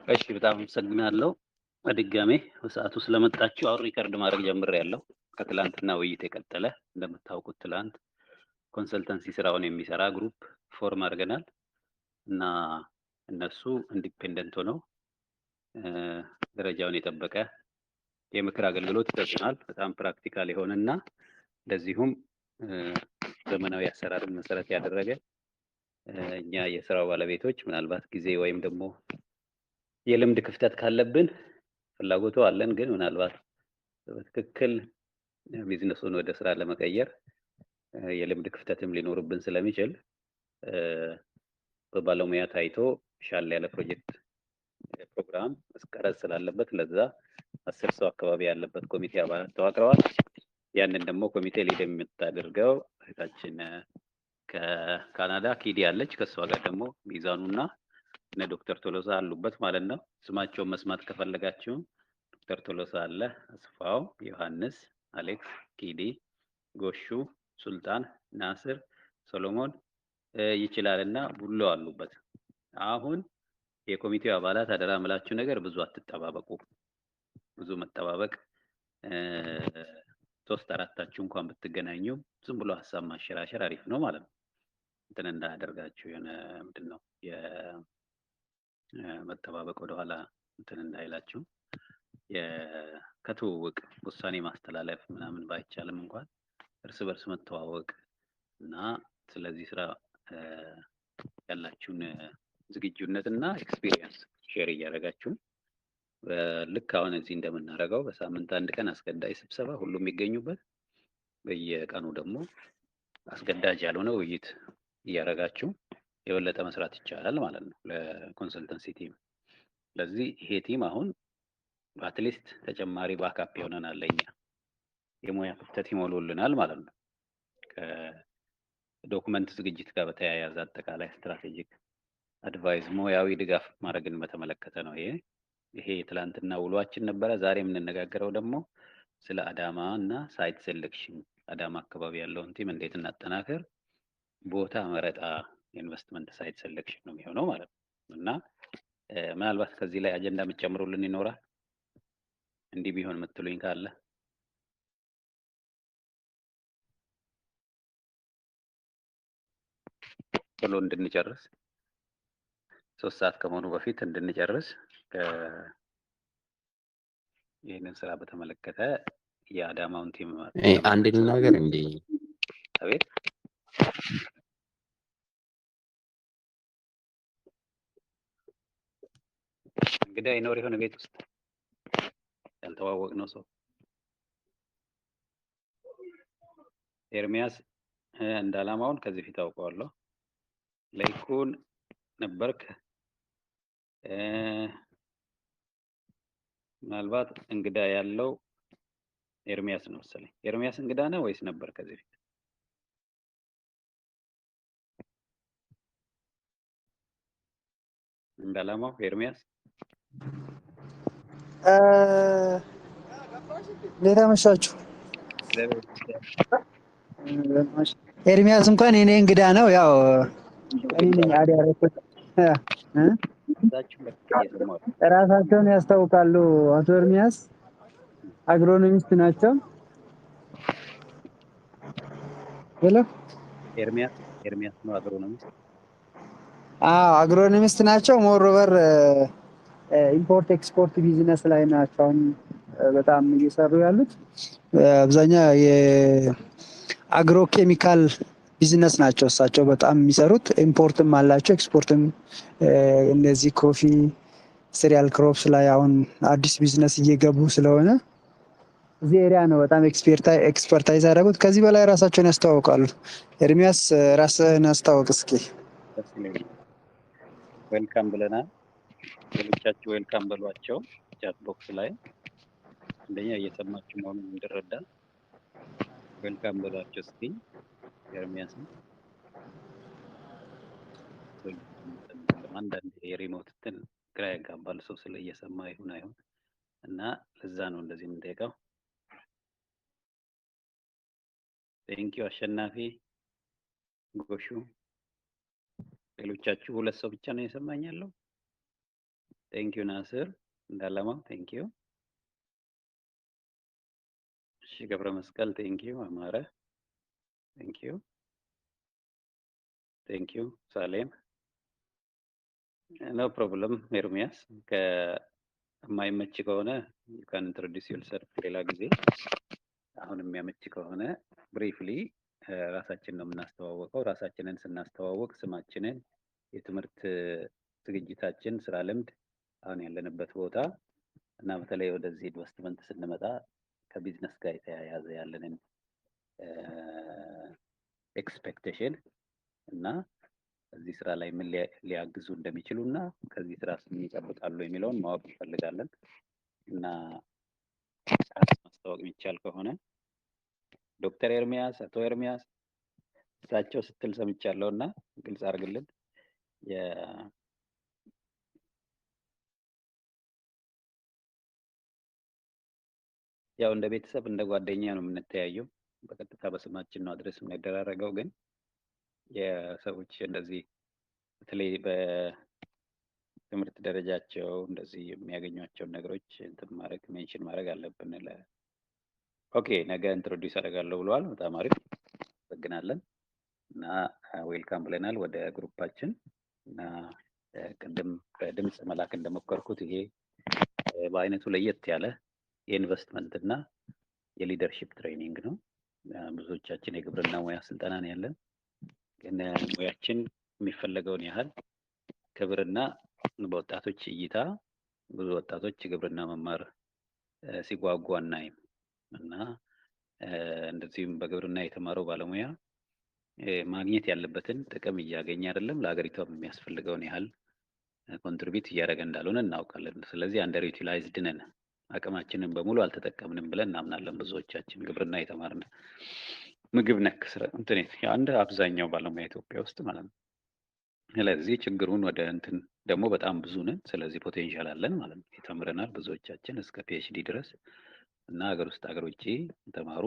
እሺ በጣም አመሰግናለሁ። በድጋሜ በሰዓቱ ስለመጣችሁ አሁን ሪከርድ ማድረግ ጀምሬያለሁ። ከትላንትና ውይይት የቀጠለ እንደምታውቁት ትላንት ኮንሰልተንሲ ስራውን የሚሰራ ግሩፕ ፎርም አድርገናል እና እነሱ ኢንዲፔንደንት ሆነው ደረጃውን የጠበቀ የምክር አገልግሎት ይሰጡናል። በጣም ፕራክቲካል የሆነና እንደዚሁም ዘመናዊ አሰራርን መሰረት ያደረገ እኛ የስራው ባለቤቶች ምናልባት ጊዜ ወይም ደግሞ የልምድ ክፍተት ካለብን ፍላጎቱ አለን፣ ግን ምናልባት በትክክል ቢዝነሱን ወደ ስራ ለመቀየር የልምድ ክፍተትም ሊኖርብን ስለሚችል በባለሙያ ታይቶ ሻል ያለ ፕሮግራም መስቀረጽ ስላለበት ለዛ 10 ሰው አካባቢ ያለበት ኮሚቴ አባላት ተዋቅረዋል። ያንን ደግሞ ኮሚቴ ሊድ የምታደርገው እህታችን ከካናዳ ኪዲ አለች። ከሷ ጋር ደግሞ ሚዛኑና እነ ዶክተር ቶሎሳ አሉበት ማለት ነው። ስማቸውን መስማት ከፈለጋችሁ ዶክተር ቶሎሳ አለ፣ አስፋው፣ ዮሐንስ፣ አሌክስ፣ ኪዲ፣ ጎሹ፣ ሱልጣን፣ ናስር፣ ሶሎሞን ይችላልና ቡሎ አሉበት። አሁን የኮሚቴው አባላት አደራ ምላችሁ ነገር ብዙ አትጠባበቁ። ብዙ መጠባበቅ 3-4ታችሁ እንኳን ብትገናኙ ዝም ብሎ ሀሳብ ማሸራሸር አሪፍ ነው ማለት ነው። እንትን እንዳያደርጋችሁ የሆነ ምንድነው መጠባበቅ ወደኋላ እንትን እንዳይላችሁ ከትውውቅ ውሳኔ ማስተላለፍ ምናምን ባይቻልም እንኳን እርስ በርስ መተዋወቅ እና ስለዚህ ስራ ያላችሁን ዝግጁነት እና ኤክስፒሪየንስ ሼር እያደረጋችሁ ልክ አሁን እዚህ እንደምናደርገው በሳምንት አንድ ቀን አስገዳጅ ስብሰባ ሁሉም የሚገኙበት፣ በየቀኑ ደግሞ አስገዳጅ ያልሆነ ውይይት እያደረጋችሁ የበለጠ መስራት ይቻላል ማለት ነው ለኮንሰልተንሲ ቲም። ስለዚህ ይሄ ቲም አሁን አትሊስት ተጨማሪ ባካፕ ይሆነናል፣ ለኛ የሙያ ክፍተት ይሞሉልናል ማለት ነው። ከዶክመንት ዝግጅት ጋር በተያያዘ አጠቃላይ ስትራቴጂክ አድቫይስ ሙያዊ ድጋፍ ማድረግን በተመለከተ ነው። ይሄ ትላንትና ውሏችን ነበረ። ዛሬ የምንነጋገረው ደግሞ ስለ አዳማ እና ሳይት ሴሌክሽን፣ አዳማ አካባቢ ያለውን ቲም እንዴት እናጠናክር፣ ቦታ መረጣ፣ ኢንቨስትመንት ሳይት ሴሌክሽን ነው የሚሆነው ማለት ነው። እና ምናልባት ከዚህ ላይ አጀንዳ የምትጨምሩልን ይኖራል እንዲህ ቢሆን የምትሉኝ ካለ ቶሎ እንድንጨርስ 3 ሰዓት ከመሆኑ በፊት እንድንጨርስ ይህንን ስራ በተመለከተ የአዳማውን ቲም አንድ ልናገር እንዴ? አቤት እንግዲህ አይኖር የሆነ ቤት ውስጥ ያልተዋወቅነው ሰው ኤርሚያስ እንዳላማውን ከዚህ ፊት አውቀዋለሁ። ላይኩን ነበርክ። ምናልባት እንግዳ ያለው ኤርሚያስ ነው መሰለኝ። ኤርሚያስ እንግዳ ነው ወይስ ነበር ከዚህ ፊት? እንዳላማው ኤርሚያስ እንዴት አመሻችሁ? ኤርሚያስ እንኳን የኔ እንግዳ ነው። ያው እኔ ነኝ አዲያረኩት። ራሳቸውን ያስታውቃሉ። አቶ ኤርሚያስ አግሮኖሚስት ናቸው። ሄሎ ኤርሚያስ ነው አግሮኖሚስት? አዎ አግሮኖሚስት ናቸው። ሞሮቨር ኢምፖርት ኤክስፖርት ቢዝነስ ላይ ናቸው አሁን በጣም እየሰሩ ያሉት። አብዛኛው የአግሮ ኬሚካል ቢዝነስ ናቸው እሳቸው በጣም የሚሰሩት። ኢምፖርትም አላቸው ኤክስፖርትም። እነዚህ ኮፊ ሲሪያል ክሮፕስ ላይ አሁን አዲስ ቢዝነስ እየገቡ ስለሆነ እዚህ ኤሪያ ነው በጣም ኤክስፐርታይዝ ያደረጉት። ከዚህ በላይ ራሳቸውን ያስተዋውቃሉ። ኤርሚያስ ራስህን አስተዋውቅ እስኪ። ዌልካም ብለናል። ሌሎቻችሁ ዌልካም በሏቸው ቻት ቦክስ ላይ እንደኛ እየሰማችሁ መሆኑን እንድረዳ ዌልካም በሏቸው እስቲ። ኤርሚያስ አንዳንድ የሪሞት እንትን ግራ ያጋባል ሰው ስለ እየሰማ ይሁን አይሁን እና ለዛ ነው እንደዚህ የምንጠይቀው። ቴንኪው አሸናፊ፣ ጎሹ። ሌሎቻችሁ 2 ሰው ብቻ ነው የሰማኝ ያለው። ቴንክ ዩ ናስር እንዳለማው ቴንክ ዩ። እሺ ገብረ መስቀል ቴንክ ዩ። አማረ ቴንክ ዩ። ቴንክ ዩ ሳሌም ኖ ፕሮብለም። ኤርሚያስ ከማይመች ከሆነ ዩ ካን ኢንትሮዲውስ ዮርሰልፍ ሌላ ጊዜ። አሁን የሚያመች ከሆነ ብሪፍሊ ራሳችን ነው የምናስተዋወቀው። ራሳችንን ስናስተዋወቅ ስማችንን፣ የትምህርት ዝግጅታችን፣ ስራ ልምድ፣ አሁን ያለንበት ቦታ እና በተለይ ወደዚህ ኢንቨስትመንት ስንመጣ ከቢዝነስ ጋር የተያያዘ ያለንን ኤክስፔክቴሽን እና እዚህ ስራ ላይ ምን ሊያግዙ እንደሚችሉ እና ከዚህ ስራ ምን ይጠብቃሉ የሚለውን ማወቅ እንፈልጋለን እና ማስተዋወቅ የሚቻል ከሆነ ዶክተር ኤርሚያስ፣ አቶ ኤርሚያስ እሳቸው ስትል ሰምቻለሁ እና ግልጽ አድርግልን። ያው እንደ ቤተሰብ እንደ ጓደኛ ነው የምንተያየው። በቀጥታ በስማችን ነው አድረስ የምንደራረገው። ግን የሰዎች እንደዚህ በተለይ በትምህርት ደረጃቸው እንደዚህ የሚያገኟቸውን ነገሮች እንትን ማድረግ ሜንሽን ማድረግ አለብን። ኦኬ ነገ ኢንትሮዲውስ አደርጋለሁ ብለዋል። በጣም አሪፍ አመሰግናለን እና ዌልካም ብለናል ወደ ግሩፓችን እና ቅድም በድምፅ መላክ እንደሞከርኩት ይሄ በአይነቱ ለየት ያለ የኢንቨስትመንት እና የሊደርሺፕ ትሬኒንግ ነው። ብዙዎቻችን የግብርና ሙያ ስልጠና ነው ያለን፣ ግን ሙያችን የሚፈለገውን ያህል ክብርና በወጣቶች እይታ ብዙ ወጣቶች ግብርና መማር ሲጓጓ አናይም እና እንደዚሁም በግብርና የተማረው ባለሙያ ማግኘት ያለበትን ጥቅም እያገኘ አይደለም፣ ለሀገሪቷ የሚያስፈልገውን ያህል ኮንትሪቢዩት እያደረገ እንዳልሆነ እናውቃለን። ስለዚህ አንደር ዩቲላይዝድ ነን፣ አቅማችንን በሙሉ አልተጠቀምንም ብለን እናምናለን ብዙዎቻችን ግብርና የተማርን ምግብ ነክ ስራ እንትን አንድ አብዛኛው ባለሙያ ኢትዮጵያ ውስጥ ማለት ነው። ስለዚህ ችግሩን ወደ እንትን ደግሞ በጣም ብዙ ነን። ስለዚህ ፖቴንሻል አለን ማለት ነው። ተምረናል ብዙዎቻችን እስከ ፒኤችዲ ድረስ እና ሀገር ውስጥ ሀገር ውጭ ተማሩ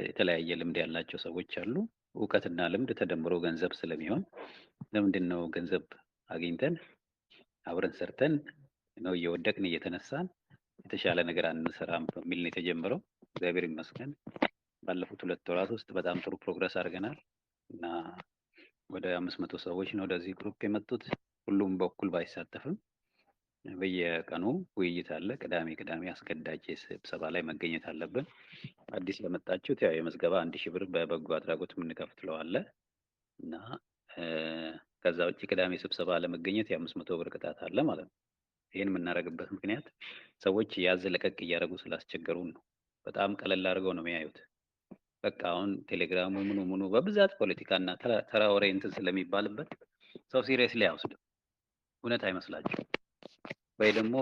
የተለያየ ልምድ ያላቸው ሰዎች አሉ። እውቀትና ልምድ ተደምሮ ገንዘብ ስለሚሆን ለምንድን ነው ገንዘብ አግኝተን አብረን ሰርተን ነው እየወደቅን እየተነሳን የተሻለ ነገር አንሰራም በሚል ነው የተጀመረው። እግዚአብሔር ይመስገን ባለፉት 2 ወራት ውስጥ በጣም ጥሩ ፕሮግረስ አድርገናል እና ወደ 500 ሰዎች ነው ወደዚህ ግሩፕ የመጡት። ሁሉም በኩል ባይሳተፍም በየቀኑ ውይይት አለ። ቅዳሜ አስገዳጅ ስብሰባ ላይ መገኘት አለብን። አዲስ ለመጣችሁት ያው የመዝገባ 1000 ብር በበጎ አድራጎት የምንከፍለው አለ እና ከዛ ውጭ ቅዳሜ ስብሰባ ለመገኘት የ500 ብር ቅጣት አለ ማለት ነው። ይህን የምናደርግበት ምክንያት ሰዎች ያዝ ለቀቅ እያደረጉ ስላስቸገሩን ነው። በጣም ቀለል አድርገው ነው የሚያዩት። በቃ አሁን ቴሌግራሙ ምኑ በብዛት ፖለቲካና ተራ ወሬ እንትን ስለሚባልበት ሰው ሲሪየስሊ አይወስድም። እውነት አይመስላችሁም ወይ? ደግሞ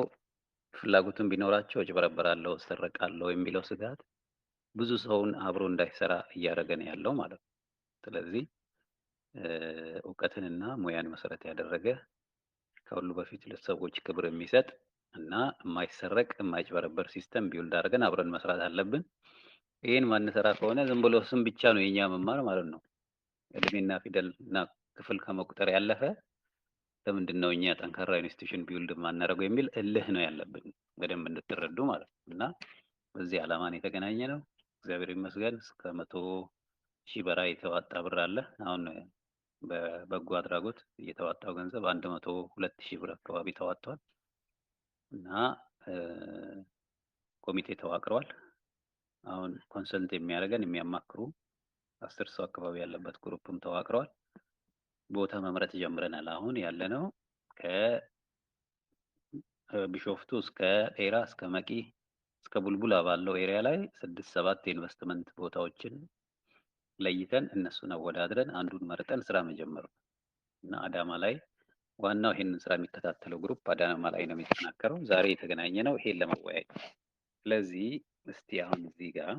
ፍላጎቱን ቢኖራቸው እጭበረበራለሁ፣ እሰረቃለሁ የሚለው ስጋት ብዙ ሰውን አብሮ እንዳይሰራ እያደረገ ነው ያለው ማለት ነው። ስለዚህ እውቀትንና ሙያን መሰረት ያደረገ ከሁሉ በፊት ለሰዎች ክብር የሚሰጥ እና የማይሰረቅ የማይጭበረበር ሲስተም ቢውልድ አድርገን አብረን መስራት አለብን። ይህን ማንሰራ ከሆነ ዝም ብሎ ስም ብቻ ነው የኛ መማር ማለት ነው። እድሜና ፊደል እና ክፍል ከመቁጠር ያለፈ ለምንድን ነው እኛ ጠንካራ ኢንስቲትዩሽን ቢውልድ ማናደርገው የሚል እልህ ነው ያለብን፣ በደንብ እንድትረዱ ማለት ነው። እና በዚህ ዓላማን የተገናኘ ነው። እግዚአብሔር ይመስገን እስከ 100,000 በላይ የተዋጣ ብር አለ። አሁን በበጎ አድራጎት እየተዋጣው ገንዘብ 102,000 ብር አካባቢ ተዋጥቷል እና ኮሚቴ ተዋቅሯል። አሁን ኮንሰልት የሚያደርገን የሚያማክሩ 10 ሰው አካባቢ ያለበት ግሩፕም ተዋቅሯል። ቦታ መምረጥ ጀምረናል። አሁን ያለነው ከቢሾፍቱ እስከ ጤራ እስከ መቂ እስከ ቡልቡላ ባለው ኤሪያ ላይ 6-7 የኢንቨስትመንት ቦታዎችን ለይተን እነሱን አወዳድረን አንዱን መርጠን ስራ መጀመር እና አዳማ ላይ ዋናው ይሄንን ስራ የሚከታተለው ግሩፕ አዳማ ላይ ነው የሚጠናከረው። ዛሬ የተገናኘ ነው ይሄን ለመወያየት። ስለዚህ እስቲ አሁን እዚህ ጋር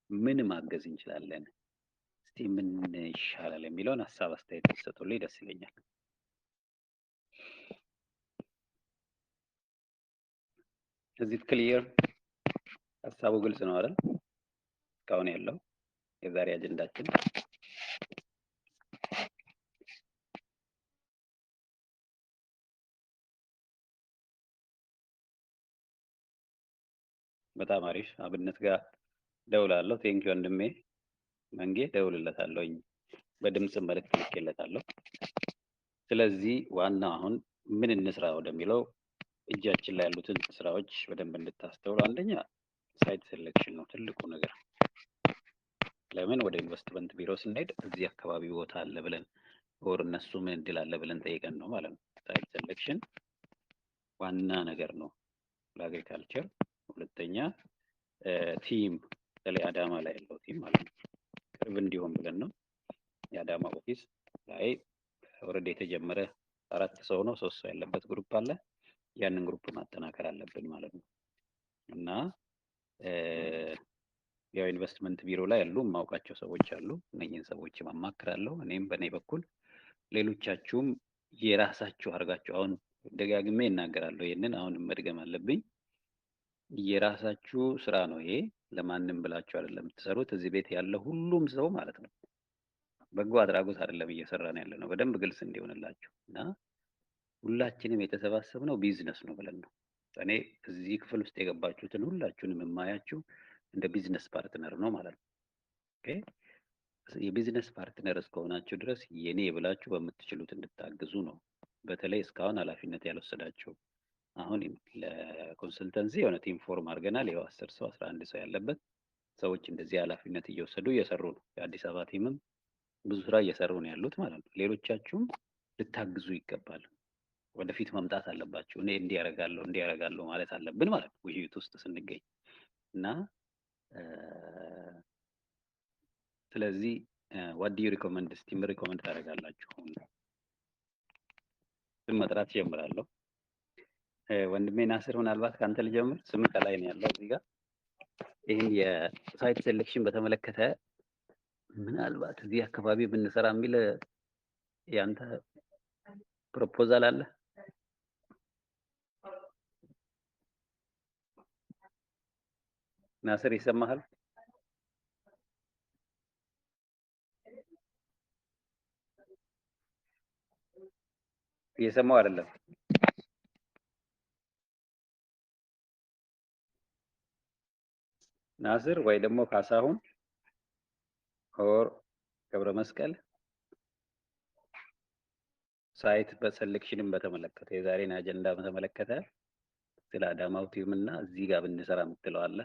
ምን ማገዝ እንችላለን፣ እስቲ ምን ይሻላል የሚለውን ሀሳብ አስተያየት ተሰጡልኝ ደስ ይለኛል። እዚህ ክሊየር ሀሳቡ ግልጽ ነው አይደል? እስካሁን ያለው የዛሬ አጀንዳችን በጣም አሪፍ። አብነት ጋር ደውላለሁ። ቴንኪ ወንድሜ መንጌ፣ ደውልለታለሁኝ። በድምጽ መልእክት ልኬለታለሁ። ስለዚህ ዋና አሁን ምን እንስራ ወደሚለው እጃችን ላይ ያሉትን ስራዎች በደንብ እንድታስተውሉ። አንደኛ ሳይት ሴሌክሽን ነው ትልቁ ነገር። ለምን ወደ ኢንቨስትመንት ቢሮ ስንሄድ እዚህ አካባቢ ቦታ አለ ብለን ወር እነሱ ምን እድል አለ ብለን ጠይቀን ነው ማለት ነው። ሳይት ሴሌክሽን ዋና ነገር ነው ለአግሪካልቸር። ሁለተኛ ቲም፣ በተለይ አዳማ ላይ ያለው ቲም ማለት ነው ቅርብ እንዲሆን ብለን ነው። የአዳማ ኦፊስ ላይ ኦልሬዲ የተጀመረ 4 ሰው ነው 3 ሰው ያለበት ግሩፕ አለ። ያንን ግሩፕ ማጠናከር አለብን ማለት ነው። እና ያው ኢንቨስትመንት ቢሮ ላይ ያሉ የማውቃቸው ሰዎች አሉ። እነኝህን ሰዎች ማማክራለሁ። እኔም በእኔ በኩል ሌሎቻችሁም የራሳችሁ አድርጋችሁ፣ አሁን ደጋግሜ እናገራለሁ፣ ይህንን አሁንም መድገም አለብኝ። የራሳችሁ ስራ ነው ይሄ። ለማንም ብላችሁ አይደለም የምትሰሩት። እዚህ ቤት ያለ ሁሉም ሰው ማለት ነው በጎ አድራጎት አይደለም እየሰራን ያለ ነው። በደንብ ግልጽ እንዲሆንላችሁ እና ሁላችንም የተሰባሰብነው ቢዝነስ ነው ብለን ነው። እኔ እዚህ ክፍል ውስጥ የገባችሁትን ሁላችሁንም የማያችሁ እንደ ቢዝነስ ፓርትነር ነው ማለት ነው። ኦኬ፣ የቢዝነስ ፓርትነር እስከሆናችሁ ድረስ የኔ ብላችሁ በምትችሉት እንድታግዙ ነው። በተለይ እስካሁን ኃላፊነት ያልወሰዳችሁ፣ አሁን ለኮንሰልተንሲ የሆነ ቲም ፎርም አድርገናል። ያው 10 ሰው 11 ሰው ያለበት ሰዎች እንደዚህ ኃላፊነት እየወሰዱ እየሰሩ ነው። የአዲስ አበባ ቲምም ብዙ ስራ እየሰሩ ነው ያሉት ማለት ነው። ሌሎቻችሁም ልታግዙ ይገባል። ወደፊት መምጣት አለባችሁ። እኔ እንዲያረጋለሁ ማለት አለብን ማለት ነው ውይይት ውስጥ ስንገኝ እና ስለዚህ what do you recommend? እስቲ ምን ሪኮመንድ ታደርጋላችሁ? ስም መጥራት ጀምራለሁ። ወንድሜ ናስር ምናልባት ካንተ ልጀምር። ስም ከላይ ነው ያለው እዚህ ጋር። ይህን የሳይት ሴሌክሽን በተመለከተ ምናልባት እዚህ አካባቢ ብንሰራ የሚል ያንተ ፕሮፖዛል አለ? ናስር ይሰማሃል? እየሰማው አይደለም። ናስር ወይ ደግሞ ካሳሁን ኦር ገብረ መስቀል ሳይት በሴሌክሽንም በተመለከተ የዛሬን አጀንዳ በተመለከተ ስለ አዳማው ቲም እና እዚህ ጋር ብንሰራ የምትለው አለ?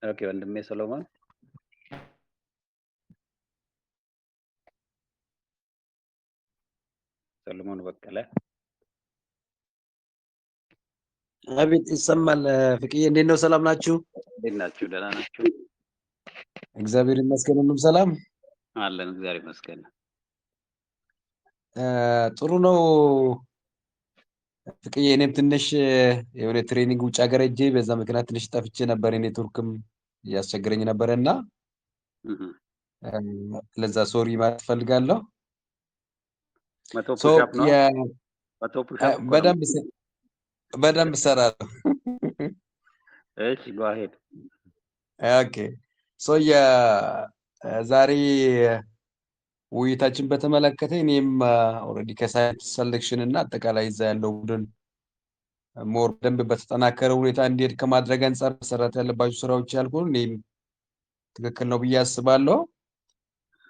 ኦኬ ወንድሜ ሰሎሞን በቀለ። አቤት ይሰማል። ፍቅዬ እንዴት ነው? ሰላም ናችሁ? እንዴት ናችሁ? ደህና ናችሁ? እግዚአብሔር ይመስገን ሁሉም ሰላም አለን። እግዚአብሔር ይመስገን። ጥሩ ነው ፍቅዬ። እኔም ትንሽ የሆነ ትሬኒንግ ውጭ ሀገር ሄጄ በዛ ምክንያት ትንሽ ጠፍቼ ነበር። ኔትወርክም እያስቸገረኝ ነበረ እና ለዛ ሶሪ ማለት ፈልጋለሁ። በደንብ እሰራለሁ። እሺ go ahead። ኦኬ ሶ የዛሬ ውይይታችን በተመለከተ እኔም ኦልሬዲ ከሳይት ሴሌክሽን እና አጠቃላይ እዛ ያለው ቡድን ሞር በደንብ በተጠናከረ ሁኔታ እንዲሄድ ከማድረግ አንጻር መሰራት ያለባቸው ስራዎች ያልኩን እኔም ትክክል ነው ብዬ አስባለሁ።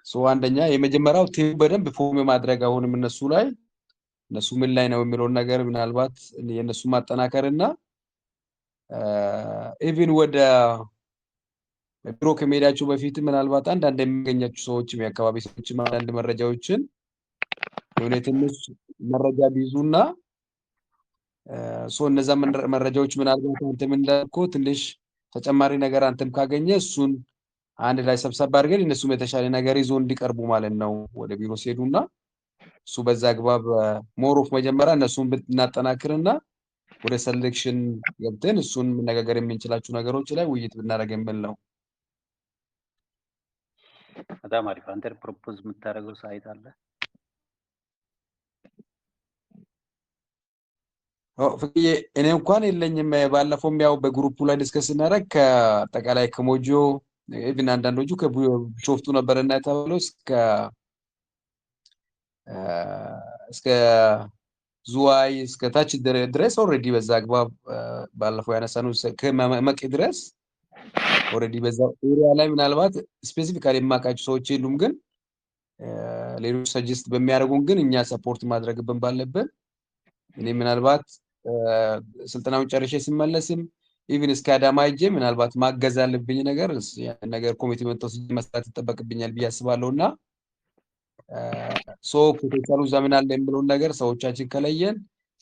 ሶ አንደኛ የመጀመሪያው ቲም በደንብ ፎርም ማድረግ፣ አሁንም እነሱ ምን ላይ ነው የሚለውን ነገር ምናልባት የእነሱ ማጠናከር እና ኢቭን ወደ ቢሮ ከመሄዳቸው በፊት ምናልባት አንዳንድ የሚያገኛቸው ሰዎችም የአካባቢ ሰዎችም አንዳንድ መረጃዎችን የሆነ ትንሽ መረጃ ቢይዙና እነዛ መረጃዎች ምናልባት አንተም እንዳልከው ትንሽ ተጨማሪ ነገር አንተም ካገኘ እሱን አንድ ላይ ሰብሰብ አድርገን እነሱም የተሻለ ነገር ይዞ እንዲቀርቡ ማለት ነው ወደ ቢሮ ሲሄዱና እሱ በዛ አግባብ ሞሮፍ መጀመሪያ እነሱን ብናጠናክርና ወደ ሴሌክሽን ገብተን እሱን መነጋገር የምንችላቸው ነገሮች ላይ ውይይት ብናደርግ የሚል ነው። በጣም አሪፍ። አንተ ፕሮፖዝ የምታደርገው ሳይት አለ? ፍቅዬ እኔ እንኳን የለኝም። ባለፈውም ያው በግሩፑ ላይ ዲስከስ ስናደርግ ከአጠቃላይ ከሞጆ ኢቭን አንዳንዶቹ ከቢሾፍቱ ነበርና የተባለው እስከ እስከ ዝዋይ እስከ ታች ድረስ ኦልሬዲ በዛ አግባብ ባለፈው ያነሳነው ከመቂ ድረስ ኦልሬዲ በዛ ኤሪያ ላይ ምናልባት ስፔሲፊካሊ የማውቃቸው ሰዎች የሉም፣ ግን ሌሎች ሰጀስት በሚያደርጉን ግን እኛ ሰፖርት ማድረግብን ባለብን እኔ ምናልባት ስልጠናውን ጨርሼ ስመለስም ኢቭን እስከ አዳማ ሄጄ ምናልባት ማገዝ አለብኝ ነገር ያን ነገር ኮሚትመንት ወስጄ መስራት ይጠበቅብኛል ብዬ አስባለሁ። እና ፖቴንሻሉ እዛ ምን አለ የሚለውን ነገር ሰዎቻችን ከለየን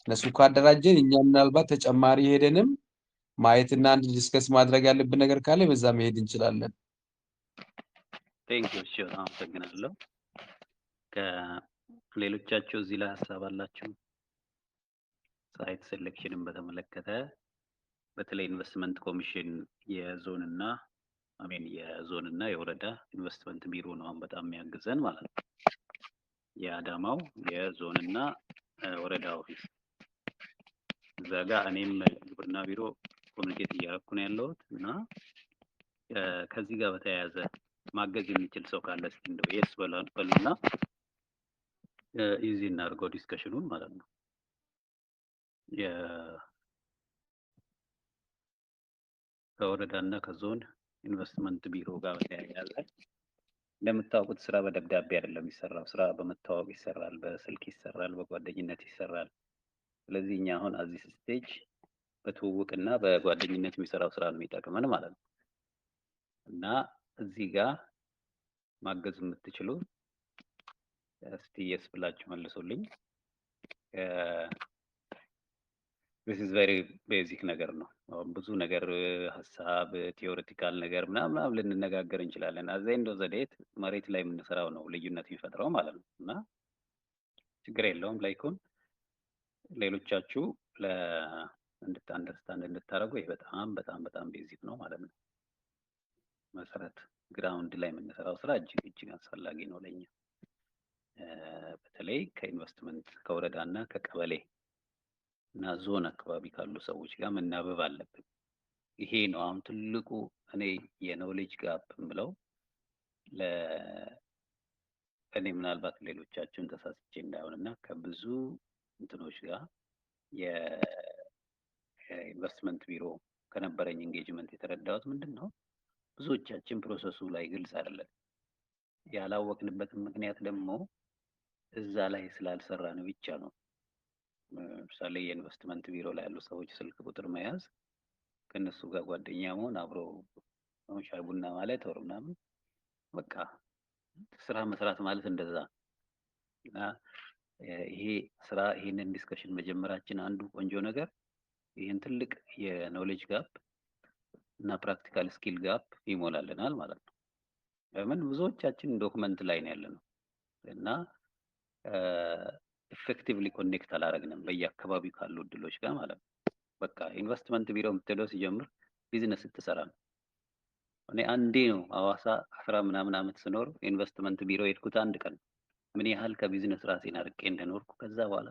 እነሱ ካደራጀን እኛ ምናልባት ተጨማሪ ሄደንም ማየትና አንድ ዲስከስ ማድረግ ያለብን ነገር ካለ በዛ መሄድ እንችላለን። ቴንክ ዩ። እሺ፣ በጣም አመሰግናለሁ። ከሌሎቻችሁ እዚህ ላይ ሀሳብ አላችሁ? ሳይት ሴሌክሽንን በተመለከተ በተለይ ኢንቨስትመንት ኮሚሽን የዞንና የወረዳ ኢንቨስትመንት ቢሮ ነው በጣም የሚያግዘን ማለት ነው። የአዳማው የዞንና ወረዳ ኦፊስ እዛ ጋር እኔም ግብርና ቢሮ ኮሚኒኬት እያደረኩ ነው ያለሁት እና ከዚህ ጋር በተያያዘ ማገዝ የሚችል ሰው ካለ እስኪ እንደው የስ በሉና ኢዚ እናድርገው ዲስከሽኑን ማለት ነው። ከወረዳና ከዞን ኢንቨስትመንት ቢሮ ጋር በተያያዘ እንደምታውቁት ስራ በደብዳቤ አይደለም የሚሰራው። ስራ በመታወቅ ይሰራል፣ በስልክ ይሰራል፣ በጓደኝነት ይሰራል። ስለዚህ እኛ አሁን እዚህ ስቴጅ በትውውቅና በጓደኝነት የሚሰራው ስራ ነው የሚጠቅመን ማለት ነው እና እዚህ ጋር ማገዝ የምትችሉ እስቲ የስ ብላችሁ መልሶልኝ። this is very basic ነገር ነው። ብዙ ነገር ሀሳብ ቲዮሪቲካል ነገር ምናምን ልንነጋገር እንችላለን። አዘይንዶ ዘዴት መሬት ላይ የምንሰራው ነው ልዩነት የሚፈጥረው ማለት ነው እና ችግር የለውም። ላይኩን ሌሎቻችሁ አንደርስታንድ እንድታደርጉ ይሄ በጣም በጣም በጣም ቤዚክ ነው ማለት ነው። መሰረት ግራውንድ ላይ የምንሰራው ስራ እጅግ አስፈላጊ ነው ለኛ። በተለይ ከኢንቨስትመንት ከወረዳና ከቀበሌ እና ዞን አካባቢ ካሉ ሰዎች ጋር መናበብ አለብን። ይሄ ነው አሁን ትልቁ እኔ የኖሌጅ ጋፕ የምለው። እኔ ምናልባት ሌሎቻችሁን ተሳስቼ እንዳይሆንና ከብዙ እንትኖች ጋር የኢንቨስትመንት ቢሮ ከነበረኝ ኢንጌጅመንት የተረዳሁት ምንድን ነው፣ ብዙዎቻችን ፕሮሰሱ ላይ ግልጽ አይደለም። ያላወቅንበትን ምክንያት ደግሞ እዛ ላይ ስላልሰራን ብቻ ነው። ለምሳሌ የኢንቨስትመንት ቢሮ ላይ ያሉ ሰዎች ስልክ ቁጥር መያዝ፣ ከነሱ ጋር ጓደኛ መሆን፣ አብሮ ሻይ ቡና ማለት ወር ምናምን በቃ ስራ መስራት ማለት እንደዛ እና ይሄ ስራ ይሄንን ዲስከሽን መጀመራችን አንዱ ቆንጆ ነገር ይሄን ትልቅ የኖሌጅ ጋፕ እና ፕራክቲካል ስኪል ጋፕ ይሞላልናል ማለት ነው። ለምን ብዙዎቻችን ዶክመንት ላይ ነው ያለነው እና ኢፌክቲቭሊ ኮኔክት አላረግንም በየአካባቢው ካሉ እድሎች ጋር ማለት ነው። በቃ ኢንቨስትመንት ቢሮ የምትለው ሲጀምር ቢዝነስ ስትሰራ ነው። እኔ አንዴ ነው ሐዋሳ 10 ምናምን ዓመት ስኖር ኢንቨስትመንት ቢሮ የሄድኩት አንድ ቀን፣ ምን ያህል ከቢዝነስ ራሴን አርቄ እንደኖርኩ ከዛ በኋላ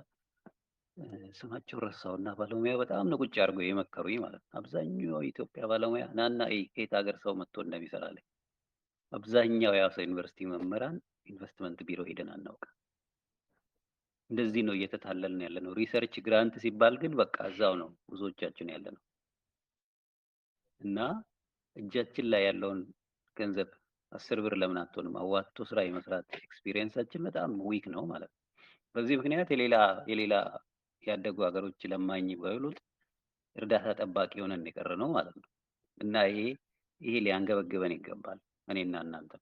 ስማቸው ረሳውና ባለሙያ በጣም ነው ቁጭ አድርገው የመከሩኝ ማለት ነው። አብዛኛው የኢትዮጵያ ባለሙያ ናና ከየት ሀገር ሰው መጥቶ እንደሚሰራ ላይ አብዛኛው የሐዋሳ ዩኒቨርሲቲ መምህራን ኢንቨስትመንት ቢሮ ሄደን አናውቅም። እንደዚህ ነው እየተታለልን ያለ ነው። ሪሰርች ግራንት ሲባል ግን በቃ እዛው ነው ብዙዎቻችን ያለ ነው እና እጃችን ላይ ያለውን ገንዘብ 10 ብር ለምን አትሆንም አዋጥቶ ስራ የመስራት ኤክስፒሪየንሳችን በጣም ዊክ ነው ማለት ነው። በዚህ ምክንያት የሌላ ያደጉ ሀገሮች ለማኝ ባይሉት እርዳታ ጠባቂ ሆነን የቀረ ነው ማለት ነው እና ይሄ ሊያንገበግበን ይገባል። እኔና እናንተ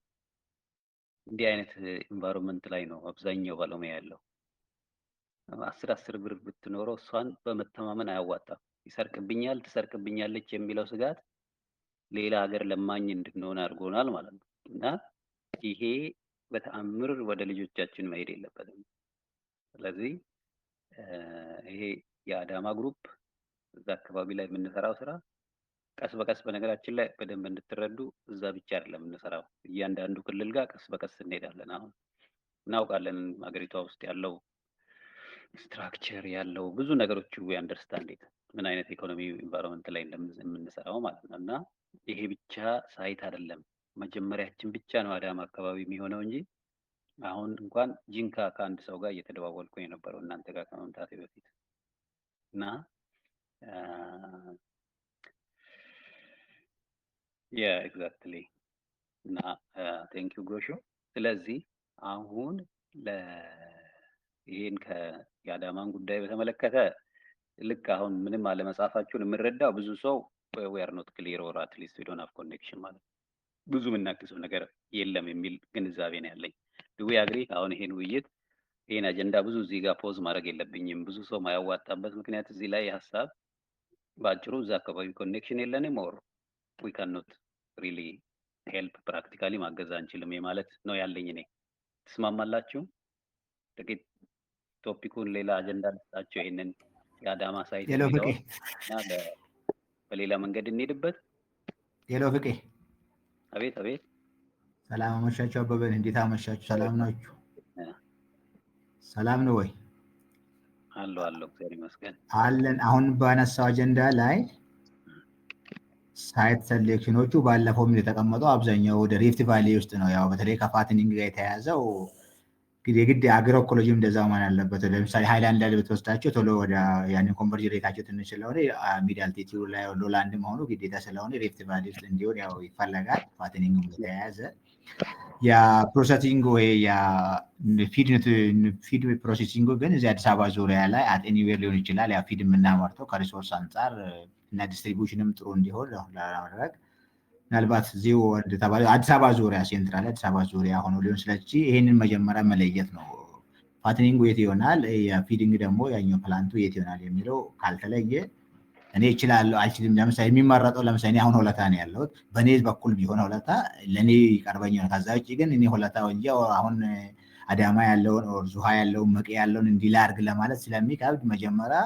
እንዲህ አይነት ኢንቫይሮንመንት ላይ ነው አብዛኛው ባለሙያ ያለው። 10 ብር ብትኖረው እሷን በመተማመን አያዋጣም። ይሰርቅብኛል ትሰርቅብኛለች የሚለው ስጋት ሌላ ሀገር ለማኝ እንድንሆን አድርጎናል ማለት ነው እና ይሄ በተአምር ወደ ልጆቻችን መሄድ የለበትም። ስለዚህ ይሄ የአዳማ ግሩፕ እዛ አካባቢ ላይ የምንሰራው ስራ ቀስ በቀስ በነገራችን ላይ በደንብ እንድትረዱ እዛ ብቻ አይደለም የምንሰራው፣ እያንዳንዱ ክልል ጋር ቀስ በቀስ እንሄዳለን። አሁን እናውቃለን ሀገሪቷ ውስጥ ያለው ስትራክቸር ያለው ብዙ ነገሮች አንደርስታንድ ምን አይነት ኢኮኖሚ ኢንቫይሮንመንት ላይ እንደምንሰራው ማለት ነው እና ይሄ ብቻ ሳይት አይደለም መጀመሪያችን ብቻ ነው አዳማ አካባቢ የሚሆነው እንጂ አሁን እንኳን ጂንካ ከአንድ ሰው ጋር እየተደዋወልኩ የነበረው እናንተ ጋር ከመምጣቴ በፊት እና ያ ኤግዛክትሊ እና ቴንክ ዩ ጎሾ። ስለዚህ አሁን ይሄን የአዳማን ጉዳይ በተመለከተ ልክ አሁን ምንም አለመጻፋችሁን የምረዳው ብዙ ሰው we are not clear or at least we don't have connection ማለት ብዙ የምናግዘው ነገር የለም የሚል ግንዛቤ ነው ያለኝ። do we agree? አሁን ይሄን ውይይት ይሄን አጀንዳ ብዙ እዚህ ጋር ፖዝ ማድረግ የለብኝም። ብዙ ሰው ማያዋጣበት ምክንያት እዚህ ላይ ሀሳብ በአጭሩ እዛ አካባቢ ኮኔክሽን የለንም or we cannot really help practically ማገዝ አንችልም ማለት ነው ያለኝ እኔ። ትስማማላችሁ? ጥቂት ቶፒኩን ሌላ አጀንዳ ልስጣቸው ይሄንን የአዳማ ሳይት የሚለው እና በሌላ መንገድ እንሄድበት። ሄሎ ፍቄ። አቤት አቤት። ሰላም አመሻችሁ አበበን፣ እንዴት አመሻችሁ? ሰላም ናችሁ? ሰላም ነው ወይ? አለው እግዚአብሔር ይመስገን አለን። አሁን ባነሳው አጀንዳ ላይ ሳይት ሴሌክሽኖቹ ባለፈውም የተቀመጠው አብዛኛው ወደ ሪፍት ቫሊ ውስጥ ነው። ያው በተለይ ከፋትኒንግ ጋር የተያያዘው የግድ አግሮ ኢኮሎጂ እንደዛው ማን አለበት። ለምሳሌ ሃይላንድ ላይ ብትወስዳቸው ቶሎ ወደ ያንን ኮንቨርጅን ሬታቸው ትንሽ ስለሆነ ሚድ አልቲቲዩድ ላይ ሎላንድ መሆኑ ግዴታ ስለሆነ ሪፍት ቫሊ ውስጥ እንዲሆን ያው ይፈለጋል። ፋትኒንግ የተያያዘ የፕሮሰሲንግ ወይ ፊድ ፕሮሴሲንግ ግን እዚህ አዲስ አበባ ዙሪያ ላይ አጤኒዌር ሊሆን ይችላል። ያ ፊድ የምናመርተው ከሪሶርስ አንጻር እና ዲስትሪቢዩሽንም ጥሩ እንዲሆን ለማድረግ ምናልባት እዚሁ እንደተባለ አዲስ አበባ ዙሪያ ሴንትራል አዲስ አበባ ዙሪያ ሆኖ ሊሆን ስለዚህ ይሄንን መጀመሪያ መለየት ነው። ፋትኒንግ የት ይሆናል፣ የፊዲንግ ደግሞ ያኛው ፕላንቱ የት ይሆናል የሚለው ካልተለየ እኔ እችላለሁ አልችልም። ለምሳሌ የሚመረጠው ለምሳሌ አሁን ሆለታ ነው ያለሁት፣ በኔ በኩል ቢሆን ሆለታ ለኔ ይቀርበኝ ነው። ከዛ ውጭ ግን እኔ ሆለታ እንጂ አሁን አዳማ ያለውን ኦር ዙሃ ያለውን መቄ ያለውን እንዲላርግ ለማለት ስለሚከብድ መጀመሪያ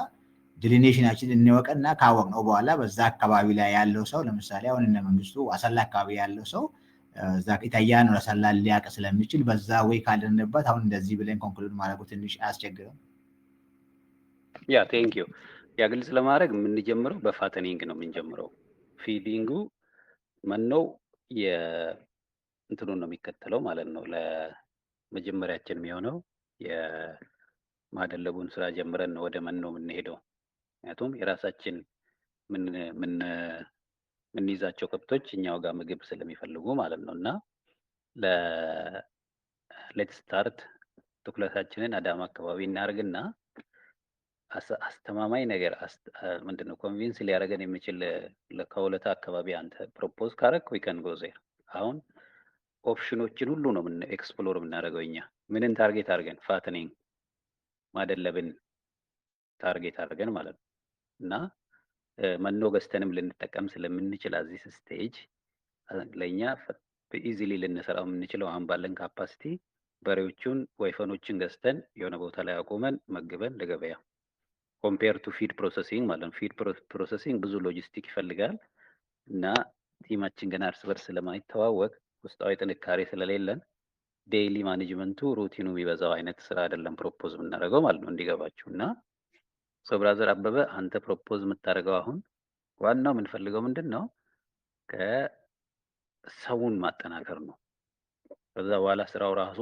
ዲሊኔሽናችን እንወቅና ካወቅነው በኋላ በዛ አካባቢ ላይ ያለው ሰው ለምሳሌ አሁን እነ መንግስቱ አሰላ አካባቢ ያለው ሰው እዛ ኢታያ ነው አሰላ ሊያውቅ ስለሚችል በዛ ወይ ካለንበት አሁን እንደዚህ ብለን ኮንክሉድ ማድረጉ ትንሽ አያስቸግርም? ያ ቴንክ ዩ። ያ ግልጽ ለማድረግ የምንጀምረው በፋትኒንግ ነው የምንጀምረው። ፊዲንጉ መኖው እንትኑን ነው የሚከተለው ማለት ነው። ለመጀመሪያችን የሚሆነው የማደለቡን ስራ ጀምረን ነው ወደ መኖ የምንሄደው። ምክንያቱም የራሳችን ምንይዛቸው ከብቶች እኛው ጋር ምግብ ስለሚፈልጉ ማለት ነው። እና ሌትስ ስታርት ትኩረታችንን አዳማ አካባቢ እናደርግና አስተማማኝ ነገር ምንድነው ኮንቪንስ ሊያደርገን የሚችል ከሁለታ አካባቢ አንተ ፕሮፖዝ ካረክ ዊ ካን ጎ ዜር። አሁን ኦፕሽኖችን ሁሉ ነው ኤክስፕሎር የምናደርገው እኛ ምንን ታርጌት አድርገን ፋትኒንግ ማደለብን ታርጌት አድርገን ማለት ነው። እና መኖ ገዝተንም ልንጠቀም ስለምንችል አዚስ ስቴጅ ለኛ ኢዚሊ ልንሰራው የምንችለው አሁን ባለን ካፓሲቲ በሬዎቹን ወይፈኖችን ገዝተን የሆነ ቦታ ላይ አቆመን መግበን ለገበያ ኮምፔር ቱ ፊድ ፕሮሰሲንግ ማለት ነው። ፊድ ፕሮሰሲንግ ብዙ ሎጂስቲክ ይፈልጋል እና ቲማችን ገና እርስ በርስ ስለማይተዋወቅ ውስጣዊ ጥንካሬ ስለሌለን ዴይሊ ማኔጅመንቱ ሩቲኑ የሚበዛው አይነት ስራ አይደለም ፕሮፖዝ የምናደርገው ማለት ነው እንዲገባችሁ። እና ሶ ብራዘር አበበ አንተ ፕሮፖዝ የምታደርገው አሁን ዋናው የምንፈልገው ምንድን ነው? ከሰውን ማጠናከር ነው። ከዛ በኋላ ስራው ራሱ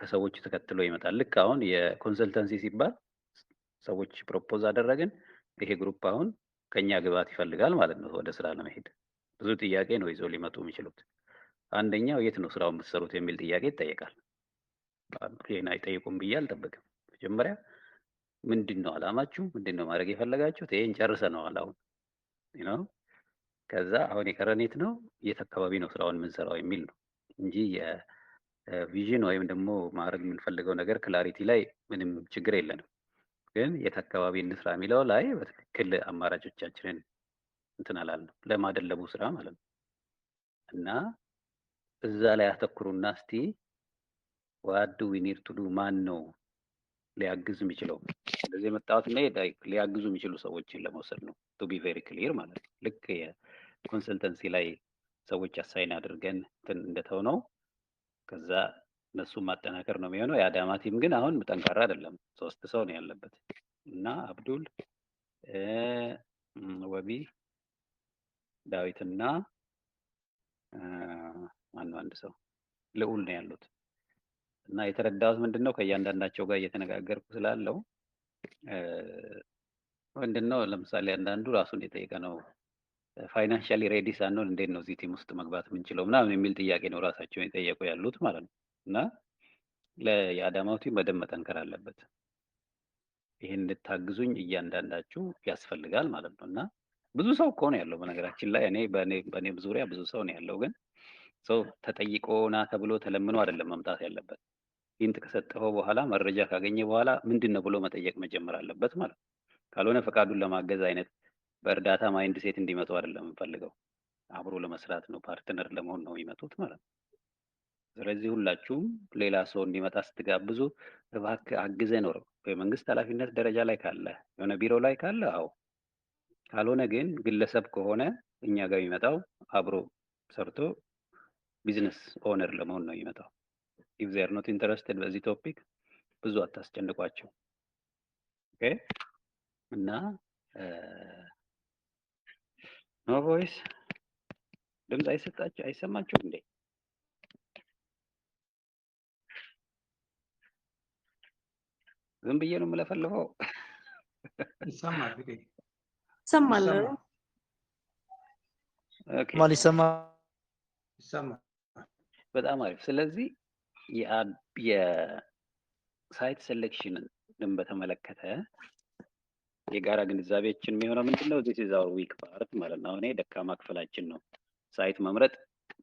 ከሰዎች ተከትሎ ይመጣል። ልክ አሁን የኮንሰልተንሲ ሲባል ሰዎች ፕሮፖዝ አደረግን፣ ይሄ ግሩፕ አሁን ከኛ ግብዓት ይፈልጋል ማለት ነው ወደ ስራ ለመሄድ። ብዙ ጥያቄ ነው ይዞ ሊመጡ የሚችሉት። አንደኛው የት ነው ስራው የምትሰሩት የሚል ጥያቄ ይጠየቃል። ይሄን አይጠይቁም ብዬ አልጠብቅም። መጀመሪያ ምንድን ነው አላማችሁ? ምንድን ነው ማድረግ የፈለጋችሁት? ይሄን ጨርሰነዋል አሁን ነው። ከዛ አሁን የቀረን የት ነው የት አካባቢ ነው ስራውን የምንሰራው የሚል ነው እንጂ የቪዥን ወይም ደግሞ ማድረግ የምንፈልገው ነገር ክላሪቲ ላይ ምንም ችግር የለንም። ግን የት አካባቢ እንስራ የሚለው ላይ በትክክል አማራጮቻችንን እንትን አላልንም ለማደለቡ ስራ ማለት ነው። እና እዛ ላይ አተኩሩና እስቲ ዋዱ ዊኒር ቱዱ ማን ነው ሊያግዝ የሚችለው? ስለዚህ የመጣሁት እና ሊያግዙ የሚችሉ ሰዎችን ለመውሰድ ነው። ቱ ቢ ቬሪ ክሊር ማለት ነው። ልክ የኮንሰልተንሲ ላይ ሰዎች አሳይን አድርገን እንደተው ነው። ከዛ እነሱን ማጠናከር ነው የሚሆነው። የአዳማ ቲም ግን አሁን ጠንካራ አይደለም። 3 ሰው ነው ያለበት እና አብዱል ወቢ ዳዊትና ማነው አንድ ሰው ልዑል ነው ያሉት። እና የተረዳሁት ምንድነው ከእያንዳንዳቸው ጋር እየተነጋገርኩ ስላለው ምንድነው ለምሳሌ አንዳንዱ ራሱን የጠየቀ ነው ፋይናንሻሊ ሬዲ ሳንሆን እንዴት ነው እዚህ ቲም ውስጥ መግባት የምንችለው ምናምን የሚል ጥያቄ ነው ራሳቸውን የጠየቁ ያሉት ማለት ነው። እና የአዳማው ቲም በደንብ መጠንከር አለበት። ይሄን እንድታግዙኝ እያንዳንዳችሁ ያስፈልጋል ማለት ነው። እና ብዙ ሰው እኮ ነው ያለው በነገራችን ላይ በእኔ ዙሪያ ብዙ ሰው ነው ያለው። ግን ሰው ተጠይቆና ተብሎ ተለምኖ አይደለም መምጣት ያለበት። ሂንት ከሰጠኸው በኋላ መረጃ ካገኘ በኋላ ምንድን ነው ብሎ መጠየቅ መጀመር አለበት ማለት ነው። ካልሆነ ፈቃዱን ለማገዝ አይነት በእርዳታ ማይንድ ሴት እንዲመጡ አይደለም የምፈልገው። አብሮ ለመስራት ነው፣ ፓርትነር ለመሆን ነው የሚመጡት ማለት ነው። ስለዚህ ሁላችሁም ሌላ ሰው እንዲመጣ ስትጋብዙ እባክህ አግዘህ ነው። በመንግስት ኃላፊነት ደረጃ ላይ ካለ የሆነ ቢሮ ላይ ካለ አዎ፣ ካልሆነ ግን ግለሰብ ከሆነ እኛ ጋር የሚመጣው አብሮ ሰርቶ ቢዝነስ ኦነር ለመሆን ነው የሚመጣው። ኢፍ ዜር ኖት ኢንተረስትድ በዚህ ቶፒክ ብዙ አታስጨንቋቸው። ኦኬ። እና ኖ ቮይስ ድምፅ አይሰማችሁም እንዴ? ዝም ብዬ ነው የምለፈልፈው? ይሰማል። ይሰማል። ኦኬ፣ ይሰማል። በጣም አሪፍ። ስለዚህ የሳይት ሴሌክሽንን በተመለከተ የጋራ ግንዛቤችን የሚሆነው ምንድነው? ዚስ ኢዝ አወር ዊክ ፓርት ማለት ነው። እኔ ደካማ ክፍላችን ነው። ሳይት መምረጥ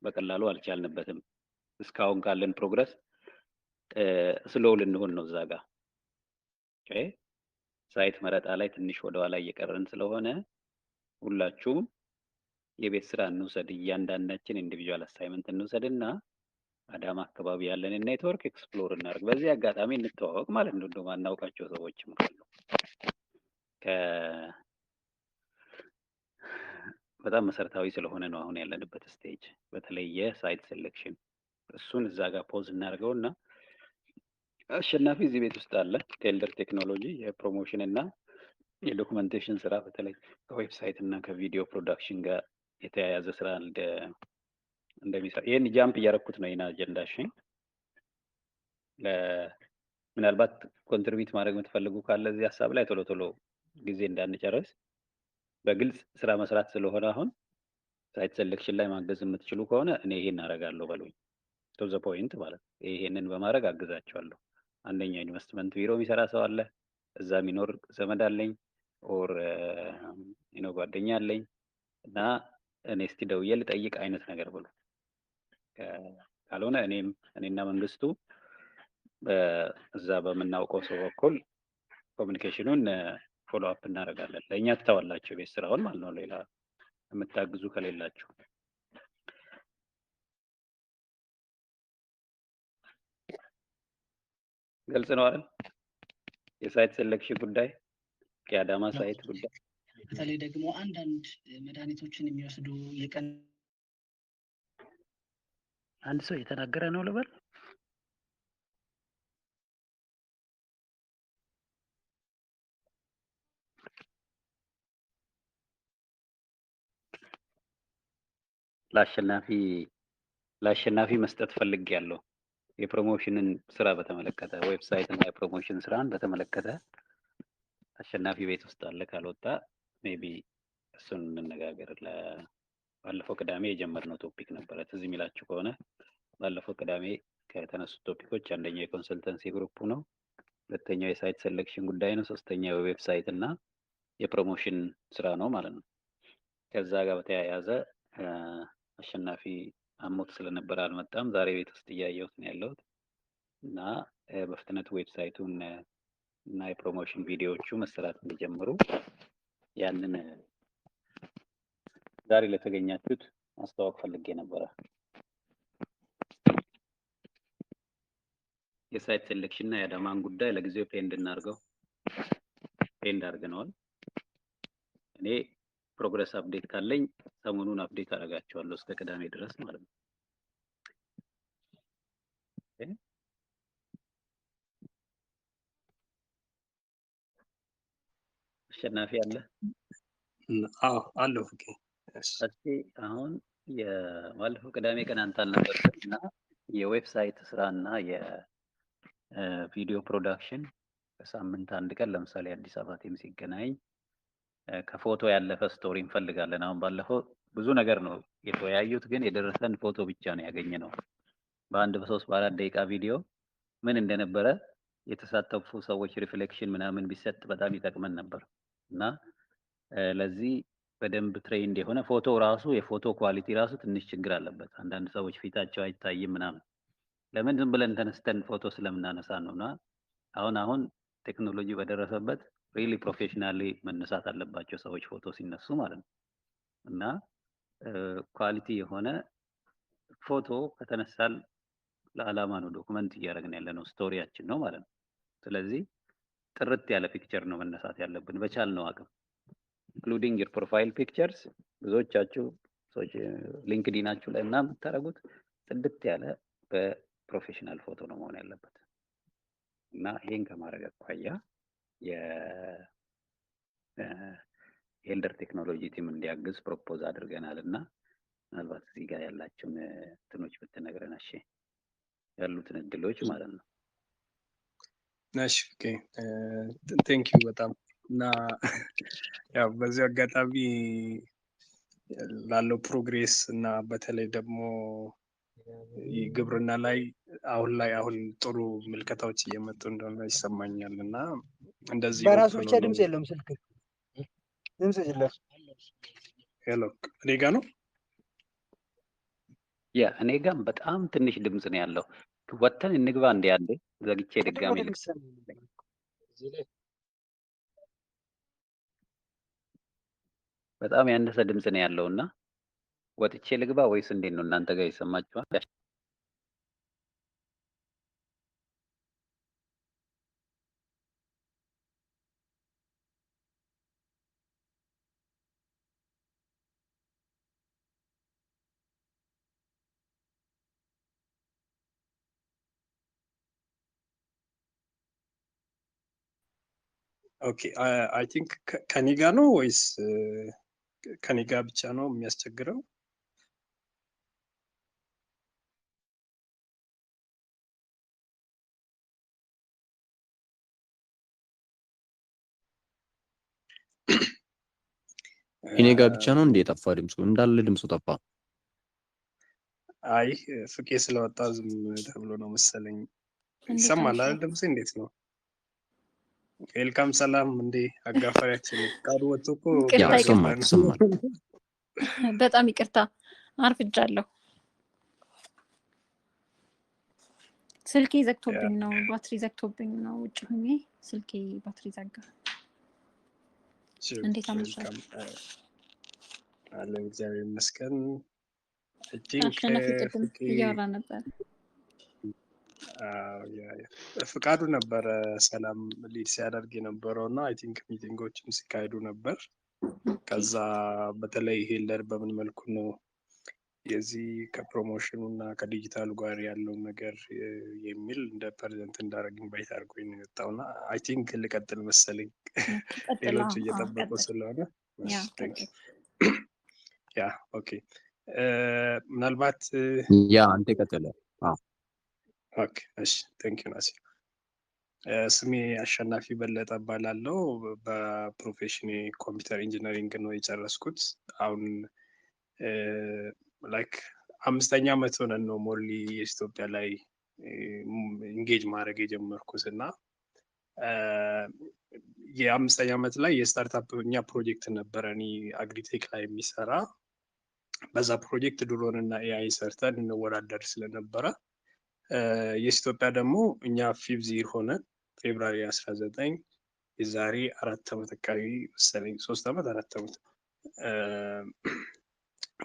በቀላሉ አልቻልንበትም። እስካሁን ካለን ፕሮግረስ ስሎው ልንሆን ነው እዛ ጋር። ኦኬ፣ ሳይት መረጣ ላይ ትንሽ ወደኋላ እየቀረን ስለሆነ ሁላችሁም የቤት ስራ እንውሰድ፣ እያንዳንዳችን ኢንዲቪጁዋል አሳይመንት እንውሰድና አዳማ አካባቢ ያለንን ኔትወርክ ኤክስፕሎር እናደርግ። በዚህ አጋጣሚ እንተዋወቅ ማለት ነው። እንደውም አናውቃቸው ሰዎችም ካሉ በጣም መሰረታዊ ስለሆነ ነው አሁን ያለንበት ስቴጅ፣ በተለይ የሳይት ሴሌክሽን። እሱን እዛ ጋር ፖዝ እናደርገውና አሸናፊ እዚህ ቤት ውስጥ አለ። ከኤልደር ቴክኖሎጂ የፕሮሞሽን እና የዶክመንቴሽን ስራ በተለይ ከዌብሳይት እና ከቪዲዮ ፕሮዳክሽን ጋር የተያያዘ ስራ እንደሚሰራ ይህን ጃምፕ እያደረኩት ነው። ይህን አጀንዳ ምናልባት ኮንትሪቢዩት ማድረግ የምትፈልጉ ካለ እዚህ ሀሳብ ላይ ቶሎ ቶሎ ጊዜ እንዳንጨርስ በግልጽ ስራ መስራት ስለሆነ አሁን ሳይት ሴሌክሽን ላይ ማገዝ የምትችሉ ከሆነ እኔ ይሄን አደርጋለሁ በሉኝ። ቱ ዘ ፖይንት ማለት ነው። ይሄንን በማድረግ አግዛቸዋለሁ። አንደኛ ኢንቨስትመንት ቢሮ የሚሰራ ሰው አለ፣ እዛ የሚኖር ዘመድ አለኝ፣ ኦር ጓደኛ አለኝ እና እኔ እስቲ ደውዬ ልጠይቅ አይነት ነገር ብሎ ካልሆነ እኔና መንግስቱ እዛ በምናውቀው ሰው በኩል ኮሚኒኬሽኑን ፎሎ አፕ እናደርጋለን። ለእኛ ትተዋላችሁ ቤት ስራውን ማለት ነው፣ ሌላ የምታግዙ ከሌላችሁ። ግልጽ ነው አይደል? የሳይት ሴሌክሽን ጉዳይ፣ የአዳማ ሳይት ጉዳይ፣ በተለይ ደግሞ አንዳንድ መድኃኒቶችን የሚወስዱ የቀን አንድ ሰው እየተናገረ ነው ልበል። ለአሸናፊ መስጠት ፈልጌያለሁ። የፕሮሞሽንን ስራ በተመለከተ ዌብሳይት እና የፕሮሞሽን ስራን በተመለከተ አሸናፊ ቤት ውስጥ አለ። ካልወጣ ሜቢ እሱን እንነጋገር። ባለፈው ቅዳሜ የጀመርነው ቶፒክ ነበረ፣ ትዝ የሚላችሁ ከሆነ ባለፈው ቅዳሜ ከተነሱት ቶፒኮች አንደኛው የኮንሰልተንሲ ግሩፕ ነው፣ ሁለተኛው የሳይት ሴሌክሽን ጉዳይ ነው፣ ሶስተኛው የዌብሳይት እና የፕሮሞሽን ስራ ነው ማለት ነው። ከዛ ጋር በተያያዘ አሸናፊ አሞት ስለነበረ አልመጣም። ዛሬ ቤት ውስጥ እያየሁት ነው ያለሁት እና በፍጥነት ዌብሳይቱን እና የፕሮሞሽን ቪዲዮዎቹ መሰራት እንዲጀምሩ ያንን ዛሬ ለተገኛችሁት ማስተዋወቅ ፈልጌ ነበረ። የሳይት ሴሌክሽን እና የአዳማን ጉዳይ ለጊዜው ፔንድ አድርገነዋል። እኔ ፕሮግረስ አፕዴት ካለኝ ሰሞኑን አፕዴት አደርጋቸዋለሁ እስከ ቅዳሜ ድረስ ማለት ነው። አሸናፊ አለ? አዎ አለው። ኦኬ እስኪ አሁን የባለፈው ቅዳሜ ቀን አንተ አልነበርክም እና የዌብሳይት ስራ እና ቪዲዮ ፕሮዳክሽን በሳምንት አንድ ቀን ለምሳሌ አዲስ አበባ ቲም ሲገናኝ ከፎቶ ያለፈ ስቶሪ እንፈልጋለን። አሁን ባለፈው ብዙ ነገር ነው የተወያዩት፣ ግን የደረሰን ፎቶ ብቻ ነው ያገኘነው። በአንድ በ3 በ4 ደቂቃ ቪዲዮ ምን እንደነበረ የተሳተፉ ሰዎች ሪፍሌክሽን ምናምን ቢሰጥ በጣም ይጠቅመን ነበር እና ለዚህ በደንብ ትሬንድ የሆነ ፎቶ ራሱ የፎቶ ኳሊቲ ራሱ ትንሽ ችግር አለበት። አንዳንድ ሰዎች ፊታቸው አይታይም ምናምን፣ ለምን ዝም ብለን ተነስተን ፎቶ ስለምናነሳ ነውና አሁን ቴክኖሎጂ በደረሰበት ሪሊ ፕሮፌሽናሊ መነሳት አለባቸው ሰዎች ፎቶ ሲነሱ ማለት ነው። እና ኳሊቲ የሆነ ፎቶ ከተነሳል ለዓላማ ነው ዶክመንት እያደረግን ያለ ነው፣ ስቶሪያችን ነው ማለት ነው። ስለዚህ ጥርት ያለ ፒክቸር ነው መነሳት ያለብን በቻልነው አቅም ኢንክሉዲንግ ዩር ፕሮፋይል ፒክቸርስ። ብዙዎቻችሁ ሰዎች ሊንክዲናችሁ ላይ ምናምን የምታደርጉት ጽድት ያለ በፕሮፌሽናል ፎቶ ነው መሆን ያለበት እና ይሄን ከማድረግ አኳያ የኤልደር ቴክኖሎጂ ቲም እንዲያግዝ ፕሮፖዝ አድርገናል እና ምናልባት እዚህ ጋር ያላችሁን እንትኖች ብትነግረን እሺ፣ ያሉትን እድሎች ማለት ነው። እሺ ኦኬ ቴንክ ዩ በጣም እና ያው በዚህ አጋጣሚ ላለው ፕሮግሬስ እና በተለይ ደግሞ ግብርና ላይ አሁን ጥሩ ምልከታዎች እየመጡ እንደሆነ ይሰማኛል እና እንደዚህ በራሱ ብቻ ድምጽ የለውም ስልክ ድምጽ የለም። ሄሎ እኔ ጋ ነው እኔ ጋም በጣም ትንሽ ድምጽ ነው ያለው። ወተን እንግባ እንደ ያለ ዘግቼ ድጋሚ በጣም ያነሰ ድምጽ ነው ያለው እና ወጥቼ ልግባ ወይስ እንዴት ነው? እናንተ ጋር ይሰማችኋል? ኦኬ አይ ቲንክ ከኔ ጋር ነው ወይስ ከኔ ጋር ብቻ ነው የሚያስቸግረው? እኔ ጋር ብቻ ነው እንዴ የጠፋ ድምፁ? እንዳለ ድምፁ ጠፋ። አይ ፍቄ ስለወጣ ዝም ተብሎ ነው መሰለኝ። ይሰማል አይደል ድምጽ? እንዴት ነው? ዌልካም ሰላም። እንዴ አጋፋሪያችን ቃሉ ወጥቶ እኮ ይሰማል። በጣም ይቅርታ አርፍጃለሁ። ስልኬ ዘግቶብኝ ነው፣ ባትሪ ዘግቶብኝ ነው። ውጭ ሆኜ ስልኬ ባትሪ ዘጋ። እንዴት አመሻችሁ? አለን እግዚአብሔር ይመስገን። አሸናፊ ቅድም እያወራ ነበር። ፍቃዱ ነበረ ሰላም ሊድ ሲያደርግ የነበረው እና አይ ቲንክ ሚቲንጎችም ሲካሄዱ ነበር። ከዛ በተለይ ሄልደር በምን መልኩ ነው የዚህ ከፕሮሞሽኑ እና ከዲጂታሉ ጋር ያለው ነገር የሚል እንደ ፕሬዘንት እንዳደረግ ኢንቫይት አድርጎኝ ነው የወጣው እና አይ ቲንክ ልቀጥል መሰለኝ ሌሎች እየጠበቁ ስለሆነ ያ ኦኬ ምናልባት አንተ ቀጥለ። ኦኬ እሺ ቴንክ ዩ ናሲ። ስሜ አሸናፊ በለጠ እባላለሁ። በፕሮፌሽኔ ኮምፒውተር ኢንጂነሪንግ ነው የጨረስኩት። አሁን ላይክ 5ኛ ዓመት ሆነን ነው ሞርሊ የኢትዮጵያ ላይ ኢንጌጅ ማድረግ የጀመርኩት እና የ5ኛ ዓመት ላይ የስታርታፕ እኛ ፕሮጀክት ነበረ እኔ አግሪቴክ ላይ የሚሰራ። በዛ ፕሮጀክት ድሮን እና ኤአይ ሰርተን እንወዳደር ስለነበረ የኢትዮጵያ ደግሞ እኛ ፊብዚር ሆነ ፌብራሪ 19 የዛሬ 4 ዓመት አካባቢ መሰለኝ 3 ዓመት 4 ዓመት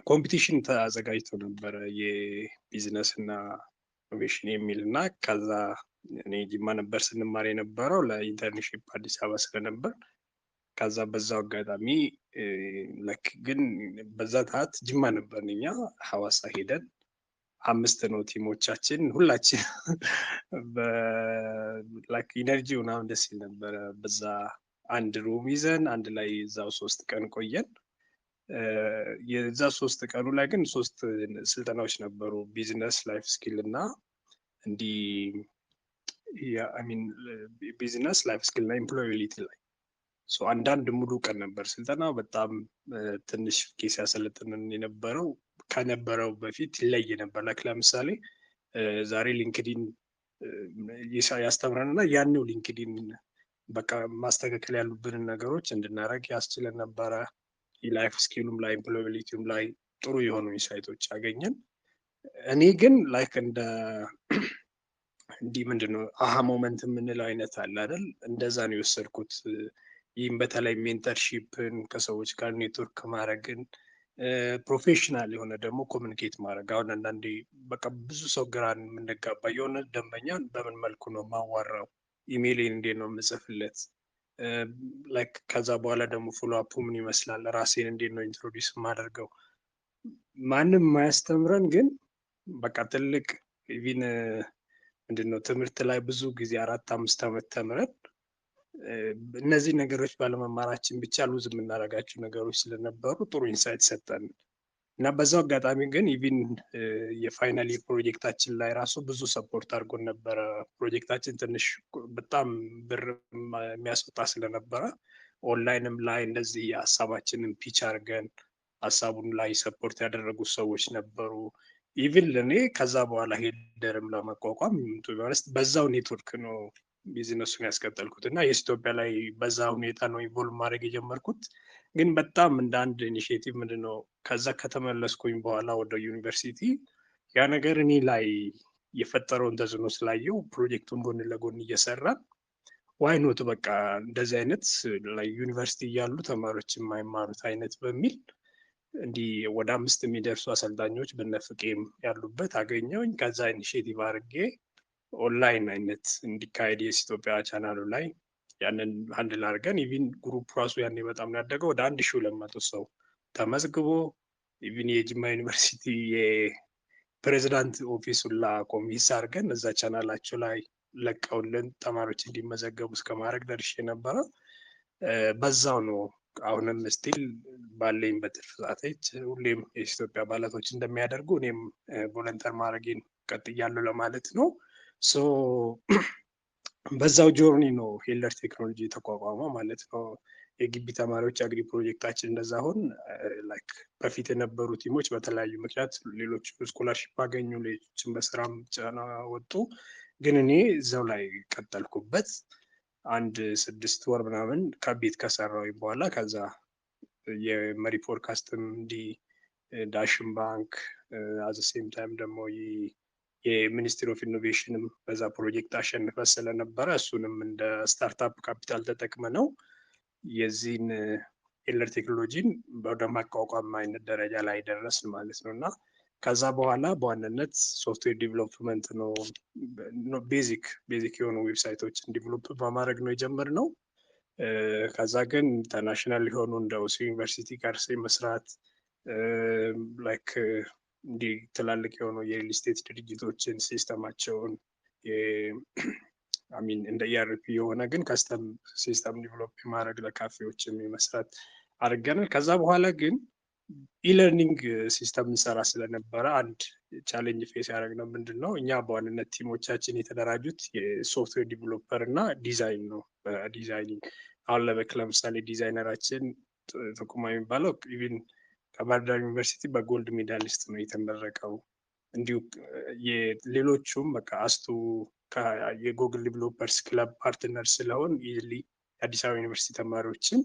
ኮምፒቲሽን ተዘጋጅቶ ነበረ የቢዝነስ እና ኢኖቬሽን የሚል እና ከዛ እኔ ጅማ ነበር ስንማር የነበረው ለኢንተርንሺፕ አዲስ አበባ ስለነበር ከዛ በዛው አጋጣሚ ለክ ግን በዛ ሰዓት ጅማ ነበር እኛ ሐዋሳ ሄደን 5 ነው ቲሞቻችን ሁላችን በላይክ ኢነርጂ ምናምን ደስ ይል ነበረ። በዛ አንድ ሩም ይዘን አንድ ላይ እዛው 3 ቀን ቆየን። የዛ 3 ቀኑ ላይ ግን 3 ስልጠናዎች ነበሩ፣ ቢዝነስ ላይፍ ስኪል እና እንዲህ አይ ሚን ቢዝነስ ላይፍ ስኪል እና ኤምፕሎያቢሊቲ ላይ አንዳንድ ሙሉ ቀን ነበር ስልጠናው። በጣም ትንሽ ኬስ ያሰለጥንን የነበረው ከነበረው በፊት ይለይ ነበር። ለምሳሌ ዛሬ ሊንክዲን ያስተምረን እና ያኔው ሊንክዲን በቃ ማስተካከል ያሉብንን ነገሮች እንድናደርግ ያስችለን ነበረ። የላይፍ ስኪሉም ላይ ኤምፕሎያቢሊቲውም ላይ ጥሩ የሆኑ ኢንሳይቶች አገኘን። እኔ ግን ላይክ እንዲህ ምንድነው አሃ ሞመንት የምንለው አይነት አለ አይደል? እንደዛ ነው የወሰድኩት። ይህም በተለይ ሜንተርሺፕን ከሰዎች ጋር ኔትወርክ ማድረግን ፕሮፌሽናል የሆነ ደግሞ ኮሚኒኬት ማድረግ። አሁን አንዳንዴ በቃ ብዙ ሰው ግራን የምንጋባ የሆነ ደንበኛን በምን መልኩ ነው ማዋራው፣ ኢሜይሌን እንዴት ነው የምጽፍለት፣ ላይክ ከዛ በኋላ ደግሞ ፎሎ አፑ ምን ይመስላል፣ ራሴን እንዴት ነው ኢንትሮዲውስ የማደርገው። ማንም የማያስተምረን ግን በቃ ትልቅ ኢቪን ምንድነው ትምህርት ላይ ብዙ ጊዜ 4-5 ዓመት ተምረን እነዚህ ነገሮች ባለመማራችን ብቻ ሉዝ የምናደርጋቸው ነገሮች ስለነበሩ ጥሩ ኢንሳይት ሰጠን እና በዛው አጋጣሚ ግን ኢቪን የፋይናል ፕሮጀክታችን ላይ ራሱ ብዙ ሰፖርት አድርጎን ነበረ። ፕሮጀክታችን ትንሽ በጣም ብር የሚያስወጣ ስለነበረ ኦንላይንም ላይ እንደዚህ ሀሳባችንን ፒች አድርገን ሀሳቡን ላይ ሰፖርት ያደረጉ ሰዎች ነበሩ። ኢቪን ለእኔ ከዛ በኋላ ሄደርም ለመቋቋም በዛው ኔትወርክ ነው ቢዝነሱን ያስቀጠልኩት እና የኢትዮጵያ ላይ በዛ ሁኔታ ነው ኢንቮልቭ ማድረግ የጀመርኩት። ግን በጣም እንደ አንድ ኢኒሽቲቭ ምንድነው ከዛ ከተመለስኩኝ በኋላ ወደ ዩኒቨርሲቲ ያ ነገር እኔ ላይ የፈጠረውን ተጽዕኖ ስላየው ፕሮጀክቱን ጎን ለጎን እየሰራን ዋይኖት በቃ እንደዚህ አይነት ላይ ዩኒቨርሲቲ እያሉ ተማሪዎች የማይማሩት አይነት በሚል እንዲህ ወደ 5 የሚደርሱ አሰልጣኞች በነፍቄም ያሉበት አገኘውኝ። ከዛ ኢኒሽቲቭ አድርጌ ኦንላይን አይነት እንዲካሄድ የኢትዮጵያ ቻናሉ ላይ ያንን ሃንድል አድርገን ኢቪን ግሩፕ ራሱ ያኔ በጣም ያደገው ወደ 1200 ሰው ተመዝግቦ ኢቪን የጅማ ዩኒቨርሲቲ የፕሬዚዳንት ኦፊሱላ ኮሚስ አድርገን እዛ ቻናላቸው ላይ ለቀውልን ተማሪዎች እንዲመዘገቡ እስከማድረግ ደርሼ ነበረ። በዛው ነው አሁንም ስቲል ባለኝ በትርፍ ሰዓቶች ሁሌም የኢትዮጵያ አባላቶች እንደሚያደርጉ እኔም ቮለንተር ማድረጌን ቀጥያለሁ ለማለት ነው። በዛው ጆርኒ ነው ሄለር ቴክኖሎጂ የተቋቋመው ማለት ነው። የግቢ ተማሪዎች አግሪ ፕሮጀክታችን እንደዛ አሁን ላይክ በፊት የነበሩ ቲሞች በተለያዩ ምክንያት ሌሎች ስኮላርሺፕ አገኙ፣ ሌሎችም በስራም ጫና ወጡ። ግን እኔ እዛው ላይ ቀጠልኩበት። 6 ወር ምናምን ከቤት ከሰራው በኋላ ከዛ የመሪ ፖድካስትም እንዲህ ዳሽን ባንክ አዘ ሴም ታይም ደግሞ የሚኒስትሪ ኦፍ ኢኖቬሽንም በዛ ፕሮጀክት አሸንፈ ስለነበረ እሱንም እንደ ስታርታፕ ካፒታል ተጠቅመ ነው የዚህን ሄለር ቴክኖሎጂን ወደ ማቋቋም አይነት ደረጃ ላይ ደረስን ማለት ነው። እና ከዛ በኋላ በዋናነት ሶፍትዌር ዲቨሎፕመንት ነው ቤዚክ የሆኑ ዌብሳይቶችን ዲቨሎፕ በማድረግ ነው የጀመርነው። ከዛ ግን ኢንተርናሽናል የሆኑ እንደ ኦሲ ዩኒቨርሲቲ ጋር መስራት ላይክ እንዲህ ትላልቅ የሆኑ የሪል ስቴት ድርጅቶችን ሲስተማቸውን አሚን እንደ ኢአርፒ የሆነ ግን ከስተም ሲስተም ዲቨሎፕ ማድረግ ለካፌዎችም የመስራት አድርገናል። ከዛ በኋላ ግን ኢለርኒንግ ሲስተም እንሰራ ስለነበረ አንድ ቻሌንጅ ፌስ ያደረግነው ምንድን ነው፣ እኛ በዋንነት ቲሞቻችን የተደራጁት የሶፍትዌር ዲቨሎፐር እና ዲዛይን ነው። በዲዛይኒንግ አሁን ለምሳሌ ዲዛይነራችን ጥቁማ የሚባለው ኢቪን ከባህር ዳር ዩኒቨርሲቲ በጎልድ ሜዳሊስት ነው የተመረቀው። እንዲሁ ሌሎቹም በቃ አስቱ የጎግል ዲቨሎፐርስ ክለብ ፓርትነር ስለሆን ኢዝሊ የአዲስ አበባ ዩኒቨርሲቲ ተማሪዎችን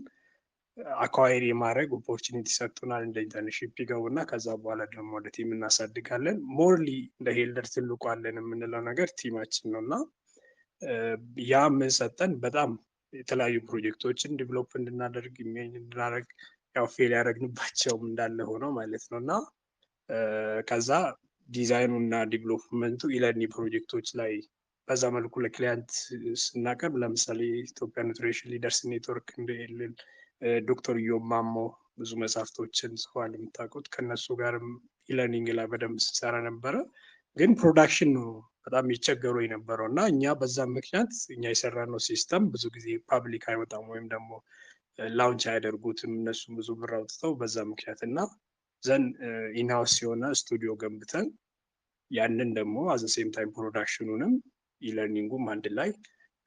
አኳይሪ የማድረግ ኦፖርቹኒቲ ሰጥቶናል። እንደ ኢንተርንሺፕ ይገቡና ከዛ በኋላ ደግሞ ወደ ቲም እናሳድጋለን። ሞርሊ እንደ ሄልደር ትልቁ አለን የምንለው ነገር ቲማችን ነው እና ያ ምን ሰጠን በጣም የተለያዩ ፕሮጀክቶችን ዲቨሎፕ እንድናደርግ እንድናደርግ ያው ፌል ያደረግንባቸውም እንዳለ ሆነው ማለት ነው እና ከዛ ዲዛይኑ እና ዲቨሎፕመንቱ ኢለርኒ ፕሮጀክቶች ላይ በዛ መልኩ ለክሊያንት ስናቀርብ ለምሳሌ ኢትዮጵያ ኑትሪሽን ሊደርስ ኔትወርክ እንደሌለን ዶክተር ዮማሞ ብዙ መጽሐፍቶችን ጽፏል የምታውቁት። ከነሱ ጋርም ኢለርኒንግ ላይ በደንብ ስንሰራ ነበረ። ግን ፕሮዳክሽን ነው በጣም ይቸገሩ የነበረው እና እኛ በዛ ምክንያት እኛ የሰራነው ሲስተም ብዙ ጊዜ ፓብሊክ አይወጣም ወይም ደግሞ ላውንች አያደርጉትም እነሱ ብዙ ብር አውጥተው በዛ ምክንያት እና ዘን ኢንሃውስ የሆነ ስቱዲዮ ገንብተን ያንን ደግሞ አዘ ሴም ታይም ፕሮዳክሽኑንም ኢለርኒንጉም አንድ ላይ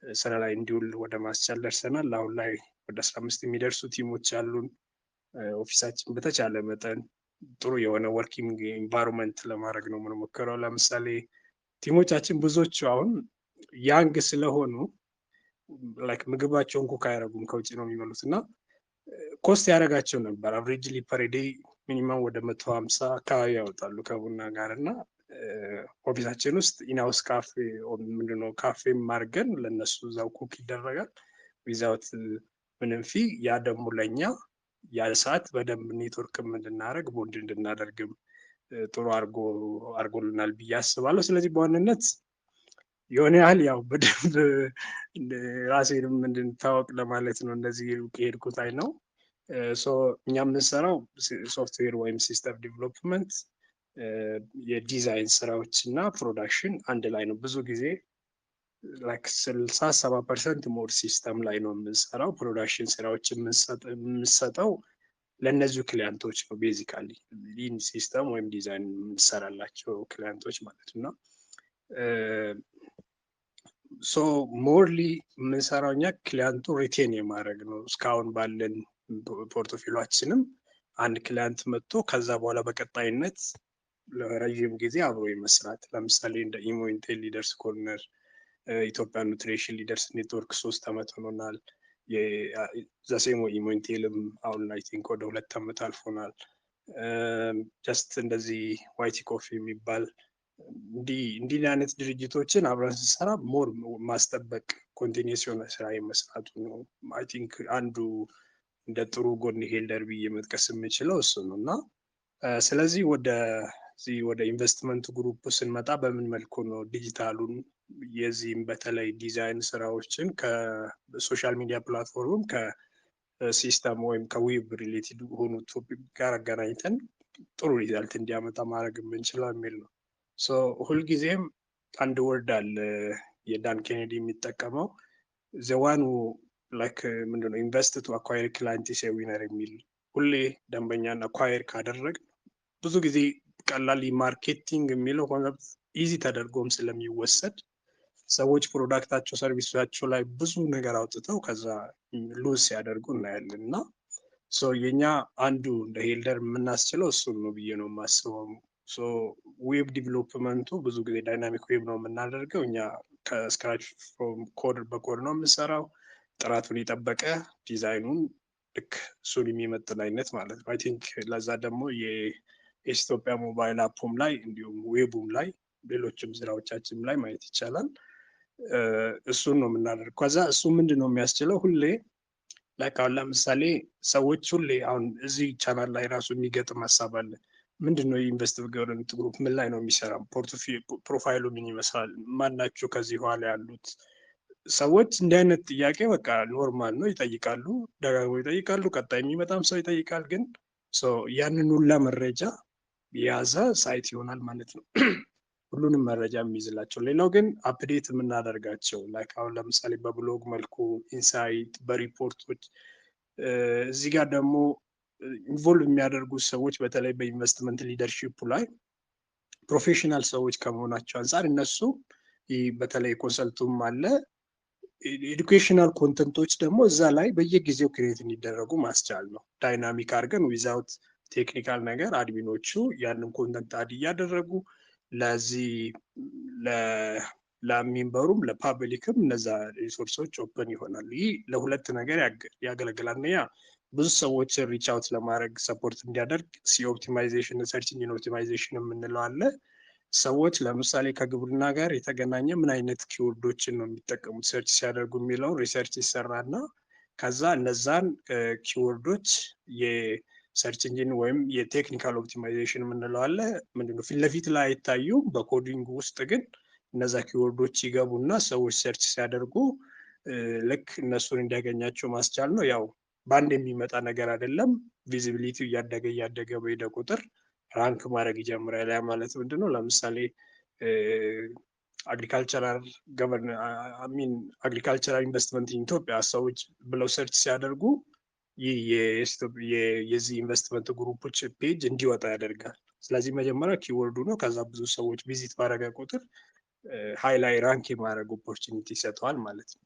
ስራ ላይ እንዲውል ወደ ማስቻል ደርሰናል። አሁን ላይ ወደ 15 የሚደርሱ ቲሞች ያሉን ኦፊሳችን በተቻለ መጠን ጥሩ የሆነ ወርኪንግ ኢንቫይሮንመንት ለማድረግ ነው የምንሞክረው። ለምሳሌ ቲሞቻችን ብዙዎቹ አሁን ያንግ ስለሆኑ ላይክ ምግባቸውን ኩክ አያደርጉም፣ ከውጭ ነው የሚበሉት እና ኮስት ያደርጋቸው ነበር። አቨሬጅሊ ፐር ዴይ ሚኒመም ወደ 150 አካባቢ ያወጣሉ ከቡና ጋር እና ኦፊሳችን ውስጥ ኢናውስ ካፌ ምንድነው ካፌም አድርገን ለእነሱ እዛው ኩክ ይደረጋል ዊዛውት ምንም ፊ። ያ ደግሞ ለእኛ ያ ሰዓት በደንብ ኔትወርክም እንድናደርግ ቦንድ እንድናደርግም ጥሩ አድርጎልናል ብዬ አስባለሁ። ስለዚህ በዋንነት የሆነ ያህል ያው በደንብ ራሴንም እንድንታወቅ ለማለት ነው እንደዚህ ከሄድኩት አይ ነው። እኛ የምንሰራው ሶፍትዌር ወይም ሲስተም ዲቨሎፕመንት የዲዛይን ስራዎች እና ፕሮዳክሽን አንድ ላይ ነው። ብዙ ጊዜ ላይክ 60-70% ሞር ሲስተም ላይ ነው የምንሰራው። ፕሮዳክሽን ስራዎች የምንሰጠው ለእነዚሁ ክሊያንቶች ነው። ቤዚካሊ ሊን ሲስተም ወይም ዲዛይን የምንሰራላቸው ክሊያንቶች ማለት ነው። ሞርሊ የምንሰራው እኛ ክሊያንቱ ሪቴን የማድረግ ነው። እስካሁን ባለን ፖርቶፊሊያችንም አንድ ክሊያንት መጥቶ ከዛ በኋላ በቀጣይነት ለረዥም ጊዜ አብሮ የመስራት ለምሳሌ እንደ ኢሞ ኢንቴል ሊደርስ ኮርነር፣ ኢትዮጵያ ኑትሪሽን ሊደርስ ኔትወርክ 3 ዓመት ሆኖናል። ዘሴሞ ኢሞ ኢንቴልም አሁን አይ ቲንክ ወደ 2 ዓመት አልፎናል። ጀስት እንደዚህ ዋይቲ ኮፊ የሚባል እንዲህ አይነት ድርጅቶችን አብረን ስንሰራ ሞር ማስጠበቅ ኮንቲኒየስ የሆነ ስራ የመስራቱ ነው። አይ ቲንክ አንዱ እንደ ጥሩ ጎን ሄልደር ብዬ መጥቀስ የምችለው እሱ ነው እና ስለዚህ ወደ ኢንቨስትመንት ግሩፕ ስንመጣ በምን መልኩ ነው ዲጂታሉን የዚህም በተለይ ዲዛይን ስራዎችን ከሶሻል ሚዲያ ፕላትፎርም ከሲስተም ወይም ከዌብ ሪሌትድ ሆኑ ቶፒክ ጋር አገናኝተን ጥሩ ሪዛልት እንዲያመጣ ማድረግ የምንችለው የሚል ነው። ሁልጊዜም አንድ ወርድ አለ የዳን ኬኔዲ የሚጠቀመው ዘዋኑ ላይክ ምንድነው ኢንቨስት ቱ አኳየር ክላይንት ኢዝ ኤ ዊነር የሚል ሁሌ ደንበኛን አኳየር ካደረግ ብዙ ጊዜ ቀላል ማርኬቲንግ የሚለው ኮንሰፕት ኢዚ ተደርጎም ስለሚወሰድ ሰዎች ፕሮዳክታቸው ሰርቪሳቸው ላይ ብዙ ነገር አውጥተው ከዛ ሉዝ ሲያደርጉ እናያለን እና የኛ አንዱ እንደ ሄልደር የምናስችለው እሱን ነው ብዬ ነው የማስበው። ዌብ ዲቨሎፕመንቱ ብዙ ጊዜ ዳይናሚክ ዌብ ነው የምናደርገው እኛ ከስክራች ኮድ በኮድ ነው የምንሰራው። ጥራቱን የጠበቀ ዲዛይኑን ልክ እሱን የሚመጥን አይነት ማለት ነው። አይ ቲንክ ለዛ ደግሞ የኢትዮጵያ ሞባይል አፑም ላይ እንዲሁም ዌቡም ላይ ሌሎችም ስራዎቻችንም ላይ ማየት ይቻላል። እሱን ነው የምናደርገው። ከዛ እሱ ምንድን ነው የሚያስችለው ሁሌ ላይክ አሁን ለምሳሌ ሰዎች ሁሌ አሁን እዚህ ቻናል ላይ ራሱ የሚገጥም ሀሳብ አለ። ምንድነው የኢንቨስት ገቨርንመንት ግሩፕ ምን ላይ ነው የሚሰራው? ፕሮፋይሉ ምን ይመስላል? ማናቸው ከዚህ በኋላ ያሉት ሰዎች እንዲህ አይነት ጥያቄ በቃ ኖርማል ነው ይጠይቃሉ፣ ደጋግሞ ይጠይቃሉ፣ ቀጣይ የሚመጣም ሰው ይጠይቃል። ግን ያንን ሁላ መረጃ የያዘ ሳይት ይሆናል ማለት ነው ሁሉንም መረጃ የሚይዝላቸው። ሌላው ግን አፕዴት የምናደርጋቸው ላይክ አሁን ለምሳሌ በብሎግ መልኩ ኢንሳይት፣ በሪፖርቶች እዚህ ጋር ደግሞ ኢንቮልቭ የሚያደርጉ ሰዎች በተለይ በኢንቨስትመንት ሊደርሺፕ ላይ ፕሮፌሽናል ሰዎች ከመሆናቸው አንጻር እነሱ በተለይ ኮንሰልቱም አለ ኤዱኬሽናል ኮንተንቶች ደግሞ እዛ ላይ በየጊዜው ክሬት እንዲደረጉ ማስቻል ነው። ዳይናሚክ አድርገን ዊዛውት ቴክኒካል ነገር አድሚኖቹ ያንን ኮንተንት አድ እያደረጉ ለዚህ ለሚንበሩም ለፓብሊክም እነዛ ሪሶርሶች ኦፕን ይሆናሉ። ይህ ለሁለት ነገር ያገለግላል። ያ ብዙ ሰዎች ሪች አውት ለማድረግ ሰፖርት እንዲያደርግ ኦፕቲማይዜሽን ሰርች ኢንጂን ኦፕቲማይዜሽን የምንለው አለ። ሰዎች ለምሳሌ ከግብርና ጋር የተገናኘ ምን አይነት ኪወርዶችን ነው የሚጠቀሙት ሰርች ሲያደርጉ የሚለውን ሪሰርች ይሰራና ከዛ እነዛን ኪወርዶች የሰርች ኢንጂን ወይም የቴክኒካል ኦፕቲማይዜሽን የምንለው አለ። ምንድነው ፊት ለፊት ላይ አይታዩም፣ በኮዲንግ ውስጥ ግን እነዛ ኪወርዶች ይገቡና ሰዎች ሰርች ሲያደርጉ ልክ እነሱን እንዲያገኛቸው ማስቻል ነው። ያው በአንድ የሚመጣ ነገር አይደለም። ቪዚቢሊቲ እያደገ በሄደ ቁጥር ራንክ ማድረግ ይጀምራል። ያ ማለት ምንድነው? ለምሳሌ አግሪካልቸራል አግሪካልቸራል ኢንቨስትመንት ኢትዮጵያ ሰዎች ብለው ሰርች ሲያደርጉ ይህ የዚህ ኢንቨስትመንት ግሩፖች ፔጅ እንዲወጣ ያደርጋል። ስለዚህ መጀመሪያ ኪወርዱ ነው። ከዛ ብዙ ሰዎች ቪዚት ባደረገ ቁጥር ሃይ ላይ ራንክ የማድረግ ኦፖርቹኒቲ ይሰጠዋል ማለት ነው።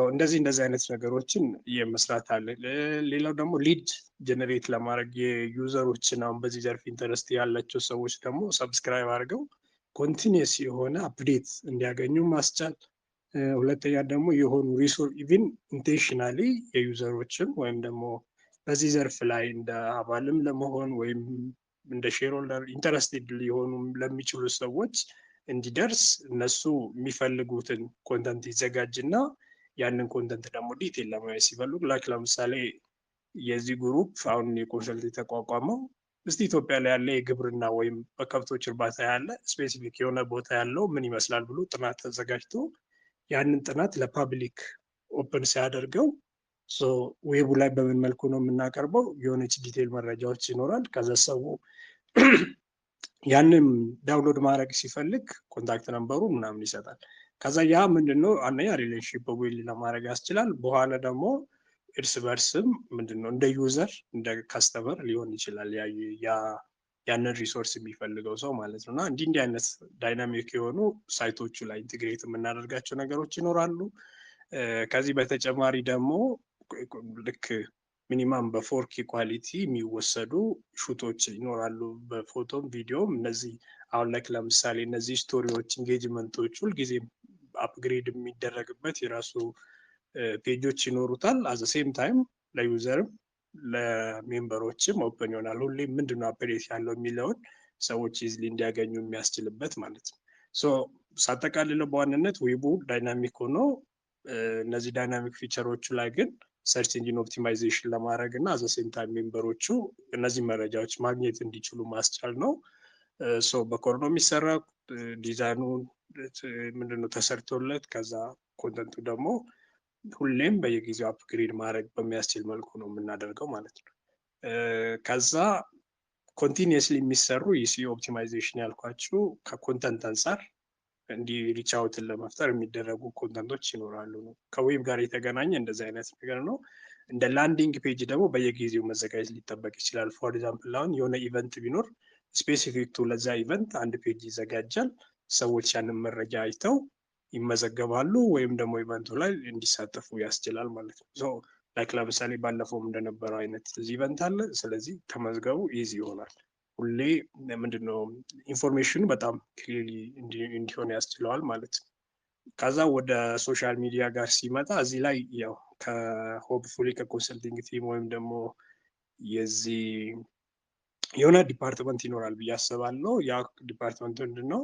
እንደዚህ አይነት ነገሮችን የመስራት አለ። ሌላው ደግሞ ሊድ ጀነሬት ለማድረግ የዩዘሮችን አሁን በዚህ ዘርፍ ኢንተረስት ያላቸው ሰዎች ደግሞ ሰብስክራይብ አድርገው ኮንቲኒየስ የሆነ አፕዴት እንዲያገኙ ማስቻል። ሁለተኛ ደግሞ የሆኑ ሪሶርስ ኢቭን ኢንቴንሽናሊ የዩዘሮችን ወይም ደግሞ በዚህ ዘርፍ ላይ እንደ አባልም ለመሆን ወይም እንደ ሼር ሆልደር ኢንተረስትድ ሊሆኑ ለሚችሉ ሰዎች እንዲደርስ እነሱ የሚፈልጉትን ኮንተንት ይዘጋጅና ያንን ኮንተንት ደግሞ ዲቴል ለማየት ሲፈልጉ ለምሳሌ የዚህ ግሩፕ አሁን የኮንሰልት የተቋቋመው እስቲ ኢትዮጵያ ላይ ያለ የግብርና ወይም በከብቶች እርባታ ያለ ስፔሲፊክ የሆነ ቦታ ያለው ምን ይመስላል ብሎ ጥናት ተዘጋጅቶ ያንን ጥናት ለፓብሊክ ኦፕን ሲያደርገው ዌቡ ላይ በምን መልኩ ነው የምናቀርበው የሆነች ዲቴል መረጃዎች ይኖራል። ከዛ ሰው ያንን ዳውንሎድ ማድረግ ሲፈልግ ኮንታክት ነምበሩ ምናምን ይሰጣል። ከዛ ያ ምንድነው አንደኛ ሪሌሽንሺፕ ቢልድ ለማድረግ ያስችላል። በኋላ ደግሞ እርስ በርስም ምንድነው እንደ ዩዘር እንደ ካስተመር ሊሆን ይችላል ያንን ሪሶርስ የሚፈልገው ሰው ማለት ነው። እና እንዲህ አይነት ዳይናሚክ የሆኑ ሳይቶቹ ላይ ኢንቴግሬት የምናደርጋቸው ነገሮች ይኖራሉ። ከዚህ በተጨማሪ ደግሞ ልክ ሚኒማም በ4K ኳሊቲ የሚወሰዱ ሹቶች ይኖራሉ፣ በፎቶም ቪዲዮም። እነዚህ አሁን ላይ ለምሳሌ እነዚህ ስቶሪዎች ኢንጌጅመንቶች ሁልጊዜ አፕግሬድ የሚደረግበት የራሱ ፔጆች ይኖሩታል። አዘ ሴም ታይም ለዩዘርም ለሜምበሮችም ኦፕን ይሆናል። ሁሌም ምንድነው አፕዴት ያለው የሚለውን ሰዎች ኢዝሊ እንዲያገኙ የሚያስችልበት ማለት ነው። ሳጠቃልለው በዋናነት ዌቡ ዳይናሚክ ሆኖ እነዚህ ዳይናሚክ ፊቸሮቹ ላይ ግን ሰርች ኢንጂን ኦፕቲማይዜሽን ለማድረግ እና አዘ ሴም ታይም ሜምበሮቹ እነዚህ መረጃዎች ማግኘት እንዲችሉ ማስቻል ነው። በኮር ነው የሚሰራ። ዲዛይኑ ምንድነው ተሰርቶለት ከዛ ኮንተንቱ ደግሞ ሁሌም በየጊዜው አፕግሬድ ማድረግ በሚያስችል መልኩ ነው የምናደርገው ማለት ነው። ከዛ ኮንቲኒየስሊ የሚሰሩ የሲኦ ኦፕቲማይዜሽን ያልኳችሁ ከኮንተንት አንጻር እንዲህ ሪች አውትን ለመፍጠር የሚደረጉ ኮንተንቶች ይኖራሉ ነው። ከዌብ ጋር የተገናኘ እንደዚህ አይነት ነገር ነው። እንደ ላንዲንግ ፔጅ ደግሞ በየጊዜው መዘጋጀት ሊጠበቅ ይችላል። ፎር ኤግዛምፕል አሁን የሆነ ኢቨንት ቢኖር ስፔሲፊክ ቱ ለዛ ኢቨንት አንድ ፔጅ ይዘጋጃል። ሰዎች ያንን መረጃ አይተው ይመዘገባሉ ወይም ደግሞ ኢቨንቱ ላይ እንዲሳተፉ ያስችላል ማለት ነው። ላይክ ለምሳሌ ባለፈውም እንደነበረው አይነት እዚህ ኢቨንት አለ፣ ስለዚህ ተመዝገቡ ኢዚ ይሆናል። ሁሌ ምንድነው ኢንፎርሜሽኑ በጣም ክሊርሊ እንዲሆን ያስችለዋል ማለት ነው። ከዛ ወደ ሶሻል ሚዲያ ጋር ሲመጣ እዚህ ላይ ያው ከሆፕፉሊ ከኮንሰልቲንግ ቲም ወይም ደግሞ የዚህ የሆነ ዲፓርትመንት ይኖራል ብዬ አስባለሁ። ያ ዲፓርትመንት ምንድነው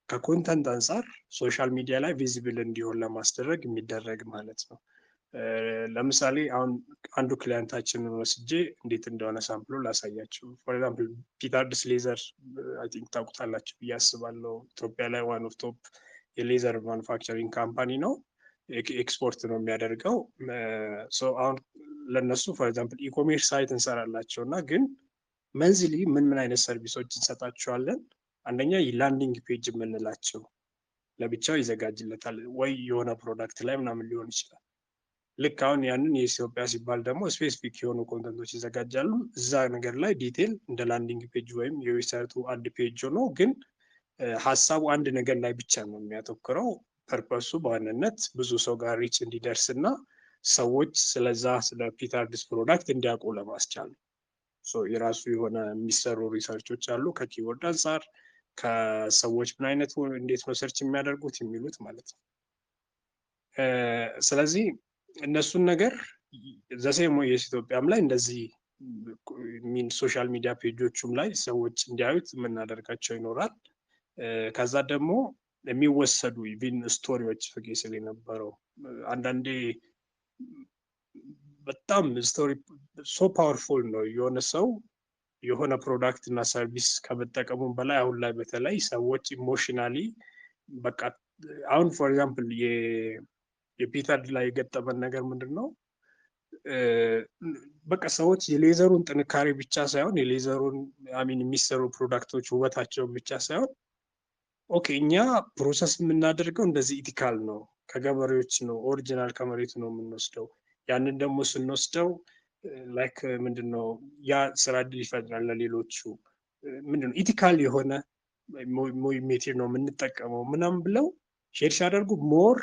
ከኮንተንት አንጻር ሶሻል ሚዲያ ላይ ቪዚብል እንዲሆን ለማስደረግ የሚደረግ ማለት ነው። ለምሳሌ አሁን አንዱ ክሊያንታችንን ወስጄ እንዴት እንደሆነ ሳምፕሎ ላሳያችሁ። ፎር ኤግዛምፕል ፒተርድስ ሌዘር አይ ቲንክ ታውቁታላችሁ ብዬ አስባለሁ። ኢትዮጵያ ላይ ዋን ኦፍ ቶፕ የሌዘር ማኑፋክቸሪንግ ካምፓኒ ነው። ኤክስፖርት ነው የሚያደርገው። አሁን ለነሱ ፎር ኤግዛምፕል ኢኮሜርስ ሳይት እንሰራላቸው እና ግን መንዝሊ ምን አይነት ሰርቪሶች እንሰጣቸዋለን? አንደኛ የላንዲንግ ፔጅ የምንላቸው ለብቻው ይዘጋጅለታል ወይ የሆነ ፕሮዳክት ላይ ምናምን ሊሆን ይችላል። ልክ አሁን ያንን የኢትዮጵያ ሲባል ደግሞ ስፔሲፊክ የሆኑ ኮንተንቶች ይዘጋጃሉ። እዛ ነገር ላይ ዲቴል እንደ ላንዲንግ ፔጅ ወይም የዌብሳይቱ አንድ ፔጅ ሆኖ ግን ሀሳቡ አንድ ነገር ላይ ብቻ ነው የሚያተኩረው። ፐርፐሱ በዋናነት ብዙ ሰው ጋር ሪች እንዲደርስ እና ሰዎች ስለዛ ስለ ፒተርድስ ፕሮዳክት እንዲያውቁ ለማስቻል ነው። የራሱ የሆነ የሚሰሩ ሪሰርቾች አሉ ከኪወርድ አንጻር ከሰዎች ምን አይነት እንዴት ነው ሰርች የሚያደርጉት የሚሉት ማለት ነው። ስለዚህ እነሱን ነገር ዘሴሞ የኢትዮጵያም ላይ እንደዚህ ሶሻል ሚዲያ ፔጆቹም ላይ ሰዎች እንዲያዩት የምናደርጋቸው ይኖራል። ከዛ ደግሞ የሚወሰዱ ኢቭን ስቶሪዎች ፍጌስል የነበረው አንዳንዴ በጣም ስቶሪ ሶ ፓወርፉል ነው። የሆነ ሰው የሆነ ፕሮዳክት እና ሰርቪስ ከመጠቀሙ በላይ አሁን ላይ በተለይ ሰዎች ኢሞሽናሊ በቃ አሁን ፎር ኤግዛምፕል የፒተርድ ላይ የገጠመን ነገር ምንድን ነው? በቃ ሰዎች የሌዘሩን ጥንካሬ ብቻ ሳይሆን የሌዘሩን የሚሰሩ ፕሮዳክቶች ውበታቸውን ብቻ ሳይሆን ኦኬ እኛ ፕሮሰስ የምናደርገው እንደዚህ ኢቲካል ነው፣ ከገበሬዎች ነው፣ ኦሪጂናል ከመሬቱ ነው የምንወስደው። ያንን ደግሞ ስንወስደው ላይክ ምንድነው ያ ስራ እድል ይፈጥራል ለሌሎቹ። ምንድነው ኢቲካል የሆነ ሜቴር ነው የምንጠቀመው ምናምን ብለው ሼር ሲያደርጉ ሞር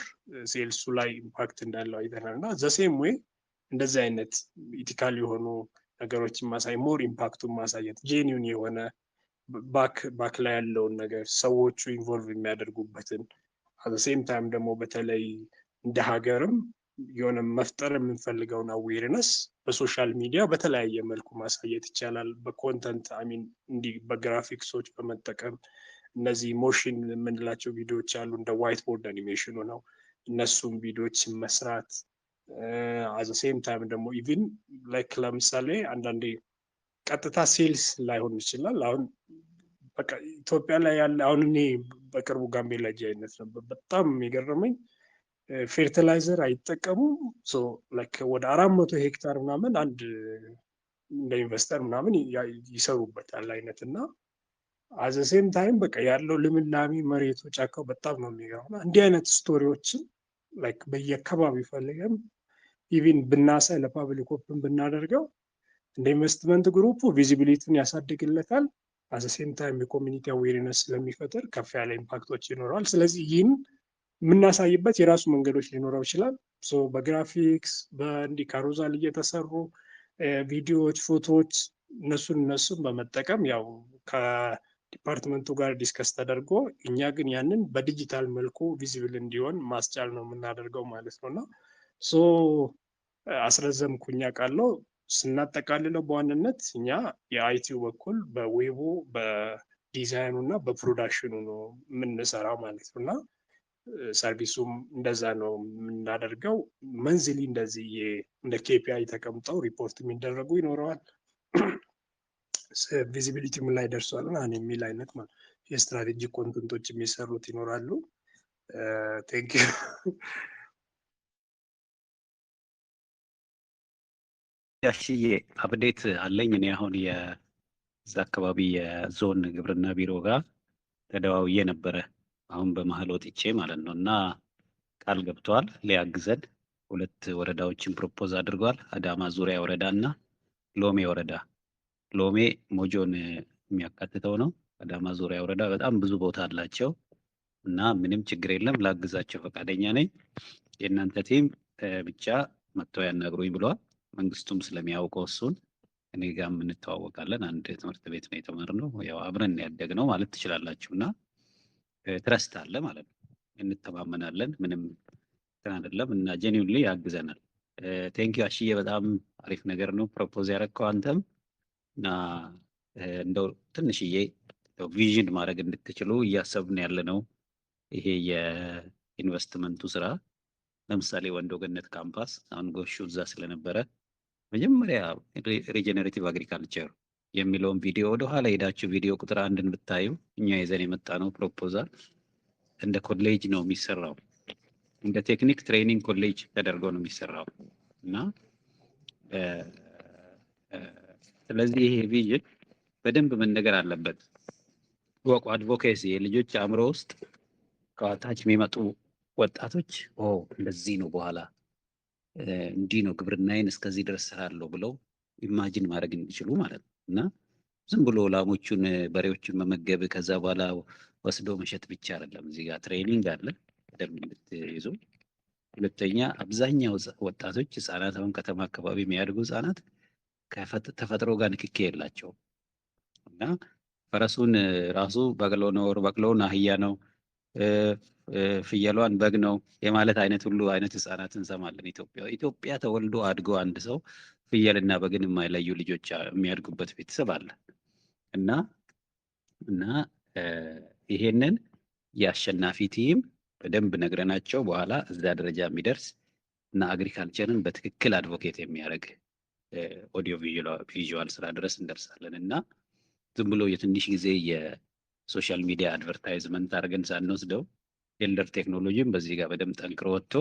ሴልሱ ላይ ኢምፓክት እንዳለው አይተናል። እና ዘሴም ዌይ እንደዚህ አይነት ኢቲካል የሆኑ ነገሮችን ማሳይ ሞር ኢምፓክቱን ማሳየት ጄኒውን የሆነ ባክ ላይ ያለውን ነገር ሰዎቹ ኢንቮልቭ የሚያደርጉበትን አዘሴም ታይም ደግሞ በተለይ እንደ ሀገርም የሆነ መፍጠር የምንፈልገውን አዌርነስ በሶሻል ሚዲያ በተለያየ መልኩ ማሳየት ይቻላል። በኮንተንት አሚን እንዲህ በግራፊክሶች በመጠቀም እነዚህ ሞሽን የምንላቸው ቪዲዮዎች አሉ፣ እንደ ዋይት ቦርድ አኒሜሽኑ ነው። እነሱም ቪዲዮዎች መስራት አዘ ሴም ታይም ደግሞ ኢቭን ላይክ ለምሳሌ አንዳንዴ ቀጥታ ሴልስ ላይሆን ይችላል። አሁን በቃ ኢትዮጵያ ላይ ያለ አሁን እኔ በቅርቡ ጋምቤላ ሄጄ አይነት ነበር። በጣም የገረመኝ ፌርቲላይዘር አይጠቀሙም። ላይክ ወደ 400 ሄክታር ምናምን አንድ እንደ ኢንቨስተር ምናምን ይሰሩበታል አይነት እና አዘ ሴም ታይም በቃ ያለው ልምላሜ መሬቱ ጫካው በጣም ነው የሚገርመው። እንዲህ አይነት ስቶሪዎችን ላይክ በየአካባቢ ፈልገን ኢቪን ብናሳይ ለፓብሊክ ኦፕን ብናደርገው እንደ ኢንቨስትመንት ግሩፑ ቪዚቢሊቲን ያሳድግለታል። አዘ ሴም ታይም የኮሚኒቲ አዌርነስ ስለሚፈጥር ከፍ ያለ ኢምፓክቶች ይኖረዋል። ስለዚህ ይህን የምናሳይበት የራሱ መንገዶች ሊኖረው ይችላል። በግራፊክስ በእንዲህ ካሮዛል እየተሰሩ ቪዲዮዎች፣ ፎቶዎች እነሱን በመጠቀም ያው ከዲፓርትመንቱ ጋር ዲስከስ ተደርጎ እኛ ግን ያንን በዲጂታል መልኩ ቪዚብል እንዲሆን ማስቻል ነው የምናደርገው ማለት ነው። እና አስረዘምኩኛ ቃለው ስናጠቃልለው በዋንነት እኛ የአይቲው በኩል በዌቡ በዲዛይኑ እና በፕሮዳክሽኑ ነው የምንሰራው ማለት ነው። እና ሰርቪሱም እንደዛ ነው የምናደርገው። መንዝሊ እንደዚህ እንደ ኬፒአይ ተቀምጠው ሪፖርት የሚደረጉ ይኖረዋል። ቪዚቢሊቲ ምን ላይ ደርሷል ምናምን የሚል አይነት ማለት የስትራቴጂ ኮንተንቶች የሚሰሩት ይኖራሉ። ቴንክ ዩ። ያሽዬ አፕዴት አለኝ። እኔ አሁን የዛ አካባቢ የዞን ግብርና ቢሮ ጋር ተደዋውዬ ነበረ አሁን በመሀል ወጥቼ ማለት ነው። እና ቃል ገብተዋል ሊያግዘን 2 ወረዳዎችን ፕሮፖዝ አድርጓል። አዳማ ዙሪያ ወረዳ እና ሎሜ ወረዳ። ሎሜ ሞጆን የሚያካትተው ነው። አዳማ ዙሪያ ወረዳ በጣም ብዙ ቦታ አላቸው እና ምንም ችግር የለም ላግዛቸው ፈቃደኛ ነኝ። የእናንተ ቲም ብቻ መጥተው ያናግሩኝ ብለዋል። መንግስቱም ስለሚያውቀው እሱን እኔ ጋርም እንተዋወቃለን። አንድ ትምህርት ቤት ነው የተማርነው፣ ያው አብረን ያደግነው ማለት ትችላላችሁ። እና ትረስት አለ ማለት ነው፣ እንተማመናለን። ምንም እንትን አይደለም እና ጄኒውንሊ ያግዘናል። ቴንኪዩ አሽዬ፣ በጣም አሪፍ ነገር ነው ፕሮፖዝ ያደረግከው አንተም እና እንደው ትንሽዬ ቪዥን ማድረግ እንድትችሉ እያሰብን ያለ ነው። ይሄ የኢንቨስትመንቱ ስራ ለምሳሌ ወንዶ ገነት ካምፓስ አሁን ጎሹ እዛ ስለነበረ መጀመሪያ ሪጀነሬቲቭ አግሪካልቸር የሚለውን ቪዲዮ ወደኋላ ሄዳችሁ ቪዲዮ ቁጥር 1ን ብታዩ እኛ ይዘን የመጣ ነው ፕሮፖዛል እንደ ኮሌጅ ነው የሚሰራው። እንደ ቴክኒክ ትሬኒንግ ኮሌጅ ተደርጎ ነው የሚሰራው እና ስለዚህ ይሄ ቪዥን በደንብ መነገር አለበት። ወቁ አድቮኬሲ የልጆች አእምሮ ውስጥ ከታች የሚመጡ ወጣቶች እንደዚህ ነው በኋላ እንዲህ ነው ግብርናዬን እስከዚህ ድረስ ሰራለሁ ብለው ኢማጂን ማድረግ እንዲችሉ ማለት ነው። እና ዝም ብሎ ላሞቹን በሬዎቹን መመገብ ከዛ በኋላ ወስዶ መሸጥ ብቻ አይደለም። እዚህ ጋር ትሬኒንግ አለ በደንብ እንድትይዙ። ሁለተኛ አብዛኛው ወጣቶች ህጻናት አሁን ከተማ አካባቢ የሚያድጉ ህጻናት ከተፈጥሮ ጋር ንክኪ የላቸውም እና ፈረሱን ራሱ በቅሎ ነው፣ በቅሎውን አህያ ነው፣ ፍየሏን በግ ነው የማለት አይነት ሁሉ አይነት ህጻናት እንሰማለን። ኢትዮጵያ ተወልዶ አድጎ አንድ ሰው ፍየልና በግን የማይለዩ ልጆች የሚያድጉበት ቤተሰብ አለ እና ይሄንን የአሸናፊ ቲም በደንብ ነግረናቸው በኋላ እዛ ደረጃ የሚደርስ እና አግሪካልቸርን በትክክል አድቮኬት የሚያደርግ ኦዲዮ ቪዥዋል ስራ ድረስ እንደርሳለን እና ዝም ብሎ የትንሽ ጊዜ የሶሻል ሚዲያ አድቨርታይዝመንት አድርገን ሳንወስደው ኤልደር ቴክኖሎጂም በዚህ ጋር በደንብ ጠንክሮ ወጥቶ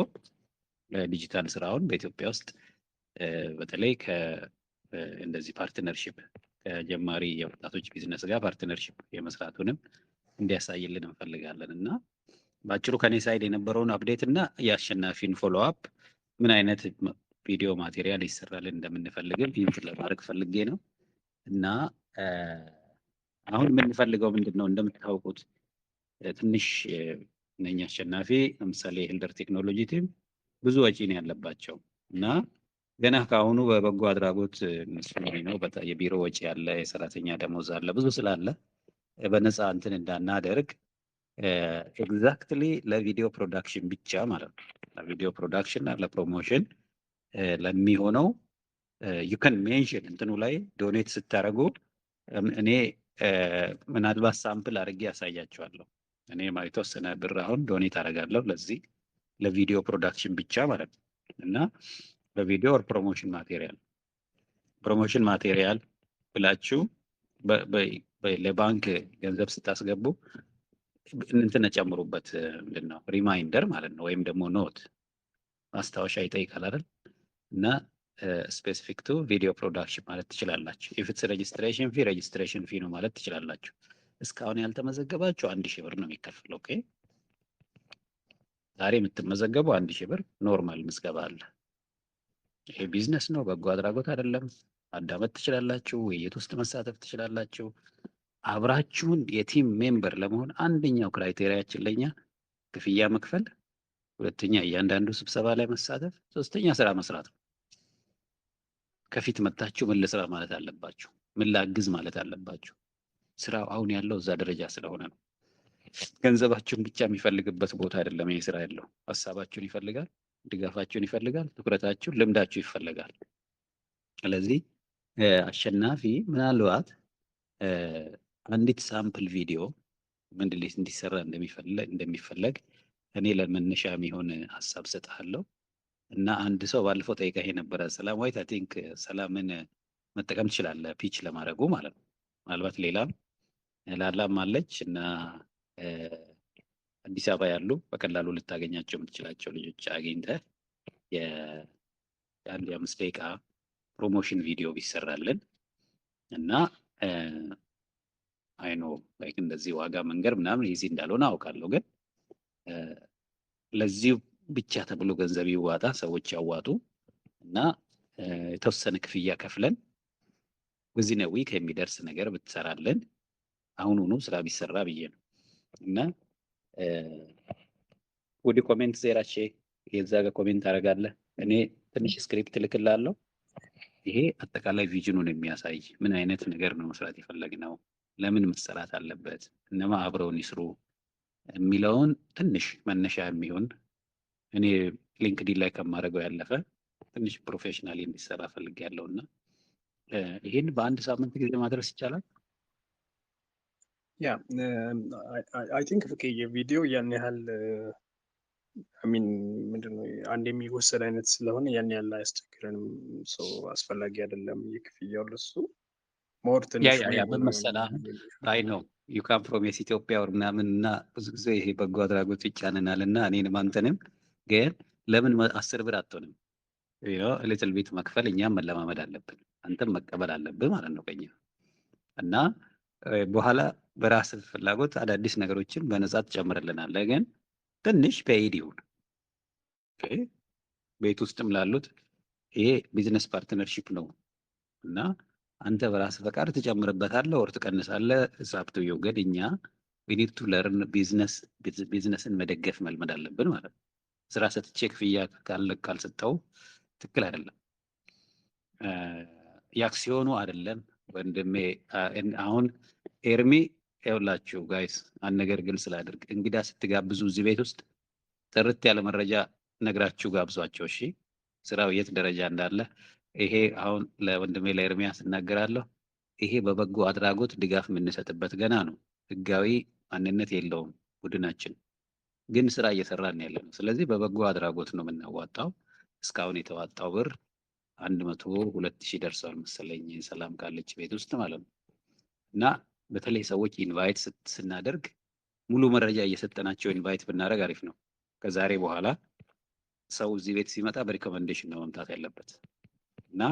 ዲጂታል ስራውን በኢትዮጵያ ውስጥ በተለይ እንደዚህ ፓርትነርሺፕ ከጀማሪ የወጣቶች ቢዝነስ ጋር ፓርትነርሺፕ የመስራቱንም እንዲያሳይልን እንፈልጋለን እና በአጭሩ ከኔ ሳይድ የነበረውን አፕዴት እና የአሸናፊን ፎሎ አፕ ምን አይነት ቪዲዮ ማቴሪያል ይሰራልን እንደምንፈልግም ይህን ለማድረግ ፈልጌ ነው እና አሁን የምንፈልገው ምንድነው? እንደምታውቁት ትንሽ እነኛ አሸናፊ ለምሳሌ ሄልደር ቴክኖሎጂ ቲም ብዙ ወጪ ነው ያለባቸው እና ገና ከአሁኑ በበጎ አድራጎት እነሱ ነው የቢሮ ወጪ ያለ፣ የሰራተኛ ደሞዝ አለ፣ ብዙ ስላለ በነፃ እንትን እንዳናደርግ ኤግዛክትሊ ለቪዲዮ ፕሮዳክሽን ብቻ ማለት ነው ለቪዲዮ ፕሮዳክሽን እና ለፕሮሞሽን ለሚሆነው ዩ ካን ሜንሽን እንትኑ ላይ ዶኔት ስታደርጉ እኔ ምናልባት ሳምፕል አድርጌ ያሳያቸዋለሁ። እኔ የተወሰነ ብር አሁን ዶኔት አደርጋለሁ ለዚህ ለቪዲዮ ፕሮዳክሽን ብቻ ማለት ነው እና በቪዲዮ ኦር ፕሮሞሽን ማቴሪያል ብላችሁ ለባንክ ገንዘብ ስታስገቡ እንትን ጨምሩበት ምንድን ነው ሪማይንደር ማለት ነው ወይም ደግሞ ኖት ማስታወሻ ይጠይቃል አይደል እና ስፔሲፊክ ቱ ቪዲዮ ፕሮዳክሽን ማለት ትችላላችሁ። ኢፍ ኢትስ ሬጅስትሬሽን ፊ ነው ማለት ትችላላችሁ። እስካሁን ያልተመዘገባችሁ 1000 ብር ነው የሚከፍለው። ኦኬ ዛሬ የምትመዘገቡ 1000 ብር ኖርማል ምዝገባ አለ። ይሄ ቢዝነስ ነው፣ በጎ አድራጎት አይደለም። ማዳመጥ ትችላላችሁ፣ ውይይት ውስጥ መሳተፍ ትችላላችሁ። አብራችሁን የቲም ሜምበር ለመሆን አንደኛው ክራይቴሪያችን ለኛ ክፍያ መክፈል፣ ሁለተኛ እያንዳንዱ ስብሰባ ላይ መሳተፍ፣ ሶስተኛ ስራ መስራት ነው። ከፊት መታችሁ ምን ልስራ ማለት አለባችሁ፣ ምን ላግዝ ማለት አለባችሁ። ስራው አሁን ያለው እዛ ደረጃ ስለሆነ ነው። ገንዘባችሁን ብቻ የሚፈልግበት ቦታ አይደለም ይሄ ስራ ያለው። ሀሳባችሁን ይፈልጋል፣ ድጋፋችሁን ይፈልጋል፣ ትኩረታችሁን፣ ልምዳችሁ ይፈልጋል። ስለዚህ አሸናፊ ምናልባት አንዲት ሳምፕል ቪዲዮ ምንድን ላይ እንዲሰራ እንደሚፈለግ እኔ ለመነሻ የሚሆን ሀሳብ ሰጥሃለሁ እና አንድ ሰው ባለፈው ጠይቀህ የነበረ ሰላማዊት አይ ቲንክ ሰላምን መጠቀም ትችላለህ ፒች ለማድረጉ ማለት ነው። ምናልባት ሌላም ላላም አለች እና አዲስ አበባ ያሉ በቀላሉ ልታገኛቸው የምትችላቸው ልጆች አግኝተህ የአንድ የ5 ደቂቃ ፕሮሞሽን ቪዲዮ ቢሰራልን እና አይኖ ላይክ እንደዚህ ዋጋ መንገር ምናምን ይዚ እንዳልሆነ አውቃለሁ፣ ግን ለዚሁ ብቻ ተብሎ ገንዘብ ይዋጣ፣ ሰዎች ያዋጡ እና የተወሰነ ክፍያ ከፍለን በዚህ ነው ዊክ የሚደርስ ነገር ብትሰራለን አሁኑኑ ስራ ቢሰራ ብዬ ነው እና ወደ ኮሜንት ዜራቼ የዛ ጋር ኮሜንት አደርጋለሁ። እኔ ትንሽ ስክሪፕት ልክላለሁ። ይሄ አጠቃላይ ቪዥኑን የሚያሳይ ምን አይነት ነገር ነው መስራት የፈለግነው፣ ለምን መሰራት አለበት፣ እነማ አብረውን ይስሩ የሚለውን ትንሽ መነሻ የሚሆን እኔ ሊንክዲን ላይ ከማድረገው ያለፈ ትንሽ ፕሮፌሽናሊ እንዲሰራ ፈልጌያለሁ እና ይሄን በአንድ ሳምንት ጊዜ ማድረስ ይቻላል። ያ አይ ቲንክ ፍቄ የቪዲዮ ያን ያህል አሚን ምንድነው አንድ የሚወሰድ አይነት ስለሆነ ያን ያህል አያስቸግረንም። ሰው አስፈላጊ አይደለም የክፍያው ለሱ ሞር ትንሽ በመሰለህ አይ ነው ዩ ካም ፍሮም ኢትዮጵያ ወር ምናምን እና ብዙ ጊዜ ይሄ በጎ አድራጎት ይጫነናል እና እኔንም አንተንም ግን ለምን 10 ብር አትሆንም ሊትል ቤት መክፈል እኛም መለማመድ አለብን፣ አንተም መቀበል አለብን ማለት ነው ከኛ እና በኋላ በራስ ፍላጎት አዳዲስ ነገሮችን በነፃ ትጨምርልናለህ። ግን ትንሽ ፔይድ ይሁን ቤት ውስጥም ላሉት ይሄ ቢዝነስ ፓርትነርሺፕ ነው እና አንተ በራስ ፈቃድ ትጨምርበታለህ ወር ትቀንሳለህ። ሳብቱዩ ግን እኛ we need to learn ቢዝነስን መደገፍ መልመድ አለብን ማለት ነው። ስራ ሰጥቼ ክፍያ ካልሰጠው ትክክል አይደለም። የአክሲዮኑ አይደለም ወንድሜ። አሁን ኤርሚ ይኸውላችሁ ጋይስ አንድ ነገር ግልጽ ላድርግ። እንግዳ ስትጋብዙ እዚህ ቤት ውስጥ ጥርት ያለ መረጃ ነግራችሁ ጋብዟቸው። እሺ ስራው የት ደረጃ እንዳለ ይሄ አሁን ለወንድሜ ለኤርሚያስ እናገራለሁ። ይሄ በበጎ አድራጎት ድጋፍ የምንሰጥበት ገና ነው። ህጋዊ ማንነት የለውም ቡድናችን፣ ግን ስራ እየሰራን ያለ ነው። ስለዚህ በበጎ አድራጎት ነው የምናዋጣው። እስካሁን የተዋጣው ብር 102,000 ደርሷል መሰለኝ ሰላም ካለች ቤት ውስጥ ማለት ነው። እና በተለይ ሰዎች ኢንቫይት ስናደርግ ሙሉ መረጃ እየሰጠናቸው ኢንቫይት ብናደርግ አሪፍ ነው። ከዛሬ በኋላ ሰው እዚህ ቤት ሲመጣ በሪኮመንዴሽን ነው መምጣት ያለበት እና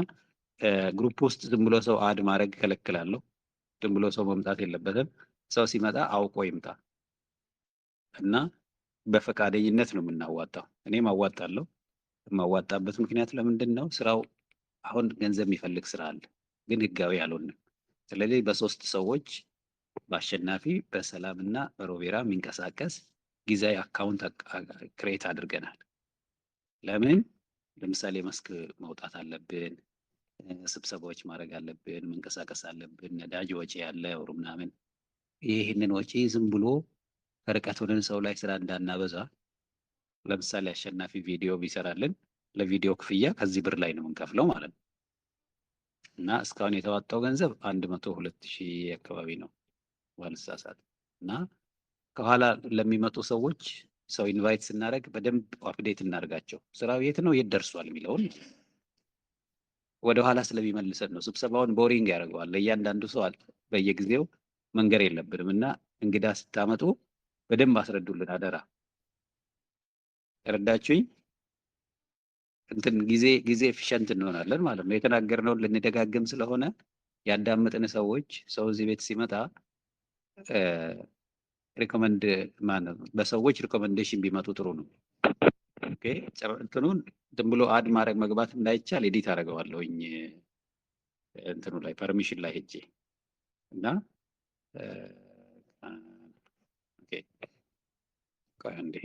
ግሩፕ ውስጥ ዝም ብሎ ሰው አድ ማድረግ ከለክላለሁ። ዝም ብሎ ሰው መምጣት የለበትም። ሰው ሲመጣ አውቆ ይምጣ እና በፈቃደኝነት ነው የምናዋጣው። እኔም አዋጣለሁ። የማዋጣበት ምክንያት ለምንድን ነው? ስራው አሁን ገንዘብ የሚፈልግ ስራ አለ፣ ግን ህጋዊ አልሆንም። ስለዚህ በ3 ሰዎች በአሸናፊ በሰላምና በሮቤራ የሚንቀሳቀስ ጊዜያዊ አካውንት ክሬት አድርገናል። ለምን? ለምሳሌ መስክ መውጣት አለብን፣ ስብሰባዎች ማድረግ አለብን፣ መንቀሳቀስ አለብን፣ ነዳጅ ወጪ ያለ ወሩ ምናምን። ይህንን ወጪ ዝም ብሎ ከርቀት ሆነን ሰው ላይ ስራ እንዳናበዛ፣ ለምሳሌ አሸናፊ ቪዲዮ ቢሰራልን ለቪዲዮ ክፍያ ከዚህ ብር ላይ ነው የምንከፍለው ማለት ነው። እና እስካሁን የተዋጣው ገንዘብ 102,000 አካባቢ ነው ባልሳሳት። እና ከኋላ ለሚመጡ ሰዎች ሰው ኢንቫይት ስናደርግ በደንብ አፕዴት እናደርጋቸው። ስራው የት ነው የት ደርሷል የሚለውን ወደኋላ ስለሚመልሰን ነው። ስብሰባውን ቦሪንግ ያደርገዋል። ለእያንዳንዱ ሰው በየጊዜው መንገር የለብንም እና እንግዳ ስታመጡ በደንብ አስረዱልን አደራ። ረዳችሁኝ? እንትን ጊዜ ኤፊሸንት እንሆናለን ማለት ነው። የተናገርነውን ልንደጋግም ስለሆነ ያዳመጥን ሰዎች ሰው እዚህ ቤት ሲመጣ ሪኮመንድ ማለት በሰዎች ሪኮመንዴሽን ቢመጡ ጥሩ ነው። ኦኬ እንትኑን ዝም ብሎ አድ ማድረግ መግባት እንዳይቻል ኤዲት አደርገዋለሁኝ እንትኑ ላይ ፐርሚሽን ላይ ሄጄ እና ኦኬ ቆይ አንዴ።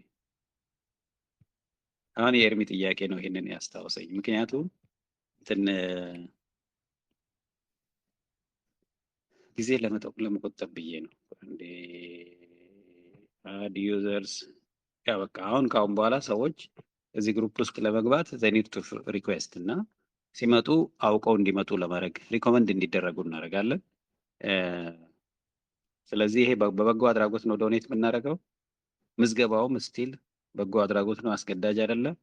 አሁን የኤርሚ ጥያቄ ነው ይሄንን ያስታውሰኝ። ምክንያቱም እንትን ጊዜ ለመቆጠብ ብዬ ነው። እንዴ አድ ዩዘርስ ያ በቃ አሁን በኋላ ሰዎች እዚህ ግሩፕ ውስጥ ለመግባት ዘኒድ ቱ ሪኩዌስት እና ሲመጡ አውቀው እንዲመጡ ለማድረግ ሪኮመንድ እንዲደረጉ እናደርጋለን። ስለዚህ ይሄ በበጎ አድራጎት ነው ዶኔት የምናደርገው። ምዝገባውም ስቲል በጎ አድራጎት ነው፣ አስገዳጅ አይደለም።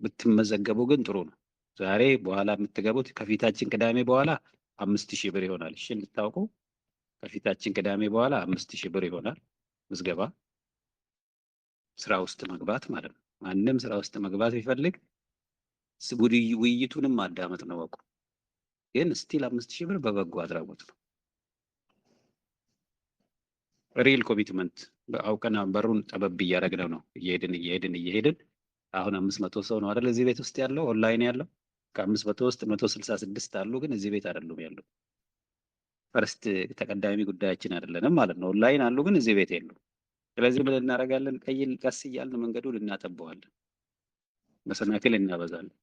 ብትመዘገቡ ግን ጥሩ ነው። ዛሬ በኋላ የምትገቡት ከፊታችን ቅዳሜ በኋላ 5,000 ብር ይሆናል። እሺ እንድታውቁ ከፊታችን ቅዳሜ በኋላ 5,000 ብር ይሆናል ምዝገባ። ስራ ውስጥ መግባት ማለት ነው። ማንም ስራ ውስጥ መግባት ቢፈልግ ውይይቱንም ማዳመጥ ነው ወቁ። ግን ስቲል 5,000 ብር በበጎ አድራጎት ነው። ሪል ኮሚትመንት አውቀን በሩን ጠበብ እያደረግነው ነው። እየሄድን አሁን 500 ሰው ነው አይደል እዚህ ቤት ውስጥ ያለው ኦንላይን ያለው። ከ500 ውስጥ 166 አሉ፣ ግን እዚህ ቤት አይደሉም ያለው። ፈርስት ተቀዳሚ ጉዳያችን አይደለንም ማለት ነው። ኦንላይን አሉ፣ ግን እዚህ ቤት የሉም። ስለዚህ ምን እናደርጋለን? ቀስ እያልን መንገዱን እናጠበዋለን፣ መሰናክል እናበዛለን፣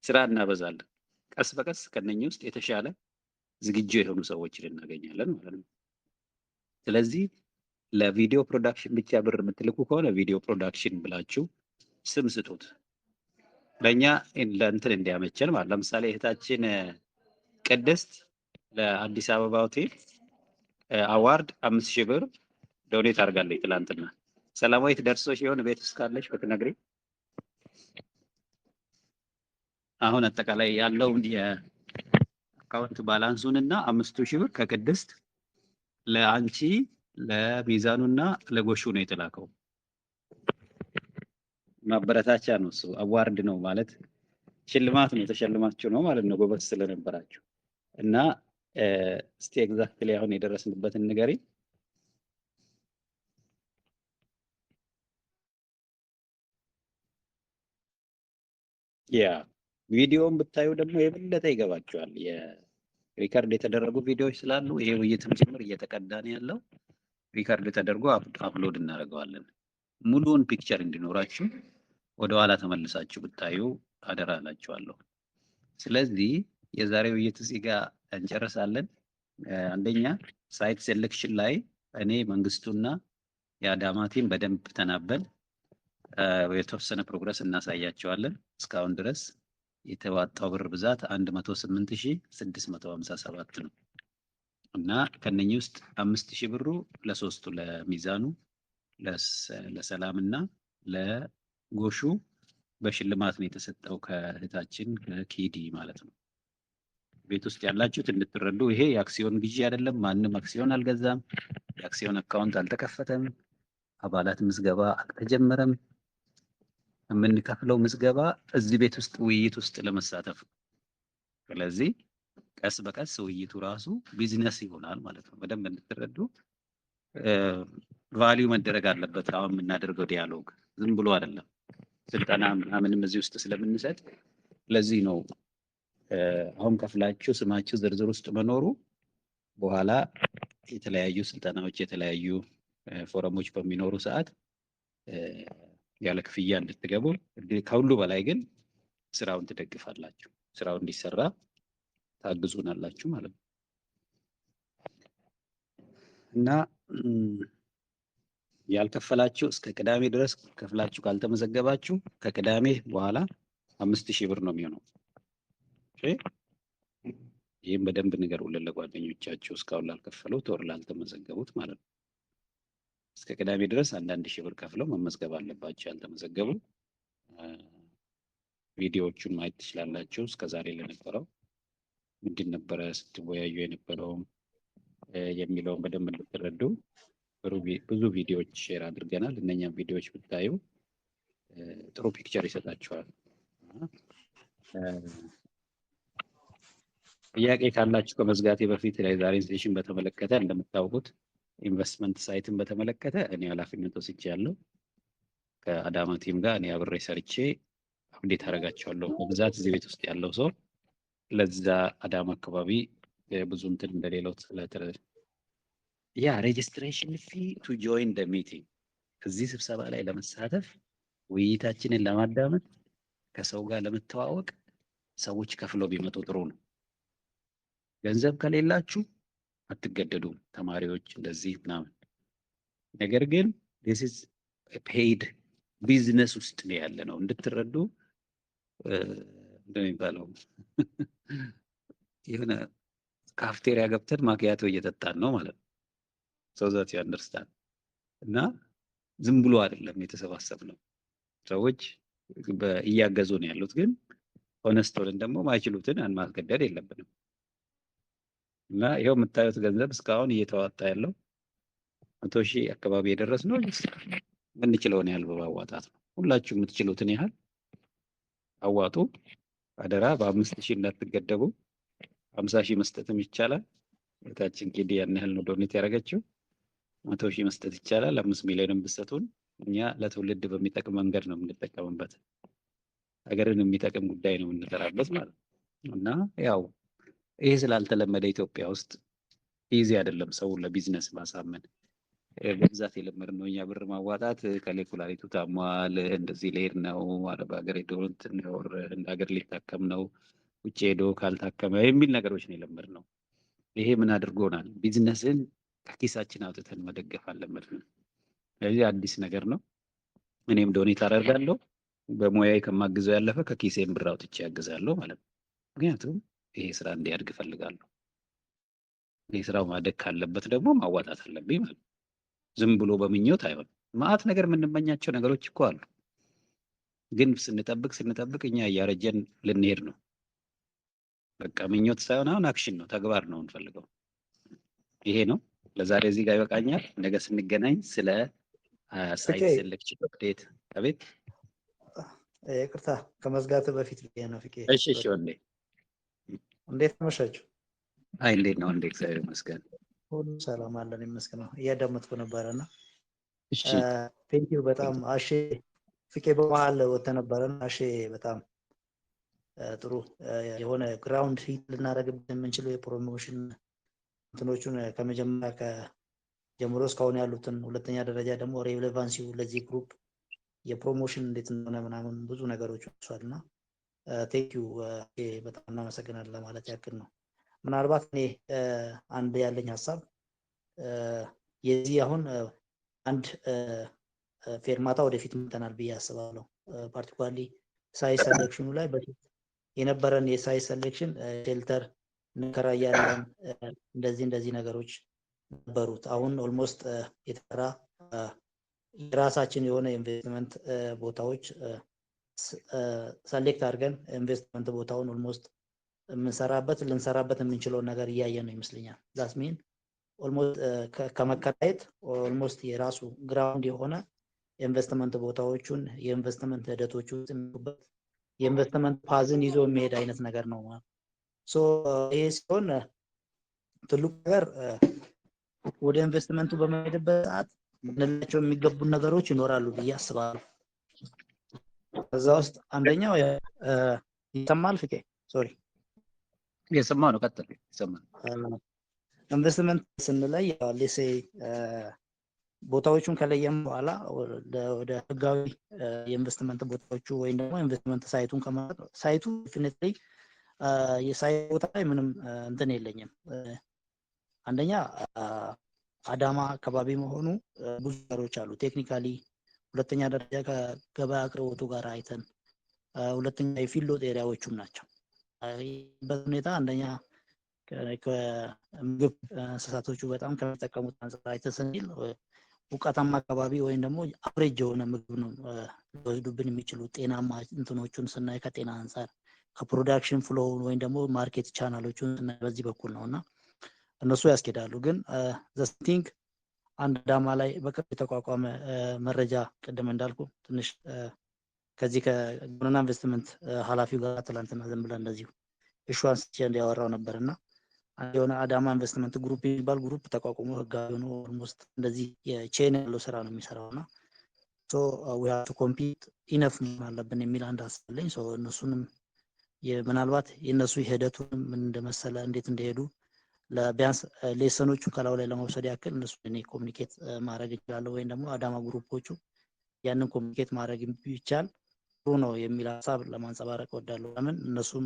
ስራ እናበዛለን። ቀስ በቀስ ከነኚህ ውስጥ የተሻለ ዝግጁ የሆኑ ሰዎችን እናገኛለን ማለት ነው። ስለዚህ ለቪዲዮ ፕሮዳክሽን ብቻ ብር የምትልኩ ከሆነ ቪዲዮ ፕሮዳክሽን ብላችሁ ስም ስጡት፣ ለእኛ ለእንትን እንዲያመቸን ማለት። ለምሳሌ እህታችን ቅድስት ለአዲስ አበባ ሆቴል አዋርድ 5,000 ብር ዶኔት አድርጋለች ትላንትና። ሰላማዊት ደርሶ ሲሆን ቤት ውስጥ ካለች ብትነግሪ። አሁን አጠቃላይ ያለው የአካውንት ባላንሱን እና 5,000 ብር ከቅድስት ለአንቺ ለሚዛኑና ለጎሹ ነው የተላከው። ማበረታቻ ነው እሱ፣ አዋርድ ነው ማለት ሽልማት ነው። ተሸልማችሁ ነው ማለት ነው ጎበዝ ስለነበራችሁ። እና እስቲ ኤግዛክትሊ አሁን የደረስንበትን ንገሪ። ያ ቪዲዮውን ብታዩ ደግሞ የበለጠ ይገባችኋል። የሪከርድ የተደረጉ ቪዲዮዎች ስላሉ ይሄ ውይይትም ጭምር እየተቀዳ ነው ያለው። ሪከርድ ተደርጎ አፕሎድ እናደርገዋለን። ሙሉውን ፒክቸር እንዲኖራችሁ ወደኋላ ተመልሳችሁ ብታዩ አደራ እላችኋለሁ። ስለዚህ የዛሬ ውይይት እዚህ ጋር እንጨርሳለን። አንደኛ ሳይት ሴሌክሽን ላይ እኔ መንግስቱና የአዳማ ቲም በደንብ ተናበል የተወሰነ ፕሮግረስ እናሳያቸዋለን። እስካሁን ድረስ የተዋጣው ብር ብዛት 108,657 ነው እና ከነኚህ ውስጥ 5,000 ብሩ ለሶስቱ ለሚዛኑ ለሰላምና ለጎሹ በሽልማት ነው የተሰጠው ከእህታችን ከኪዲ ማለት ነው። ቤት ውስጥ ያላችሁት እንድትረዱ ይሄ የአክሲዮን ግዢ አይደለም። ማንም አክሲዮን አልገዛም። የአክሲዮን አካውንት አልተከፈተም። አባላት ምዝገባ አልተጀመረም። የምንከፍለው ምዝገባ እዚህ ቤት ውስጥ ውይይት ውስጥ ለመሳተፍ። ስለዚህ ቀስ በቀስ ውይይቱ ራሱ ቢዝነስ ይሆናል ማለት ነው። በደንብ እንድትረዱ ቫልዩ መደረግ አለበት። አሁን የምናደርገው ዲያሎግ ዝም ብሎ አይደለም። ስልጠና ምናምንም እዚህ ውስጥ ስለምንሰጥ ለዚህ ነው አሁን ከፍላችሁ ስማችሁ ዝርዝር ውስጥ መኖሩ በኋላ የተለያዩ ስልጠናዎች የተለያዩ ፎረሞች በሚኖሩ ሰዓት ያለ ክፍያ እንድትገቡ ከሁሉ በላይ ግን ስራውን ትደግፋላችሁ፣ ስራው እንዲሰራ ታግዙናላችሁ ማለት ነው እና ያልከፈላችሁ እስከ ቅዳሜ ድረስ ከፍላችሁ ካልተመዘገባችሁ ከቅዳሜ በኋላ 5000 ብር ነው የሚሆነው። እሺ ይህም በደንብ ንገሩልን ለጓደኞቻችሁ እስካሁን ላልከፈሉት ወር ላልተመዘገቡት ማለት ነው። እስከ ቅዳሜ ድረስ 1000 ብር ከፍለው መመዝገብ አለባቸው ያልተመዘገቡ። ቪዲዮዎቹን ማየት ትችላላችሁ። እስከዛሬ ለነበረው ምንድን ነበረ ስትወያዩ የነበረው የሚለውን በደንብ እንድትረዱ ብዙ ቪዲዮዎች ሼር አድርገናል። እነኛም ቪዲዮዎች ብታዩ ጥሩ ፒክቸር ይሰጣችኋል። ጥያቄ ካላችሁ ከመዝጋቴ በፊት ዛሬን ሴሽን በተመለከተ እንደምታውቁት ኢንቨስትመንት ሳይትን በተመለከተ እኔ ኃላፊነት ወስጃለሁ። ከአዳማ ቲም ጋር እኔ አብሬ ሰርቼ አፕዴት አደርጋቸዋለሁ። በብዛት እዚህ ቤት ውስጥ ያለው ሰው ለዛ አዳማ አካባቢ ብዙ እንትን እንደሌለው ሬጅስትሬሽን ፊ ቱ ጆይን ደ ሚቲንግ እዚህ ስብሰባ ላይ ለመሳተፍ ውይይታችንን ለማዳመጥ ከሰው ጋር ለመተዋወቅ ሰዎች ከፍለው ቢመጡ ጥሩ ነው። ገንዘብ ከሌላችሁ አትገደዱም፣ ተማሪዎች እንደዚህ ምናምን። ነገር ግን this is a paid ቢዝነስ ውስጥ ነው ያለ ነው እንድትረዱ። እንደሚባለው የሆነ ካፍቴሪያ ገብተን ማኪያቶ እየጠጣን ነው ማለት ነው። so that you understand እና ዝም ብሎ አይደለም የተሰባሰብነው። ሰዎች እያገዙ ነው ያሉት፣ ግን ሆነስት ሆነን ደግሞ ማይችሉትን ማስገደድ የለብንም። እና ይሄው የምታዩት ገንዘብ እስካሁን እየተዋጣ ያለው 100,000 አካባቢ የደረስነው የምንችለውን ያህል በማዋጣት ነው። ሁላችሁ የምትችሉትን ያህል አዋጡ። አደራ በ5,000 እንዳትገደቡ። 50,000 መስጠትም ይቻላል። እታችን ኪዲ ያን ያህል ነው ዶኔት ያደረገችው። 100,000 መስጠት ይቻላል። 5 ሚሊዮንም ብትሰጡን እኛ ለትውልድ በሚጠቅም መንገድ ነው የምንጠቀምበት። ሀገርን የሚጠቅም ጉዳይ ነው የምንሰራበት ማለት ነው እና ያው ይሄ ስላልተለመደ ኢትዮጵያ ውስጥ ኢዚ አይደለም ሰው ለቢዝነስ ማሳመን። በብዛት የለመድነው እኛ ብር ማዋጣት ከሌኩላሪቱ ታሟል፣ እንደዚህ ሊሄድ ነው፣ አረብ ሀገር ሄዶ እንደ ሀገር ሊታከም ነው፣ ውጭ ሄዶ ካልታከመ የሚል ነገሮች ነው የለመድነው። ይሄ ምን አድርጎናል? ቢዝነስን ከኪሳችን አውጥተን መደገፍ አለመድንም። ስለዚህ አዲስ ነገር ነው። እኔም ዶኔት አደርጋለሁ። በሙያዬ ከማግዘው ያለፈ ከኪሴም ብር አውጥቼ ያግዛለሁ ማለት ነው። ምክንያቱም ይሄ ስራ እንዲያድግ እፈልጋለሁ። ይሄ ስራው ማደግ ካለበት ደግሞ ማዋጣት አለብኝ ማለት ነው። ዝም ብሎ በምኞት አይሆንም። ማአት ነገር የምንመኛቸው ነገሮች እኮ አሉ፣ ግን ስንጠብቅ እኛ እያረጀን ልንሄድ ነው። በቃ ምኞት ሳይሆን አሁን አክሽን ነው፣ ተግባር ነው እንፈልገው። ይሄ ነው ለዛሬ እዚህ ጋር ይበቃኛል። ነገ ስንገናኝ ስለ ሳይት ሴሌክሽን አፕዴት። አቤት ይቅርታ ከመዝጋት በፊት ነው ፍቄ። እሺ ወንዴ እንዴት አመሻችሁ? አይ እንዴት ነው? እንዴ እግዚአብሔር ይመስገን ሁሉ ሰላም አለን ይመስገን። እያዳመጥኩ ነበረና እሺ ቴንኪው በጣም አሼ ፍቄ በመሀል ወጥተህ ነበረና አሼ በጣም ጥሩ የሆነ ግራውንድ ሂት ልናደርግበት የምንችለው የፕሮሞሽን እንትኖቹን ከመጀመሪያ ከጀምሮ እስካሁን ያሉትን፣ ሁለተኛ ደረጃ ደግሞ ሬሌቫንሲው ለዚህ ግሩፕ የፕሮሞሽን እንዴት እንደሆነ ምናምን ብዙ ነገሮች ወጥቷልና ቴንኪው በጣም እናመሰግናለን ለማለት ያክል ነው። ምናልባት እኔ አንድ ያለኝ ሀሳብ የዚህ አሁን አንድ ፌርማታ ወደፊት መተናል ብዬ አስባለሁ። ፓርቲኩላርሊ ሳይት ሴሌክሽኑ ላይ በፊት የነበረን የሳይት ሴሌክሽን ሼልተር እንከራያለን እንደዚህ ነገሮች ነበሩት። አሁን ኦልሞስት የተሰራ የራሳችን የሆነ ኢንቨስትመንት ቦታዎች ሰሌክት አድርገን ኢንቨስትመንት ቦታውን ኦልሞስት ልንሰራበት የምንችለውን ነገር እያየን ነው ይመስለኛል። ዛስሚን ኦልሞስት ከመከራየት ኦልሞስት የራሱ ግራውንድ የሆነ የኢንቨስትመንት ቦታዎቹን የኢንቨስትመንት ሂደቶቹ የኢንቨስትመንት ፓዝን ይዞ የሚሄድ አይነት ነገር ነው ማለት ሶ ይሄ ሲሆን ትልቁ ነገር ወደ ኢንቨስትመንቱ በመሄድበት ሰዓት ልንላቸው የሚገቡ ነገሮች ይኖራሉ ብዬ አስባለሁ። ከዛ ውስጥ አንደኛው ይሰማል ፍቄ? ሶሪ የሰማው ነው። ቀጥል። ይሰማል። ኢንቨስትመንት ስንለይ ሌሴ ቦታዎቹን ከለየም በኋላ ወደ ህጋዊ የኢንቨስትመንት ቦታዎቹ ወይም ደግሞ ኢንቨስትመንት ሳይቱን ከማለት ሳይቱ ዲፊኒትሊ የሳይት ቦታ ላይ ምንም እንትን የለኝም። አንደኛ አዳማ አካባቢ መሆኑ ብዙ ነገሮች አሉ ቴክኒካሊ። ሁለተኛ ደረጃ ከገበያ አቅርቦቱ ጋር አይተን፣ ሁለተኛ የፊልድ ኤሪያዎቹም ናቸው። በሁኔታ አንደኛ ከምግብ እንስሳቶቹ በጣም ከሚጠቀሙት አንፃር አይተን ስንል ሙቀታማ አካባቢ ወይም ደግሞ አብሬጅ የሆነ ምግብ ነው ሊወስዱብን የሚችሉ ጤናማ እንትኖቹን ስናይ ከጤና አንፃር ከፕሮዳክሽን ፍሎ ወይም ደግሞ ማርኬት ቻናሎቹን ስናይ በዚህ በኩል ነው እና እነሱ ያስኬዳሉ። ግን ዘስቲንግ አንድ አዳማ ላይ በቅርብ የተቋቋመ መረጃ ቅድም እንዳልኩ ትንሽ ከዚህ ከግብርና ኢንቨስትመንት ኃላፊው ጋር ትላንትና ዝም ብለን እንደዚሁ ኢሹዋንስ እንዲያወራው ነበርና የሆነ አዳማ ኢንቨስትመንት ግሩፕ የሚባል ግሩፕ ተቋቁሞ ህጋዊ ነው ኦልሞስት እንደዚህ የቼን ያለው ስራ ነው የሚሰራውና ሶ ዊ ሃቭ ቱ ኮምፒት ኢነፍ አለብን የሚል አንድ አስፈልኝ። ሶ እነሱንም ምናልባት የነሱ ሂደቱን ምን እንደመሰለ እንዴት እንደሄዱ ለቢያንስ ሌሰኖቹ ከላው ላይ ለመውሰድ ያክል እነሱ እኔ ኮሙኒኬት ማድረግ ይችላል ወይም ደግሞ አዳማ ግሩፖቹ ያንን ኮሙኒኬት ማድረግ ይቻል ጥሩ ነው የሚል ሀሳብ ለማንጸባረቅ ወዳለሁ። ለምን እነሱም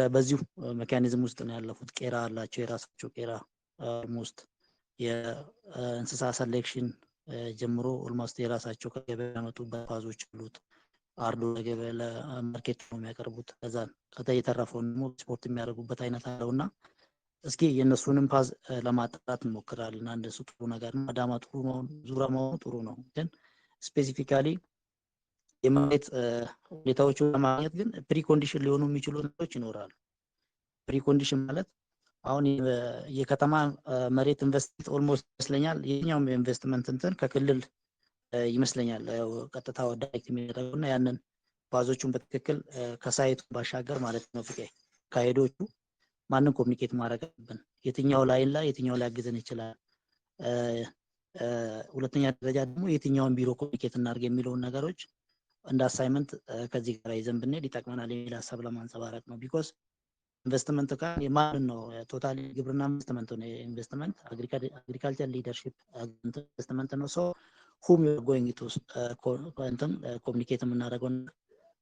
በዚሁ ሜካኒዝም ውስጥ ነው ያለፉት። ቄራ አላቸው የራሳቸው ቄራ ኦልሞስት የእንስሳ ሰሌክሽን ጀምሮ ኦልሞስት የራሳቸው ከገበያ ያመጡበት ፋዞች አሉት። አርዶ ለገበያ ለማርኬት ነው የሚያቀርቡት። ከዛ የተረፈውን ደግሞ ስፖርት የሚያደርጉበት አይነት አለውና እስኪ የእነሱንም ፓዝ ለማጣራት እንሞክራለን። አንድ እሱ ጥሩ ነገር ነው። አዳማ ጥሩ ነው፣ ዙሪያ መሆኑ ጥሩ ነው። ግን ስፔሲፊካሊ የመሬት ሁኔታዎቹን ለማግኘት ግን ፕሪኮንዲሽን ሊሆኑ የሚችሉ ነገሮች ይኖራሉ። ፕሪኮንዲሽን ማለት አሁን የከተማ መሬት ኢንቨስትመንት ኦልሞስት ይመስለኛል የኛውም ኢንቨስትመንት እንትን ከክልል ይመስለኛል ቀጥታ ወደ ዳይሬክት የሚያደርጉና ያንን ፓዞቹን በትክክል ከሳይቱ ባሻገር ማለት ነው ፍቄ ካሄዶቹ ማንን ኮሙኒኬት ማድረግ አለብን፣ የትኛው ላይን ላይ የትኛው ላይ ያግዘን ይችላል፣ ሁለተኛ ደረጃ ደግሞ የትኛውን ቢሮ ኮሙኒኬት እናድርግ የሚለውን ነገሮች እንደ አሳይመንት ከዚህ ጋር ይዘን ብንሄድ ይጠቅመናል የሚል ሀሳብ ለማንጸባረቅ ነው። ቢኮዝ ኢንቨስትመንት ጋር የማንን ነው ቶታሊ ግብርና ኢንቨስትመንት ነው። ኢንቨስትመንት አግሪካልቸር ሊደርሺፕ ኢንቨስትመንት ነው። ሶ ሁም ዩ አር ጎይንግ ቱ ኮሙኒኬት የምናደርገው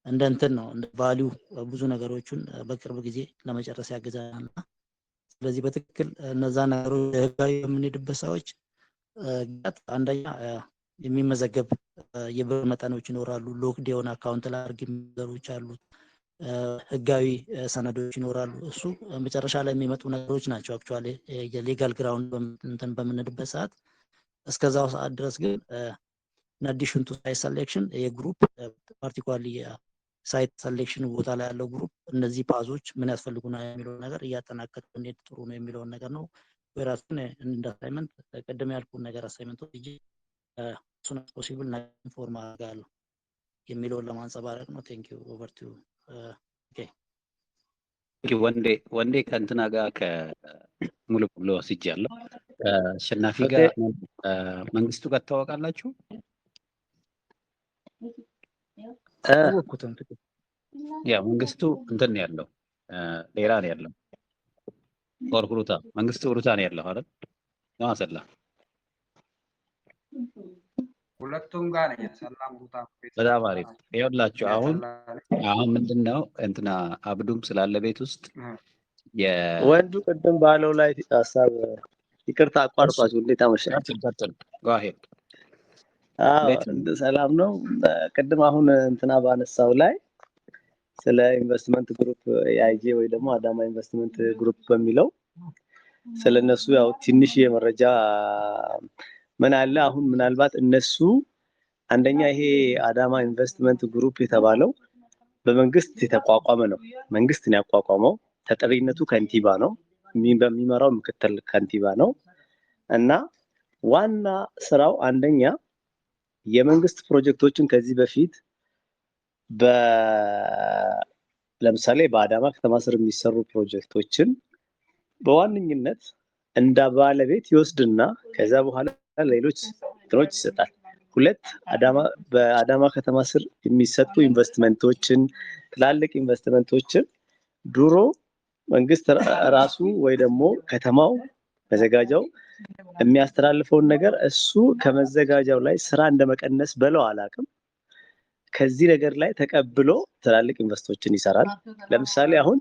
እንደ እንትን ነው እንደ ቫልዩ ብዙ ነገሮችን በቅርብ ጊዜ ለመጨረስ ያግዛልና ስለዚህ በትክክል እነዛ ነገሮች ህጋዊ የምንሄድበት ሰዎች አንደኛ የሚመዘገብ የብር መጠኖች ይኖራሉ። ሎክድ የሆነ አካውንት ላይ አድርግ ነገሮች አሉ። ህጋዊ ሰነዶች ይኖራሉ። እሱ መጨረሻ ላይ የሚመጡ ነገሮች ናቸው። አክቹአሊ የሌጋል ግራውንድ እንትን በምንድበት ሰዓት እስከዛው ሰዓት ድረስ ግን አዲሽን ቱ ሳይት ሰሌክሽን የግሩፕ ፓርቲኩላርሊ ሳይት ሰሌክሽን ቦታ ላይ ያለው ግሩፕ እነዚህ ፓዞች ምን ያስፈልጉናል የሚለው ነገር እያጠናከረ እንዴት ጥሩ ነው የሚለው ነገር ነው። ወራስን እንደ አሳይመንት ቀደም ያልኩት ነገር አሳይመንቱ እጂ ሱን ፖሲብል ና ኢንፎርም አደርጋለሁ የሚለውን ለማንጸባረቅ ነው። ቴንክ ዩ ኦቨር ቱ ኦኬ ወንዴ ከእንትና ጋር ከሙሉ ብሎ ወስጃለሁ። አሸናፊ ጋር መንግስቱ ጋር ታወቃላችሁ? ያ መንግስቱ እንትን ያለው ሌላ ነው ያለው ሩታ መንግስቱ ሩታ ነው ያለው አይደል? ነው አሰላ ሁለቱም ጋር ነው ሰላም ሩታ። በጣም አሪፍ ይኸውላችሁ። አሁን ምንድነው እንትና አብዱም ስላለ ቤት ውስጥ ወንዱ ቅድም ባለው ላይ ሀሳብ ይቅርታ አቋርጧችሁ እንዴት አመሻችሁ? ጋሄድ ሰላም ነው። ቅድም አሁን እንትና ባነሳው ላይ ስለ ኢንቨስትመንት ግሩፕ የአይጄ ወይ ደግሞ አዳማ ኢንቨስትመንት ግሩፕ በሚለው ስለነሱ ያው ትንሽ የመረጃ ምን አለ። አሁን ምናልባት እነሱ አንደኛ ይሄ አዳማ ኢንቨስትመንት ግሩፕ የተባለው በመንግስት የተቋቋመ ነው። መንግስት ነው ያቋቋመው። ተጠሪነቱ ከንቲባ ነው። በሚመራው ምክትል ከንቲባ ነው እና ዋና ስራው አንደኛ የመንግስት ፕሮጀክቶችን ከዚህ በፊት ለምሳሌ በአዳማ ከተማ ስር የሚሰሩ ፕሮጀክቶችን በዋነኝነት እንደ ባለቤት ይወስድና ከዛ በኋላ ሌሎች እንትኖች ይሰጣል። ሁለት በአዳማ ከተማ ስር የሚሰጡ ኢንቨስትመንቶችን ትላልቅ ኢንቨስትመንቶችን ድሮ መንግስት ራሱ ወይ ደግሞ ከተማው መዘጋጃው የሚያስተላልፈውን ነገር እሱ ከመዘጋጃው ላይ ስራ እንደመቀነስ በለው አላቅም ከዚህ ነገር ላይ ተቀብሎ ትላልቅ ኢንቨስቶችን ይሰራል። ለምሳሌ አሁን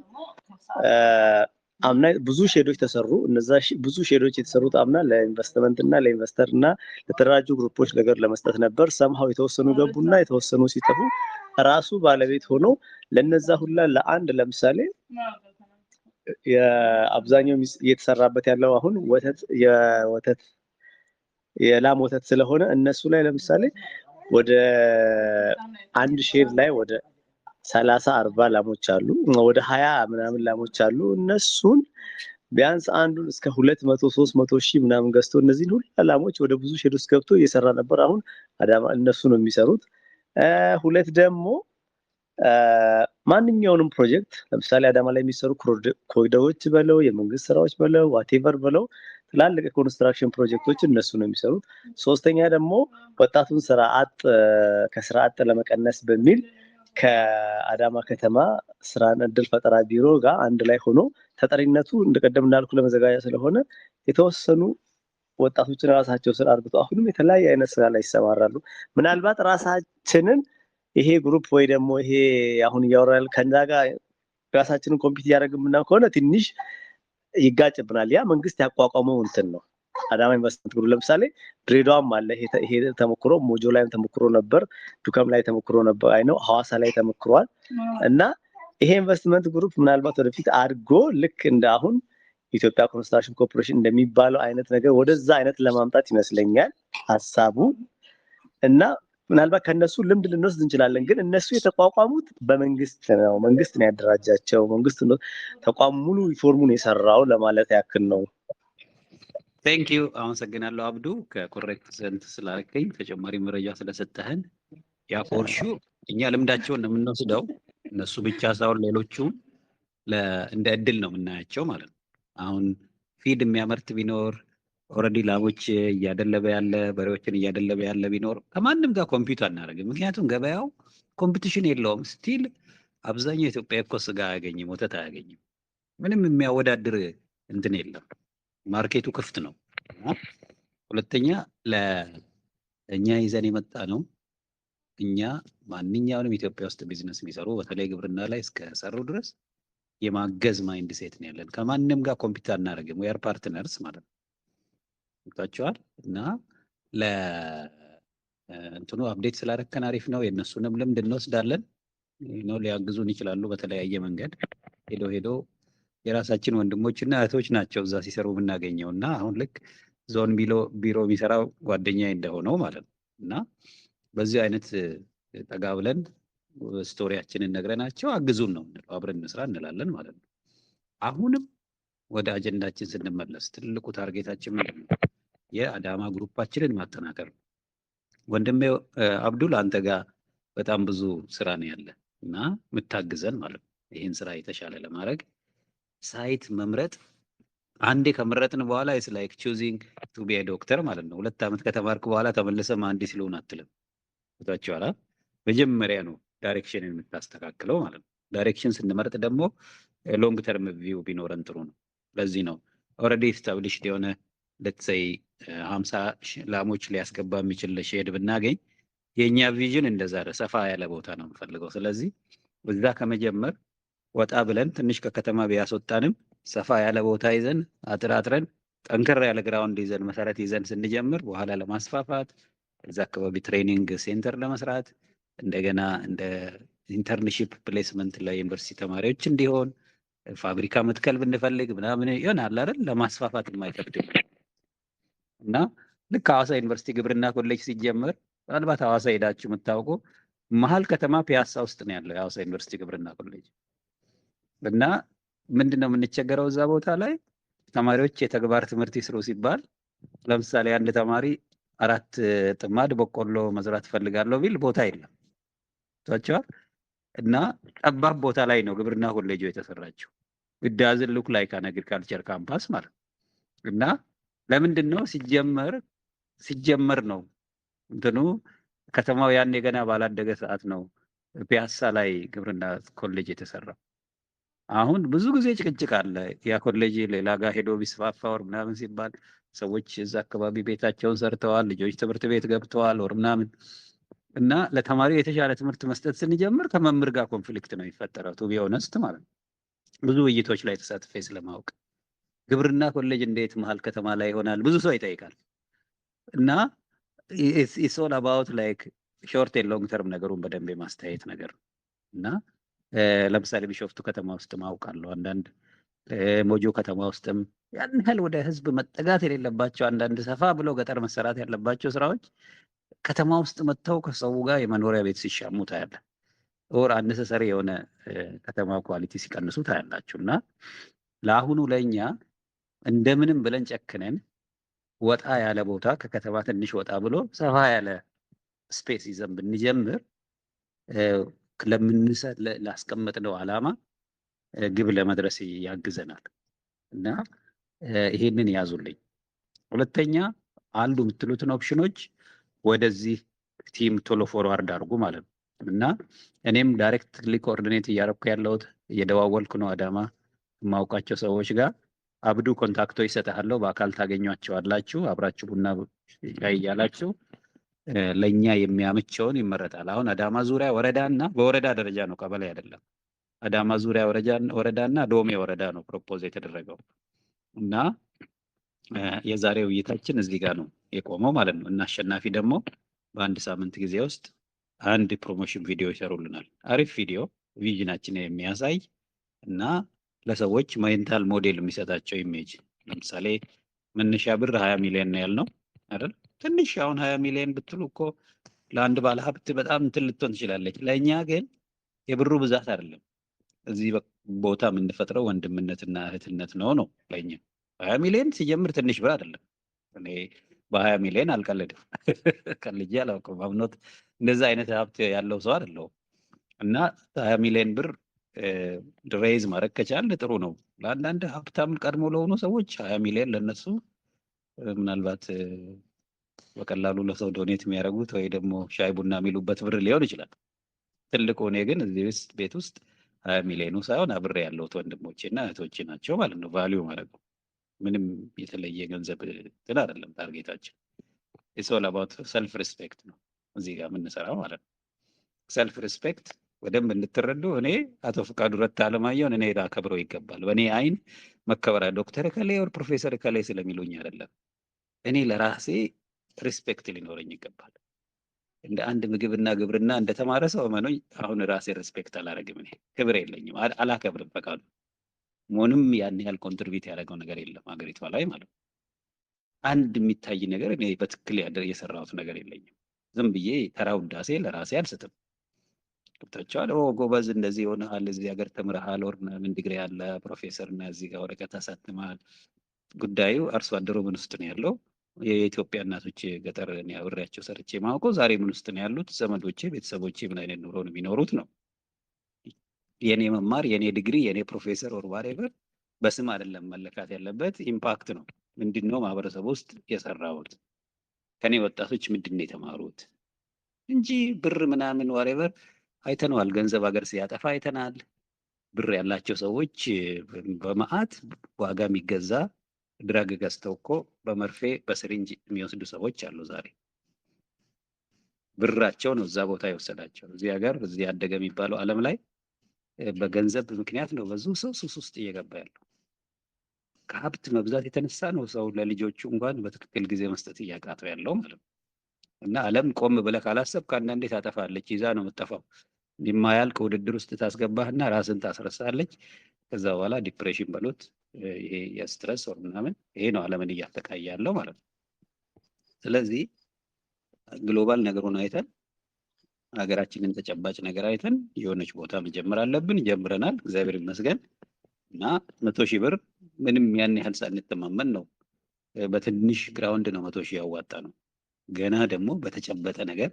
አምና ብዙ ሼዶች ተሰሩ። እነዛ ብዙ ሼዶች የተሰሩት አምና ለኢንቨስትመንት እና ለኢንቨስተር እና ለተደራጁ ግሩፖች ነገር ለመስጠት ነበር። ሰምሃው የተወሰኑ ገቡና የተወሰኑ ሲጠፉ ራሱ ባለቤት ሆኖ ለነዛ ሁላ ለአንድ ለምሳሌ የአብዛኛው እየተሰራበት ያለው አሁን የላም ወተት ስለሆነ እነሱ ላይ ለምሳሌ ወደ አንድ ሼድ ላይ ወደ 30-40 ላሞች አሉ። ወደ 20 ምናምን ላሞች አሉ። እነሱን ቢያንስ አንዱን እስከ 200-300 ሺህ ምናምን ገዝቶ እነዚህን ሁሉ ላሞች ወደ ብዙ ሼድ ውስጥ ገብቶ እየሰራ ነበር። አሁን አዳማ እነሱ ነው የሚሰሩት። ሁለት ደግሞ ማንኛውንም ፕሮጀክት ለምሳሌ አዳማ ላይ የሚሰሩ ኮሪደሮች በለው የመንግስት ስራዎች በለው ዋቴቨር በለው ትላልቅ የኮንስትራክሽን ፕሮጀክቶች እነሱ ነው የሚሰሩት። ሶስተኛ ደግሞ ወጣቱን ከስራ አጥ ለመቀነስ በሚል ከአዳማ ከተማ ስራና እድል ፈጠራ ቢሮ ጋር አንድ ላይ ሆኖ ተጠሪነቱ እንደቀደም እንዳልኩ ለመዘጋጃ ስለሆነ የተወሰኑ ወጣቶችን ራሳቸው ስራ አርግቶ አሁንም የተለያየ አይነት ስራ ላይ ይሰማራሉ። ምናልባት ራሳችንን ይሄ ግሩፕ ወይ ደግሞ ይሄ አሁን እያወራል ከእንዳ ጋር ራሳችንን ኮምፒት እያደረግን ምናምን ከሆነ ትንሽ ይጋጭብናል። ያ መንግስት ያቋቋመው እንትን ነው። አዳማ ኢንቨስትመንት ግሩፕ ለምሳሌ ድሬዳዋም አለ። ይሄ ተሞክሮ ሞጆ ላይም ተሞክሮ ነበር፣ ዱከም ላይ ተሞክሮ ነበር፣ አይነው ሐዋሳ ላይ ተሞክሯል። እና ይሄ ኢንቨስትመንት ግሩፕ ምናልባት ወደፊት አድጎ ልክ እንደ አሁን ኢትዮጵያ ኮንስትራክሽን ኮርፖሬሽን እንደሚባለው አይነት ነገር ወደዛ አይነት ለማምጣት ይመስለኛል ሐሳቡ። እና ምናልባት ከነሱ ልምድ ልንወስድ እንችላለን። ግን እነሱ የተቋቋሙት በመንግስት ነው። መንግስት ነው ያደራጃቸው። መንግስት ነው ተቋሙ ሙሉ ሪፎርሙን የሰራው ለማለት ያክል ነው። ቴንክ ዩ አመሰግናለሁ አብዱ ከኮሬክት ሰንት ስላልከኝ ተጨማሪ መረጃ ስለሰጠህን። ያ ፎርሹ እኛ ልምዳቸውን ነው የምንወስደው። እነሱ ብቻ ሳይሆን ሌሎቹ እንደ እድል ነው የምናያቸው ማለት ነው። አሁን ፊድ የሚያመርት ቢኖር ኦልሬዲ ላሞች እያደለበ ያለ በሬዎችን እያደለበ ያለ ቢኖር ከማንም ጋር ኮምፒውተር አናደርግም። ምክንያቱም ገበያው ኮምፒቲሽን የለውም። ስቲል አብዛኛው ኢትዮጵያ እኮ ስጋ አያገኝም፣ ወተት አያገኝም። ምንም የሚያወዳድር እንትን የለም። ማርኬቱ ክፍት ነው። ሁለተኛ ለእኛ ይዘን የመጣ ነው። እኛ ማንኛውንም ኢትዮጵያ ውስጥ ቢዝነስ የሚሰሩ በተለይ ግብርና ላይ እስከሰሩ ድረስ የማገዝ ማይንድ ሴት ነው ያለን። ከማንም ጋር ኮምፒውተር አናደርግም። ዌር ፓርትነርስ ማለት ነው። ታቸዋል እና እንትኑ አፕዴት ስላደረከን አሪፍ ነው። የእነሱንም ልምድ እንወስዳለን። ሊያግዙን ይችላሉ በተለያየ መንገድ። ሄዶ የራሳችን ወንድሞችና እህቶች ናቸው እዛ ሲሰሩ የምናገኘው እና አሁን ልክ ዞን ቢሮ የሚሰራው ጓደኛ እንደሆነው ማለት ነው። እና በዚህ አይነት ጠጋ ብለን ስቶሪያችንን ነግረናቸው አግዙን ነው የምንለው። አብረን እንስራ እንላለን ማለት ነው። አሁንም ወደ አጀንዳችን ስንመለስ ትልቁ ታርጌታችን ምንድን ነው? የአዳማ ግሩፓችንን ማጠናከር ነው። ወንድሜ አብዱል አንተ ጋር በጣም ብዙ ስራ ነው ያለ እና የምታግዘን ማለት ነው። ይህን ስራ የተሻለ ለማድረግ ሳይት መምረጥ አንዴ ከመረጥን በኋላ ኢትስ ላይክ ቹዚንግ ቱ ቢ ዶክተር ማለት ነው። 2 ዓመት ከተማርክ በኋላ ተመልሰህ መሐንዲስ ልሆን አትልም። ታውቃለህ አይደል? መጀመሪያ ነው ዳይሬክሽንን የምታስተካክለው ማለት ነው። ዳይሬክሽን ስንመርጥ ደግሞ ሎንግ ተርም ቪው ቢኖረን ጥሩ ነው። ለዚህ ነው ኦልሬዲ ስታብሊሽድ የሆነ ሌትስ ሴይ 50 ላሞች ሊያስገባ የሚችል ሼድ ብናገኝ የኛ ቪዥን እንደዛ ሰፋ ያለ ቦታ ነው የምፈልገው። ስለዚህ እዛ ከመጀመር ወጣ ብለን ትንሽ ከከተማ ቢያስወጣንም ሰፋ ያለ ቦታ ይዘን አጥራጥረን ጠንከር ያለ ግራውንድ ይዘን መሰረት ይዘን ስንጀምር በኋላ ለማስፋፋት እዛ አካባቢ ትሬኒንግ ሴንተር ለመስራት እንደገና እንደ ኢንተርንሺፕ ፕሌስመንት ለዩኒቨርሲቲ ተማሪዎች እንዲሆን ፋብሪካ መትከል ብንፈልግ ምናምን ይሆናል አይደል? ለማስፋፋት የማይከብድ እና ልክ ሐዋሳ ዩኒቨርሲቲ ግብርና ኮሌጅ ሲጀመር ምናልባት ሐዋሳ ሄዳችሁ የምታውቁ መሀል ከተማ ፒያሳ ውስጥ ነው ያለው የሐዋሳ ዩኒቨርሲቲ ግብርና ኮሌጅ። እና ምንድነው የምንቸገረው እዛ ቦታ ላይ ተማሪዎች የተግባር ትምህርት ይስሩ ሲባል ለምሳሌ አንድ ተማሪ 4 ጥማድ በቆሎ መዝራት ፈልጋለሁ ቢል ቦታ የለም። ታውቃለህ? እና ጠባብ ቦታ ላይ ነው ግብርና ኮሌጁ የተሰራችው። ዳዝን ሉክ ላይክ አን አግሪካልቸር ካምፓስ ማለት እና ለምንድን ነው ሲጀመር ነው እንትኑ ከተማው ያን የገና ባላደገ ሰዓት ነው ፒያሳ ላይ ግብርና ኮሌጅ የተሰራው። አሁን ብዙ ጊዜ ጭቅጭቅ አለ። ያ ኮሌጅ ሌላ ጋር ሄዶ ቢስፋፋ ወር ምናምን ሲባል ሰዎች እዛ አካባቢ ቤታቸውን ሰርተዋል፣ ልጆች ትምህርት ቤት ገብተዋል ወር ምናምን እና ለተማሪው የተሻለ ትምህርት መስጠት ስንጀምር ከመምህር ጋር ኮንፍሊክት ነው የሚፈጠረው። ቱ ቢ ኦነስት ማለት ነው። ብዙ ውይይቶች ላይ ተሳትፌ ስለማወቅ ግብርና ኮሌጅ እንዴት መሀል ከተማ ላይ ይሆናል? ብዙ ሰው ይጠይቃል። እና ኢትስ ኦል አባውት ላይክ ሾርት ኤንድ ሎንግ ተርም ነገሩን በደንብ የማስተያየት ነገር ነው። እና ለምሳሌ ቢሾፍቱ ከተማ ውስጥም አውቃለሁ፣ አንዳንድ ሞጆ ከተማ ውስጥም ያን ያህል ወደ ህዝብ መጠጋት የሌለባቸው አንዳንድ ሰፋ ብለው ገጠር መሰራት ያለባቸው ስራዎች ከተማ ውስጥ መጥተው ከሰው ጋር የመኖሪያ ቤት ሲሻሙ ታያለ። ኦር አነሰሰሪ የሆነ ከተማ ኳሊቲ ሲቀንሱ ታያላችሁ። እና ለአሁኑ ለእኛ እንደምንም ብለን ጨክነን ወጣ ያለ ቦታ ከከተማ ትንሽ ወጣ ብሎ ሰፋ ያለ ስፔስ ይዘን ብንጀምር ላስቀመጥነው ዓላማ ግብ ለመድረስ ያግዘናል። እና ይሄንን ያዙልኝ። ሁለተኛ አሉ የምትሉትን ኦፕሽኖች ወደዚህ ቲም ቶሎ ፎርዋርድ አድርጉ ማለት ነው። እና እኔም ዳይሬክትሊ ኮኦርዲኔት እያደረኩ ያለሁት እየደዋወልኩ ነው አዳማ የማውቃቸው ሰዎች ጋር። አብዱ ኮንታክቶ ይሰጣለሁ፣ በአካል ታገኟቸዋላችሁ። አብራችሁ ቡና ሻይ እያላችሁ ለእኛ የሚያመቸውን ይመረጣል። አሁን አዳማ ዙሪያ ወረዳና በወረዳ ደረጃ ነው፣ ቀበሌ አይደለም። አዳማ ዙሪያ ወረዳና ዶሜ ወረዳ ነው ፕሮፖዝ የተደረገው። እና የዛሬ ውይይታችን እዚህ ጋር ነው የቆመው ማለት ነው። እና አሸናፊ ደግሞ በአንድ ሳምንት ጊዜ ውስጥ አንድ ፕሮሞሽን ቪዲዮ ይሰሩልናል። አሪፍ ቪዲዮ ቪዥናችንን የሚያሳይ እና ለሰዎች ሜንታል ሞዴል የሚሰጣቸው ኢሜጅ። ለምሳሌ መነሻ ብር 20 ሚሊዮን ነው ያልነው አይደል? ትንሽ አሁን 20 ሚሊዮን ብትሉ እኮ ለአንድ ባለሀብት በጣም እንትን ልትሆን ትችላለች። ለእኛ ግን የብሩ ብዛት አይደለም። እዚህ ቦታ የምንፈጥረው ወንድምነትና እህትነት ነው ለእኛ። 20 ሚሊዮን ሲጀምር ትንሽ ብር አይደለም። እኔ በ20 ሚሊዮን አልቀልድም፣ ቀልጄ አላውቅም። አምኖት እንደዛ አይነት ሀብት ያለው ሰው አይደለሁም። እና 20 ሚሊዮን ብር ሬይዝ ማድረግ ከቻልን ጥሩ ነው። ለአንዳንድ ሀብታም ቀድሞ ለሆኑ ሰዎች 20 ሚሊዮን ለነሱ ምናልባት በቀላሉ ለሰው ዶኔት የሚያደርጉት ወይ ደግሞ ሻይ ቡና የሚሉበት ብር ሊሆን ይችላል። ትልቁ እኔ ግን እዚህ ቤት ውስጥ 20 ሚሊዮኑ ሳይሆን አብሬ ያለሁት ወንድሞቼ እና እህቶቼ ናቸው ማለት ነው። ቫሊዩ ማለት ነው። ምንም የተለየ ገንዘብ እንትን አይደለም። ታርጌታችን ኢትስ ኦል አባውት ሰልፍ ሪስፔክት ነው እዚህ ጋር የምንሰራው ማለት ነው። ሰልፍ ሪስፔክት በደንብ እንድትረዱ። እኔ አቶ ፍቃዱ ረታ አለማየሁን እኔ ላከብረው ይገባል። በእኔ አይን መከበሪያ ዶክተር ከሌ ወር ፕሮፌሰር ከሌ ስለሚሉኝ አይደለም። እኔ ለራሴ ሪስፔክት ሊኖረኝ ይገባል። እንደ አንድ ምግብና ግብርና እንደተማረ ሰው እመኑኝ፣ አሁን ራሴ ሪስፔክት አላደርግም። እኔ ክብር የለኝም፣ አላከብርም። ፈቃዱ ምንም ያን ያህል ኮንትሪቢዩት ያደረገው ነገር የለም ሀገሪቷ ላይ ማለት ነው። አንድ የሚታይ ነገር እኔ በትክክል የሰራሁት ነገር የለኝም። ዝም ብዬ ተራ ውዳሴ ለራሴ አልሰጥም። ገብታችኋል? ጎበዝ እንደዚህ ሆነሃል፣ እዚህ ሀገር ተምረሃል፣ ወር ምን ዲግሪ ያለ ፕሮፌሰር እና እዚህ ጋር ወረቀት አሳትመሃል። ጉዳዩ አርሶ አደሩ ምን ውስጥ ነው ያለው? የኢትዮጵያ እናቶች ገጠር አብሬያቸው ሰርቼ ማውቀው ዛሬ ምን ውስጥ ነው ያሉት? ዘመዶቼ፣ ቤተሰቦቼ ምን አይነት ኑሮ ነው የሚኖሩት ነው። የኔ መማር፣ የኔ ዲግሪ፣ የኔ ፕሮፌሰር ወር ዋሬቨር በስም አይደለም መለካት ያለበት፣ ኢምፓክት ነው። ምንድነው ማህበረሰብ ውስጥ የሰራሁት? ከኔ ወጣቶች ምንድነው የተማሩት? እንጂ ብር ምናምን ዋሬቨር አይተነዋል። ገንዘብ ሀገር ሲያጠፋ አይተናል። ብር ያላቸው ሰዎች በመዓት ዋጋ የሚገዛ ድራግ ገዝተው እኮ በመርፌ በስሪንጅ የሚወስዱ ሰዎች አሉ። ዛሬ ብራቸው ነው እዛ ቦታ የወሰዳቸው። እዚህ ሀገር እዚህ ያደገ የሚባለው ዓለም ላይ በገንዘብ ምክንያት ነው ብዙ ሰው ሱስ ውስጥ እየገባ ያለው። ከሀብት መብዛት የተነሳ ነው ሰው ለልጆቹ እንኳን በትክክል ጊዜ መስጠት እያቃተው ያለው ማለት ነው። እና ዓለም ቆም ብለህ ካላሰብክ አንዳንዴ ታጠፋለች፣ ይዛ ነው የምትጠፋው። የማያልቅ ውድድር ውስጥ ታስገባህና ራስን ታስረሳለች። ከዛ በኋላ ዲፕሬሽን በሉት ይሄ የስትረስ ወር ምናምን ይሄ ነው ዓለምን እያተቃየ ያለው ማለት ነው። ስለዚህ ግሎባል ነገሩን አይተን ሀገራችንን ተጨባጭ ነገር አይተን የሆነች ቦታ መጀመር አለብን። ጀምረናል፣ እግዚአብሔር ይመስገን። እና 100,000 ብር ምንም ያን ያህል ሳንተማመን ነው፣ በትንሽ ግራውንድ ነው 100,000 ያዋጣ ነው። ገና ደግሞ በተጨበጠ ነገር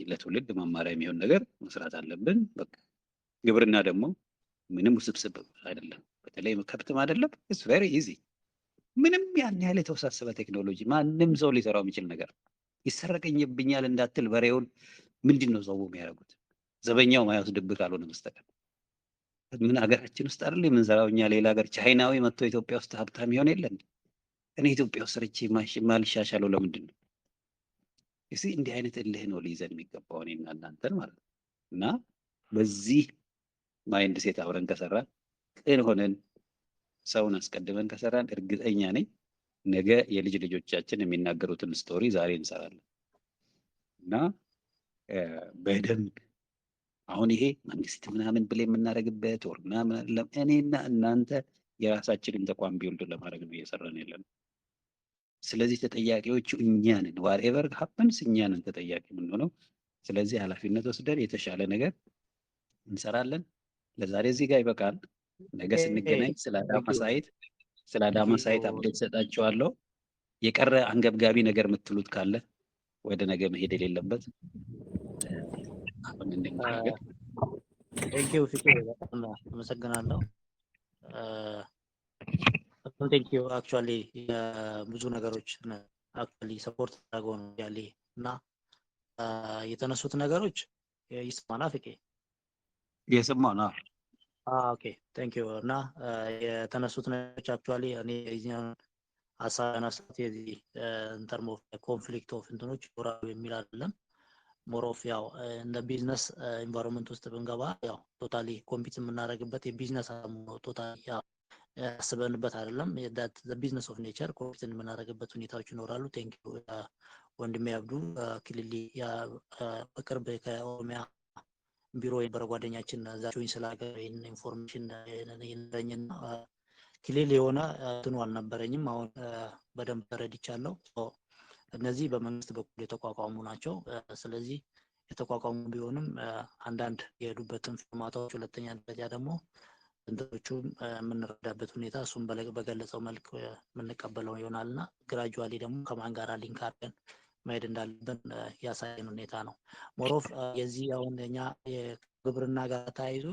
ለትውልድ መማሪያ የሚሆን ነገር መስራት አለብን። በቃ ግብርና ደግሞ ምንም ውስብስብ አይደለም። በተለይ ከብትም አይደለም። ኢትስ ቬሪ ኢዚ። ምንም ያን ያህል የተወሳሰበ ቴክኖሎጂ ማንም ሰው ሊሰራው የሚችል ነገር። ይሰረቀኝብኛል እንዳትል በሬውን ምንድን ነው ሰው የሚያደርጉት? ዘበኛው ማይወስድብህ ካልሆነ በስተቀር ምን ሀገራችን ውስጥ አይደል የምንሰራው እኛ ሌላ ሀገር ቻይናዊ መጥቶ ኢትዮጵያ ውስጥ ሀብታም ይሆን የለን? እኔ ኢትዮጵያ ውስጥ ሰርቼ ማልሻሻለው ለምንድን ነው? እዚህ እንዲህ አይነት እልህ ነው ሊይዘን የሚገባው እኔና እናንተን ማለት ነው። እና በዚህ ማይንድ ሴት አብረን ከሰራን ቅን ሆነን ሰውን አስቀድመን ከሰራን እርግጠኛ ነኝ ነገ የልጅ ልጆቻችን የሚናገሩትን ስቶሪ ዛሬ እንሰራለን። እና በደንብ አሁን ይሄ መንግስት ምናምን ብለ የምናደርግበት ወር ምናምን አይደለም። እኔና እናንተ የራሳችንን ተቋም ቢውልድ ለማድረግ ነው እየሰራን ያለነው። ስለዚህ ተጠያቂዎቹ እኛ ነን። ዋትኤቨር ሀፕንስ እኛ ነን ተጠያቂ የምንሆነው። ስለዚህ ኃላፊነት ወስደን የተሻለ ነገር እንሰራለን። ለዛሬ እዚህ ጋር ይበቃል። ነገ ስንገናኝ ስለ አዳማ ሳይት አፕዴት ሰጣችኋለሁ። የቀረ አንገብጋቢ ነገር የምትሉት ካለ ወደ ነገ መሄድ የሌለበት አሁን እንደምናገር ቴንኪው ፍቄ በጣም አመሰግናለሁ። ቴንኪው አክቹዋሊ ብዙ ነገሮች አክቹዋሊ ሰፖርት አድርገው ነው ያለ እና የተነሱት ነገሮች ይስማና ፍቄ የሰማና ኦኬ ቴንኪው እና የተነሱት ነገሮች አክቹዋሊ እኔ እዚህን ሀሳብ ያነሳሁት የዚህ ኢንተርም ኦፍ ኮንፍሊክት ኦፍ እንትኖች ይኖራሉ የሚል አይደለም። ሞር ኦፍ ያው እንደ ቢዝነስ ኢንቫይሮንመንት ውስጥ ብንገባ ያው ቶታሊ ኮምፒት የምናደርግበት የቢዝነስ ቶታሊ ያው አስበንበት አይደለም። ዳት ዘ ቢዝነስ ኦፍ ኔቸር ኮምፒት የምናደርግበት ሁኔታዎች ይኖራሉ። ቴንኪው ወንድሜ አብዱ ክሊሊ በቅርብ ከኦሮሚያ ቢሮ የነበረ ጓደኛችን እዛ ጆይን ስላገር ይህን ኢንፎርሜሽን ይነግረኝና ክሊል የሆነ እንትኑ አልነበረኝም። አሁን በደንብ ተረድቻለሁ። እነዚህ በመንግስት በኩል የተቋቋሙ ናቸው። ስለዚህ የተቋቋሙ ቢሆንም አንዳንድ የሄዱበትን ፎርማቶች፣ ሁለተኛ ደረጃ ደግሞ እንትኖቹን የምንረዳበት ሁኔታ እሱም በገለጸው መልክ የምንቀበለው ይሆናልና ግራጁዋሊ ደግሞ ከማን ጋር ሊንክ አድርገን መሄድ እንዳለብን ያሳየን ሁኔታ ነው። ሞሮፍ የዚህ አሁን እኛ የግብርና ጋር ተያይዞ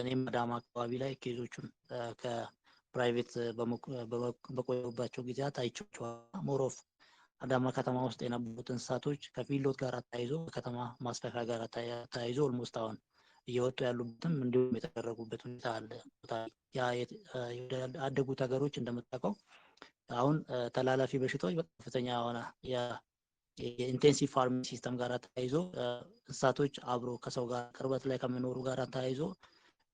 እኔም አዳማ አካባቢ ላይ ኬዞቹን ከፕራይቬት በቆዩባቸው ጊዜያት አይቼዋለሁ። ሞሮፍ አዳማ ከተማ ውስጥ የነበሩት እንስሳቶች ከፊሎት ጋር ተያይዞ ከተማ ማስፋፊያ ጋር ተያይዞ ኦልሞስት አሁን እየወጡ ያሉበትም እንዲሁም የተደረጉበት ሁኔታ አለ። ያደጉት ሀገሮች እንደምታውቀው አሁን ተላላፊ በሽታዎች በከፍተኛ የሆነ የኢንቴንሲቭ ፋርሚንግ ሲስተም ጋር ተያይዞ እንስሳቶች አብሮ ከሰው ጋር ቅርበት ላይ ከመኖሩ ጋር ተያይዞ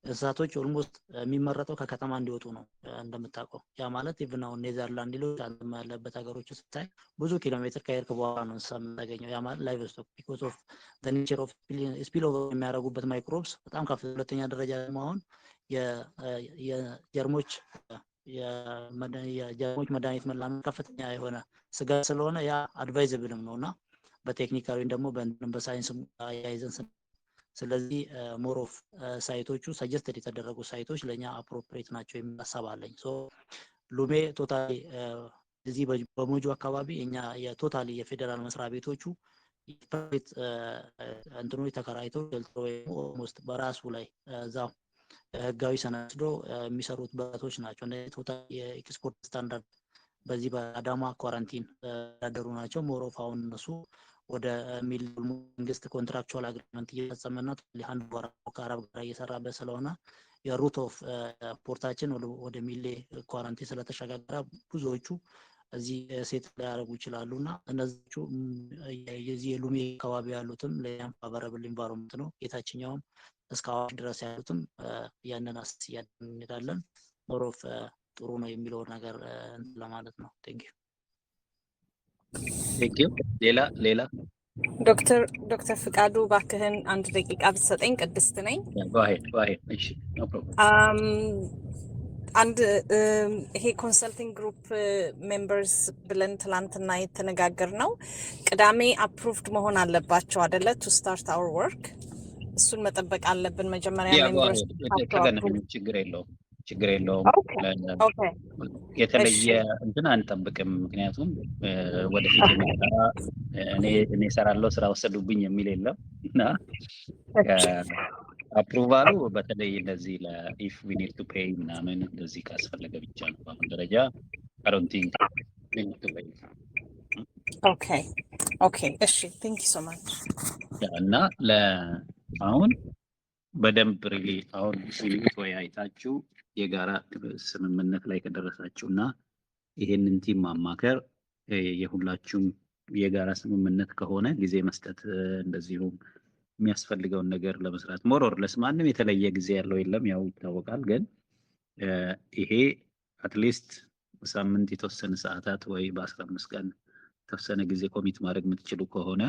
እንስሳቶች ኦልሞስት የሚመረጠው ከከተማ እንዲወጡ ነው እንደምታውቀው። ያ ማለት ኢቭን አሁን ኔዘርላንድ ሌሎች ዓለም ያለበት ሀገሮች ስታይ ብዙ ኪሎ ሜትር ከሄድክ በኋላ ነው እንስሳ የምታገኘው። ያ ማለት ላይቭ ስቶክ ቢኮዝ ኦፍ ዘ ኔቸር ኦፍ ስፒል ኦቨር የሚያደርጉበት ማይክሮብስ በጣም ከፍ። ሁለተኛ ደረጃ ደግሞ አሁን የጀርሞች መድኃኒት መላመድ ከፍተኛ የሆነ ስጋት ስለሆነ ያ አድቫይዘብልም ነው እና በቴክኒካዊ ደግሞ በሳይንስ ያይዘን ስለዚህ ሞር ኦፍ ሳይቶቹ ሰጀስትድ የተደረጉ ሳይቶች ለኛ አፕሮፕሪየት ናቸው የሚል ሀሳብ አለኝ። ሶ ሉሜ ቶታሊ እዚህ በሞጆ አካባቢ እኛ የቶታሊ የፌዴራል መስሪያ ቤቶቹ ፕራይቬት እንትኖች ተከራይተው ኦልሞስት በራሱ ላይ እዛው ህጋዊ ሰነድ ወስዶ የሚሰሩት በቶች ናቸው። እነዚህ ቶታሊ የኤክስፖርት ስታንዳርድ በዚህ በአዳማ ኳራንቲን ያደሩ ናቸው። ሞር ኦፍ አሁን እነሱ ወደ ሚሊዮን መንግስት ኮንትራክቹዋል አግሪመንት እየፈጸመና አንድ ወራ ከአረብ ጋር እየሰራበት ስለሆነ የሩት ኦፍ ፖርታችን ወደ ሚሌ ኳራንቲን ስለተሸጋገረ ብዙዎቹ እዚህ ሴት ሊያደርጉ ይችላሉና እነዚህቹ የዚህ የሉሜ አካባቢ ያሉትም ለያም ፋቨራብል ኢንቫይሮንመንት ነው። የታችኛውም እስከ አዋሽ ድረስ ያሉትም ያንን አስያደን እንሄዳለን። ሞር ኦፍ ጥሩ ነው የሚለው ነገር ለማለት ነው። ቴንክ ዩ ሌላ ዶክተር ፍቃዱ ባክህን አንድ ደቂቃ ብትሰጠኝ። ቅድስት ነኝ። እሺ አንድ ይሄ ኮንሰልቲንግ ግሩፕ ሜምበርስ ብለን ትላንትና የተነጋገር ነው። ቅዳሜ አፕሩቭድ መሆን አለባቸው አይደለ? ቱ ስታርት አወር ወርክ እሱን መጠበቅ አለብን። መጀመሪያ ሜምበርስ ችግር የለውም። የተለየ እንትን አንጠብቅም። ምክንያቱም ወደፊት የሚሰራ እኔ እሰራለሁ ስራ ወሰዱብኝ የሚል የለም እና አፕሩቫሉ በተለይ እንደዚህ ለኢፍ ዊ ኒድ ቱ ፔይ ምናምን እንደዚህ ካስፈለገ ብቻ ነው። በአሁን ደረጃ አሮንቲንግ ኦኬ እሺ ቴንክ ዩ ሶ ማች። እና አሁን በደንብ ሪሊ አሁን ሲሉት ወይ አይታችሁ የጋራ ስምምነት ላይ ከደረሳችሁና ይሄንን ቲም ማማከር የሁላችሁም የጋራ ስምምነት ከሆነ ጊዜ መስጠት እንደዚሁም የሚያስፈልገውን ነገር ለመስራት ሞር ለስ ማንም የተለየ ጊዜ ያለው የለም ያው ይታወቃል። ግን ይሄ አትሊስት በሳምንት የተወሰነ ሰዓታት ወይ በ15 ቀን የተወሰነ ጊዜ ኮሚት ማድረግ የምትችሉ ከሆነ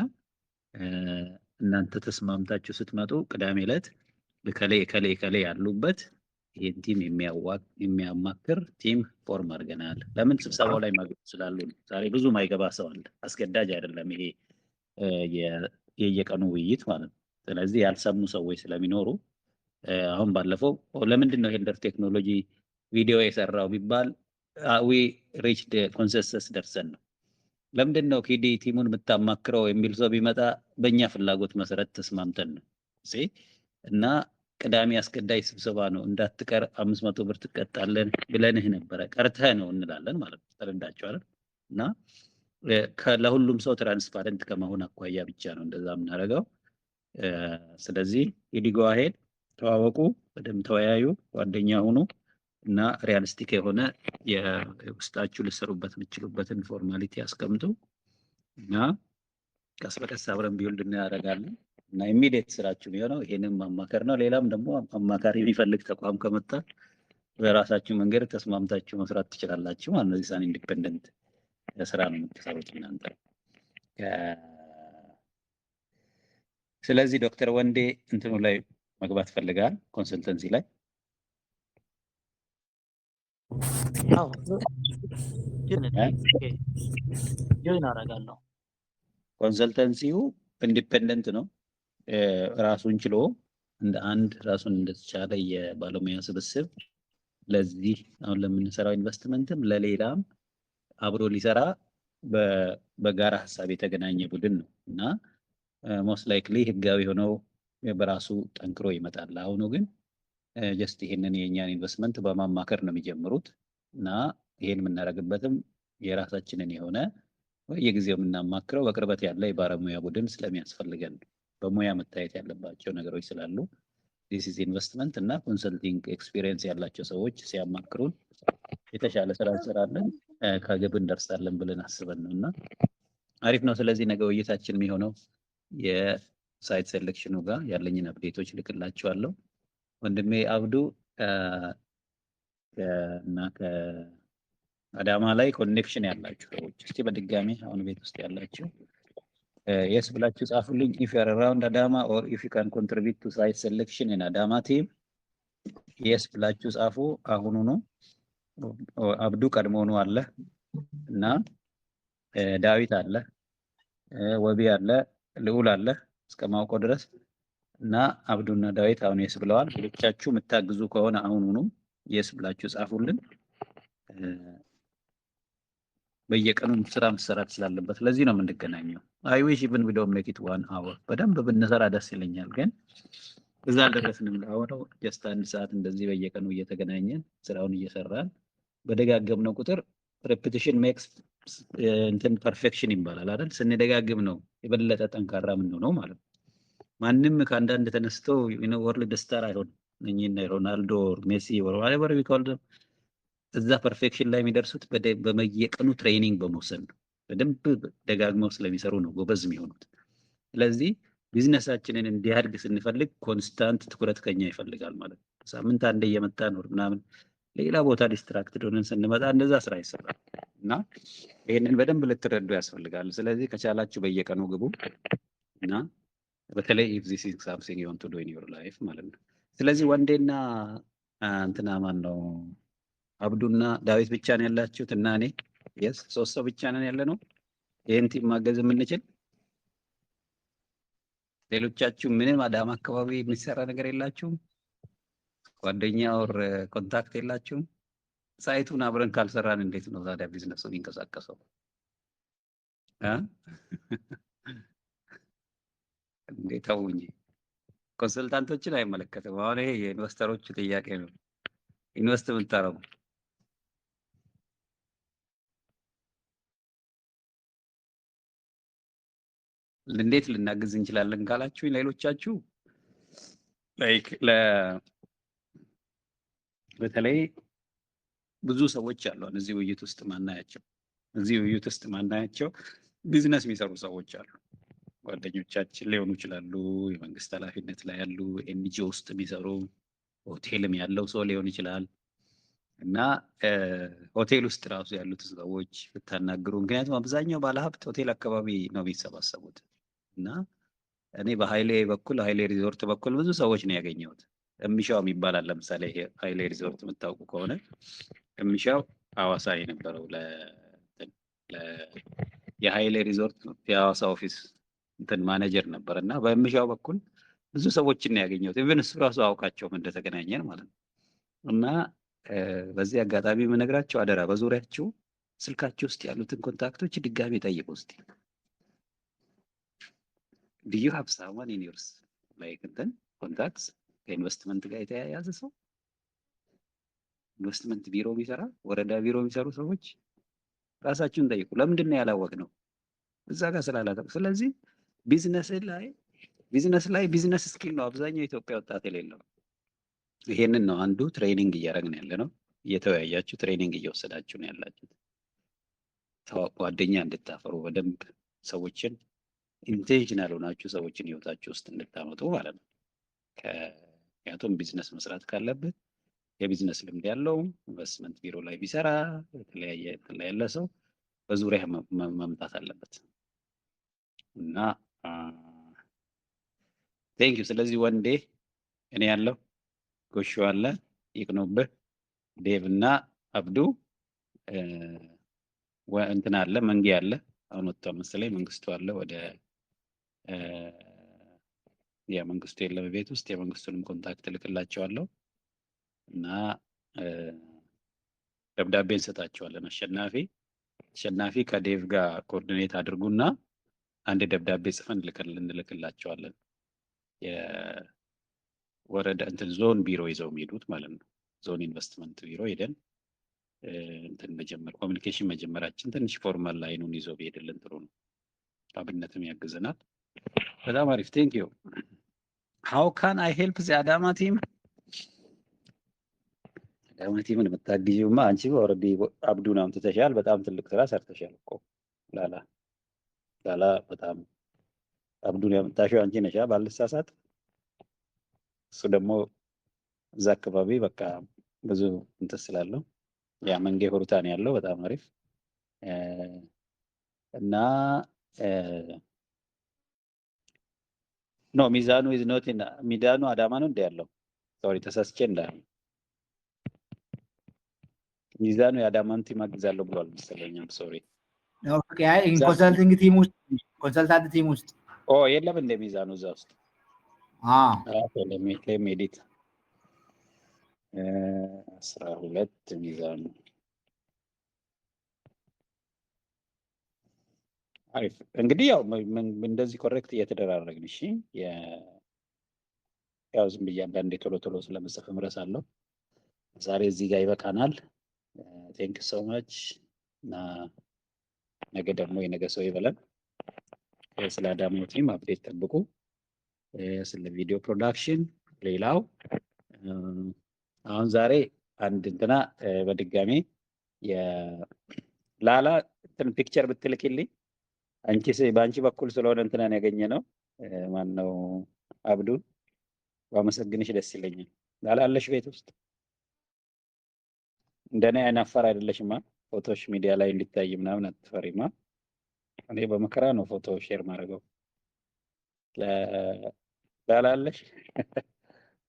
እናንተ ተስማምታችሁ ስትመጡ ቅዳሜ ዕለት ከሌ ያሉበት ይሄን ቲም የሚያማክር ቲም ፎርም አድርገናል። ለምን ስብሰባው ላይ ማግኘት ስላሉ ዛሬ ብዙ ማይገባ ሰው አለ። አስገዳጅ አይደለም ይሄ የየቀኑ ውይይት ማለት ነው። ስለዚህ ያልሰሙ ሰዎች ስለሚኖሩ አሁን ባለፈው ለምንድን ነው ሄልደር ቴክኖሎጂ ቪዲዮ የሰራው ቢባል ዊ ሪችድ ኮንሰንሰስ ደርሰን ነው። ለምንድን ነው ኪዲ ቲሙን የምታማክረው የሚል ሰው ቢመጣ በእኛ ፍላጎት መሰረት ተስማምተን ነው እና ቅዳሜ አስገዳጅ ስብሰባ ነው እንዳትቀር 500 ብር ትቀጣለን ብለንህ ነበረ ቀርተህ ነው እንላለን ማለት ነው። ተረዳችኋል? እና ለሁሉም ሰው ትራንስፓረንት ከመሆን አኳያ ብቻ ነው እንደዛ የምናደርገው። ስለዚህ ኢዲጎ አሄድ ተዋወቁ፣ በደንብ ተወያዩ፣ ጓደኛ ሁኑ እና ሪያሊስቲክ የሆነ የውስጣችሁ ልሰሩበት የምትችሉበትን ፎርማሊቲ አስቀምጡ እና ቀስ በቀስ አብረን ቢውልድ እናደርጋለን እና ኢሚዲየት ስራችሁ የሚሆነው ይሄንን ማማከር ነው። ሌላም ደግሞ አማካሪ የሚፈልግ ተቋም ከመጣ በራሳችሁ መንገድ ተስማምታችሁ መስራት ትችላላችሁ ማለት ነው። ዲዛይን ኢንዲፔንደንት ስራ ነው የምትሰሩት እናንተ። ስለዚህ ዶክተር ወንዴ እንትኑ ላይ መግባት ፈልጋል ኮንሰልተንሲ ላይ ጆይን አደርጋለሁ። ኮንሰልተንሲው ኢንዲፔንደንት ነው ራሱን ችሎ እንደ አንድ ራሱን እንደተቻለ የባለሙያ ስብስብ ለዚህ አሁን ለምንሰራው ኢንቨስትመንትም ለሌላም አብሮ ሊሰራ በጋራ ሀሳብ የተገናኘ ቡድን ነው እና ሞስት ላይክሊ ህጋዊ ሆነው በራሱ ጠንክሮ ይመጣል። አሁኑ ግን ጀስት ይሄንን የኛን ኢንቨስትመንት በማማከር ነው የሚጀምሩት እና ይሄን የምናደርግበትም የራሳችንን የሆነ በየጊዜው የምናማክረው በቅርበት ያለ የባለሙያ ቡድን ስለሚያስፈልገን በሙያ መታየት ያለባቸው ነገሮች ስላሉ ዲስ ኢዝ ኢንቨስትመንት እና ኮንሰልቲንግ ኤክስፒሪየንስ ያላቸው ሰዎች ሲያማክሩን የተሻለ ስራ እንሰራለን ከግብ እንደርሳለን ብለን አስበን ነው እና አሪፍ ነው። ስለዚህ ነገ ውይይታችን የሚሆነው የሳይት ሴሌክሽኑ ጋር ያለኝን አፕዴቶች ልክላችኋለሁ። ወንድሜ አብዱ እና ከአዳማ ላይ ኮኔክሽን ያላችሁ ሰዎች እስቲ በድጋሚ አሁን ቤት ውስጥ ያላችሁ የስ ብላችሁ ጻፉልኝ። if you are around Adama or if you can contribute to site selection in Adama team የስ ብላችሁ ጻፉ። አሁኑኑ አብዱ ቀድሞኑ አለ እና ዳዊት አለ ወቢ አለ ልዑል አለ እስከማውቀው ድረስ እና አብዱና ዳዊት አሁን የስ ብለዋል። ሌሎቻችሁ የምታግዙ ከሆነ አሁኑኑ የስ ብላችሁ ጻፉልን። በየቀኑ ስራ መሰራት ስላለበት ለዚህ ነው የምንገናኘው። አይ ዊሽ ኢቭን ዊ ዶንት ሜክ ኢት 1 hour በደንብ ብንሰራ ደስ ይለኛል፣ ግን እዛ አልደረስንም። አሁን ጀስት 1 ሰዓት እንደዚህ በየቀኑ እየተገናኘን ስራውን እየሰራን በደጋገምነው ቁጥር ሬፒቲሽን ሜክስ እንትን ፐርፌክሽን ይባላል አይደል? ስንደጋግም ነው የበለጠ ጠንካራ የምንሆነው ማለት ነው። ማንም ከአንዳንድ ተነስቶ ወርልድ ስታር አይሆን እኚህና ሮናልዶ ሜሲ whatever we call them እዛ ፐርፌክሽን ላይ የሚደርሱት በመየቀኑ ትሬኒንግ በመውሰድ ነው። በደንብ ደጋግመው ስለሚሰሩ ነው ጎበዝ የሚሆኑት። ስለዚህ ቢዝነሳችንን እንዲያድግ ስንፈልግ ኮንስታንት ትኩረት ከኛ ይፈልጋል ማለት ነው። ሳምንት አንዴ እየመጣ ነው ምናምን ሌላ ቦታ ዲስትራክትድ ሆነን ስንመጣ እንደዛ ስራ ይሰራል እና ይሄንን በደንብ ልትረዱ ያስፈልጋል። ስለዚህ ከቻላችሁ በየቀኑ ግቡ እና በተለይ if this is something you want to do in your life ማለት ነው። ስለዚህ ወንዴና እንትና ማን ነው አብዱና ዳዊት ብቻ ነው ያላችሁት እና እኔ yes 3 ሰው ብቻ ነን ያለ ነው ይሄን ቲም ማገዝ የምንችል። ሌሎቻችሁ ምንም አዳማ አካባቢ የሚሰራ ነገር የላችሁም? ጓደኛ or ኮንታክት የላችሁም? ሳይቱን አብረን ካልሰራን እንዴት ነው ታዲያ ቢዝነሱ የሚንቀሳቀሰው? እንዴት ተውኝ። ኮንሰልታንቶችን አይመለከትም። አሁን ይሄ የኢንቨስተሮች ጥያቄ ነው። ኢንቨስት የምታረጉ እንዴት ልናግዝ እንችላለን ካላችሁ ሌሎቻችሁ ላይክ በተለይ ብዙ ሰዎች አሉ እዚህ ውይይት ውስጥ ማናያቸው ቢዝነስ የሚሰሩ ሰዎች አሉ። ጓደኞቻችን ሊሆኑ ይችላሉ፣ የመንግስት ኃላፊነት ላይ ያሉ፣ ኤንጂኦ ውስጥ የሚሰሩ፣ ሆቴልም ያለው ሰው ሊሆን ይችላል። እና ሆቴል ውስጥ ራሱ ያሉት ሰዎች ብታናግሩ፣ ምክንያቱም አብዛኛው ባለሀብት ሆቴል አካባቢ ነው የሚሰባሰቡት። እና እኔ በሀይሌ ሪዞርት በኩል ብዙ ሰዎች ነው ያገኘሁት። እምሻው የሚባል አለ። ለምሳሌ ይሄ ሀይሌ ሪዞርት የምታውቁ ከሆነ እምሻው ሐዋሳ የነበረው የሀይሌ ሪዞርት የሐዋሳ ኦፊስ እንትን ማኔጀር ነበር እና በእምሻው በኩል ብዙ ሰዎችን ነው ያገኘሁት። ኢቭን እሱ ራሱ አውቃቸውም እንደተገናኘን ማለት ነው። እና በዚህ አጋጣሚ የምነግራቸው አደራ በዙሪያችሁ ስልካችሁ ውስጥ ያሉትን ኮንታክቶች ድጋሚ ጠይቁ እስቲ። do you have someone in yours like እንትን ኮንታክትስ ከኢንቨስትመንት ጋር የተያያዘ ሰው ኢንቨስትመንት ቢሮ የሚሰራ ወረዳ ቢሮ የሚሰሩ ሰዎች ራሳችሁን ጠይቁ። ለምንድን ነው ያላወቅነው? እዛ ጋር ስላላጠቁ። ስለዚህ ቢዝነስ ላይ ቢዝነስ ስኪል ነው አብዛኛው የኢትዮጵያ ወጣት የሌለው። ይሄንን ነው አንዱ ትሬኒንግ እያደረግን ያለ ነው። እየተወያያችሁ ትሬኒንግ እየወሰዳችሁ ነው ያላችሁት። ጓደኛ እንድታፈሩ በደንብ ሰዎችን ኢንቴንሽናል ሆናችሁ ሰዎችን ህይወታችሁ ውስጥ እንድታመጡ ማለት ነው። ምክንያቱም ቢዝነስ መስራት ካለብህ የቢዝነስ ልምድ ያለው ኢንቨስትመንት ቢሮ ላይ ቢሰራ የተለያየ ያለ ሰው በዙሪያ መምጣት አለበት እና ቴንክ ዩ። ስለዚህ ወንዴ እኔ ያለው ጎሹ አለ፣ ይቅኖብህ፣ ዴቭ እና አብዱ እንትን አለ፣ መንጌ አለ። አሁን ወጥቷ መሰለኝ። መንግስቱ አለ። ወደ መንግስቱ የለም ቤት ውስጥ። የመንግስቱንም ኮንታክት እልክላቸዋለሁ እና ደብዳቤ እንሰጣቸዋለን። አሸናፊ ከዴቭ ጋር ኮኦርዲኔት አድርጉና አንድ ደብዳቤ ጽፈን እንልክላቸዋለን። የወረዳ እንትን ዞን ቢሮ ይዘው የሚሄዱት ማለት ነው። ዞን ኢንቨስትመንት ቢሮ ሄደን እንትን ኮሚኒኬሽን መጀመራችን ትንሽ ፎርማል ላይኑን ይዞ ቢሄድልን ጥሩ ነው። አብነትም ያግዘናል። በጣም አሪፍ ቴንክ ዩ። ሃው ካን አይ ሄልፕ ዚ አዳማ ቲም? አዳማ ቲምን የምታግዢውማ አንቺ ኦልሬዲ አብዱን አምጥተሻል። በጣም ትልቅ ስራ ሰርተሻል እኮ ላላ በጣም አብዱን ያመጣሽው አንቺ ነሻ ባልሳሳት። እሱ ደግሞ እዛ አካባቢ በቃ ብዙ እንትን ስላለው ያ መንጌ ሁሩታን ያለው በጣም አሪፍ እና ኖ ሚዛኑ ኢዝ ኖት ኢን ሚዛኑ አዳማ ነው እንደ ያለው ሶሪ ተሳስቼ እንዳለ ሚዛኑ የአዳማን ቲም አግዛለሁ ብሏል መሰለኝ። ሶሪ ኦኬ። ኮንሰልቲንግ ቲም ውስጥ ኮንሰልታንት ቲም ውስጥ የለም እንደ ሚዛኑ እዛ ውስጥ ለሜዲት 12 ሚዛኑ አሪፍ። እንግዲህ ያው እንደዚህ ኮሬክት እየተደራረግን እሺ። ያው ዝም ብዬ አንዳንዴ ቶሎ ስለመጽፍ እምረሳለሁ። ዛሬ እዚህ ጋር ይበቃናል። ቴንክ ሶ ማች እና ነገ ደግሞ የነገ ሰው ይበለን። ስለ አዳማ ቲም አፕዴት ጠብቁ። ስለ ቪዲዮ ፕሮዳክሽን ሌላው አሁን ዛሬ አንድ እንትና በድጋሚ የላላ እንትን ፒክቸር ብትልክልኝ በአንቺ በኩል ስለሆነ እንትናን ያገኘ ነው። ማን ነው አብዱን ባመሰግንሽ ደስ ይለኛል። ላላ አለሽ ቤት ውስጥ? እንደኔ አይናፋር አይደለሽማ። ፎቶሽ ሚዲያ ላይ እንዲታይ ምናምን አትፈሪማ። እኔ በመከራ ነው ፎቶ ሼር ማድረገው። ላላ አለሽ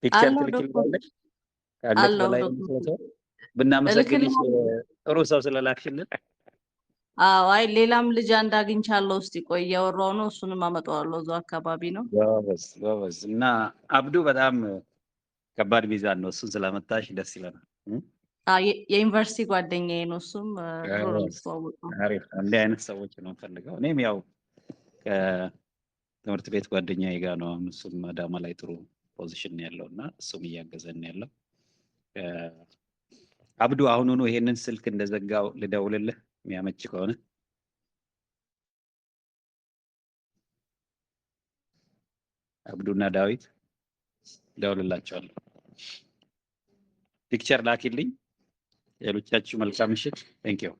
ፒክቸር ትልክልኛለሽ? ከአንገት በላይ ፎቶ ብናመሰግንሽ ጥሩ ሰው ስለላክሽልን። አዎ አይ ሌላም ልጅ አንድ አግኝቻለሁ። እስቲ ቆይ እያወራሁ ነው። እሱንም አመጣዋለሁ። እዛው አካባቢ ነው። ጎበዝ። እና አብዱ በጣም ከባድ ሚዛን ነው። እሱን ስላመጣሽ ደስ ይለናል። የዩኒቨርሲቲ ጓደኛዬ ነው። እሱም አሪፍ። እንዲህ አይነት ሰዎች ነው ፈልገው። እኔም ያው ከትምህርት ቤት ጓደኛዬ ጋር ነው። እሱም አዳማ ላይ ጥሩ ፖዚሽን ያለው እና እሱም እያገዘን ያለው። አብዱ አሁኑኑ ይሄንን ስልክ እንደዘጋው ልደውልልህ የሚያመች ከሆነ አብዱና ዳዊት እደውልላቸዋለሁ። ፒክቸር ላኪልኝ። ሌሎቻችሁ መልካም ምሽት። ቴንክ ዩ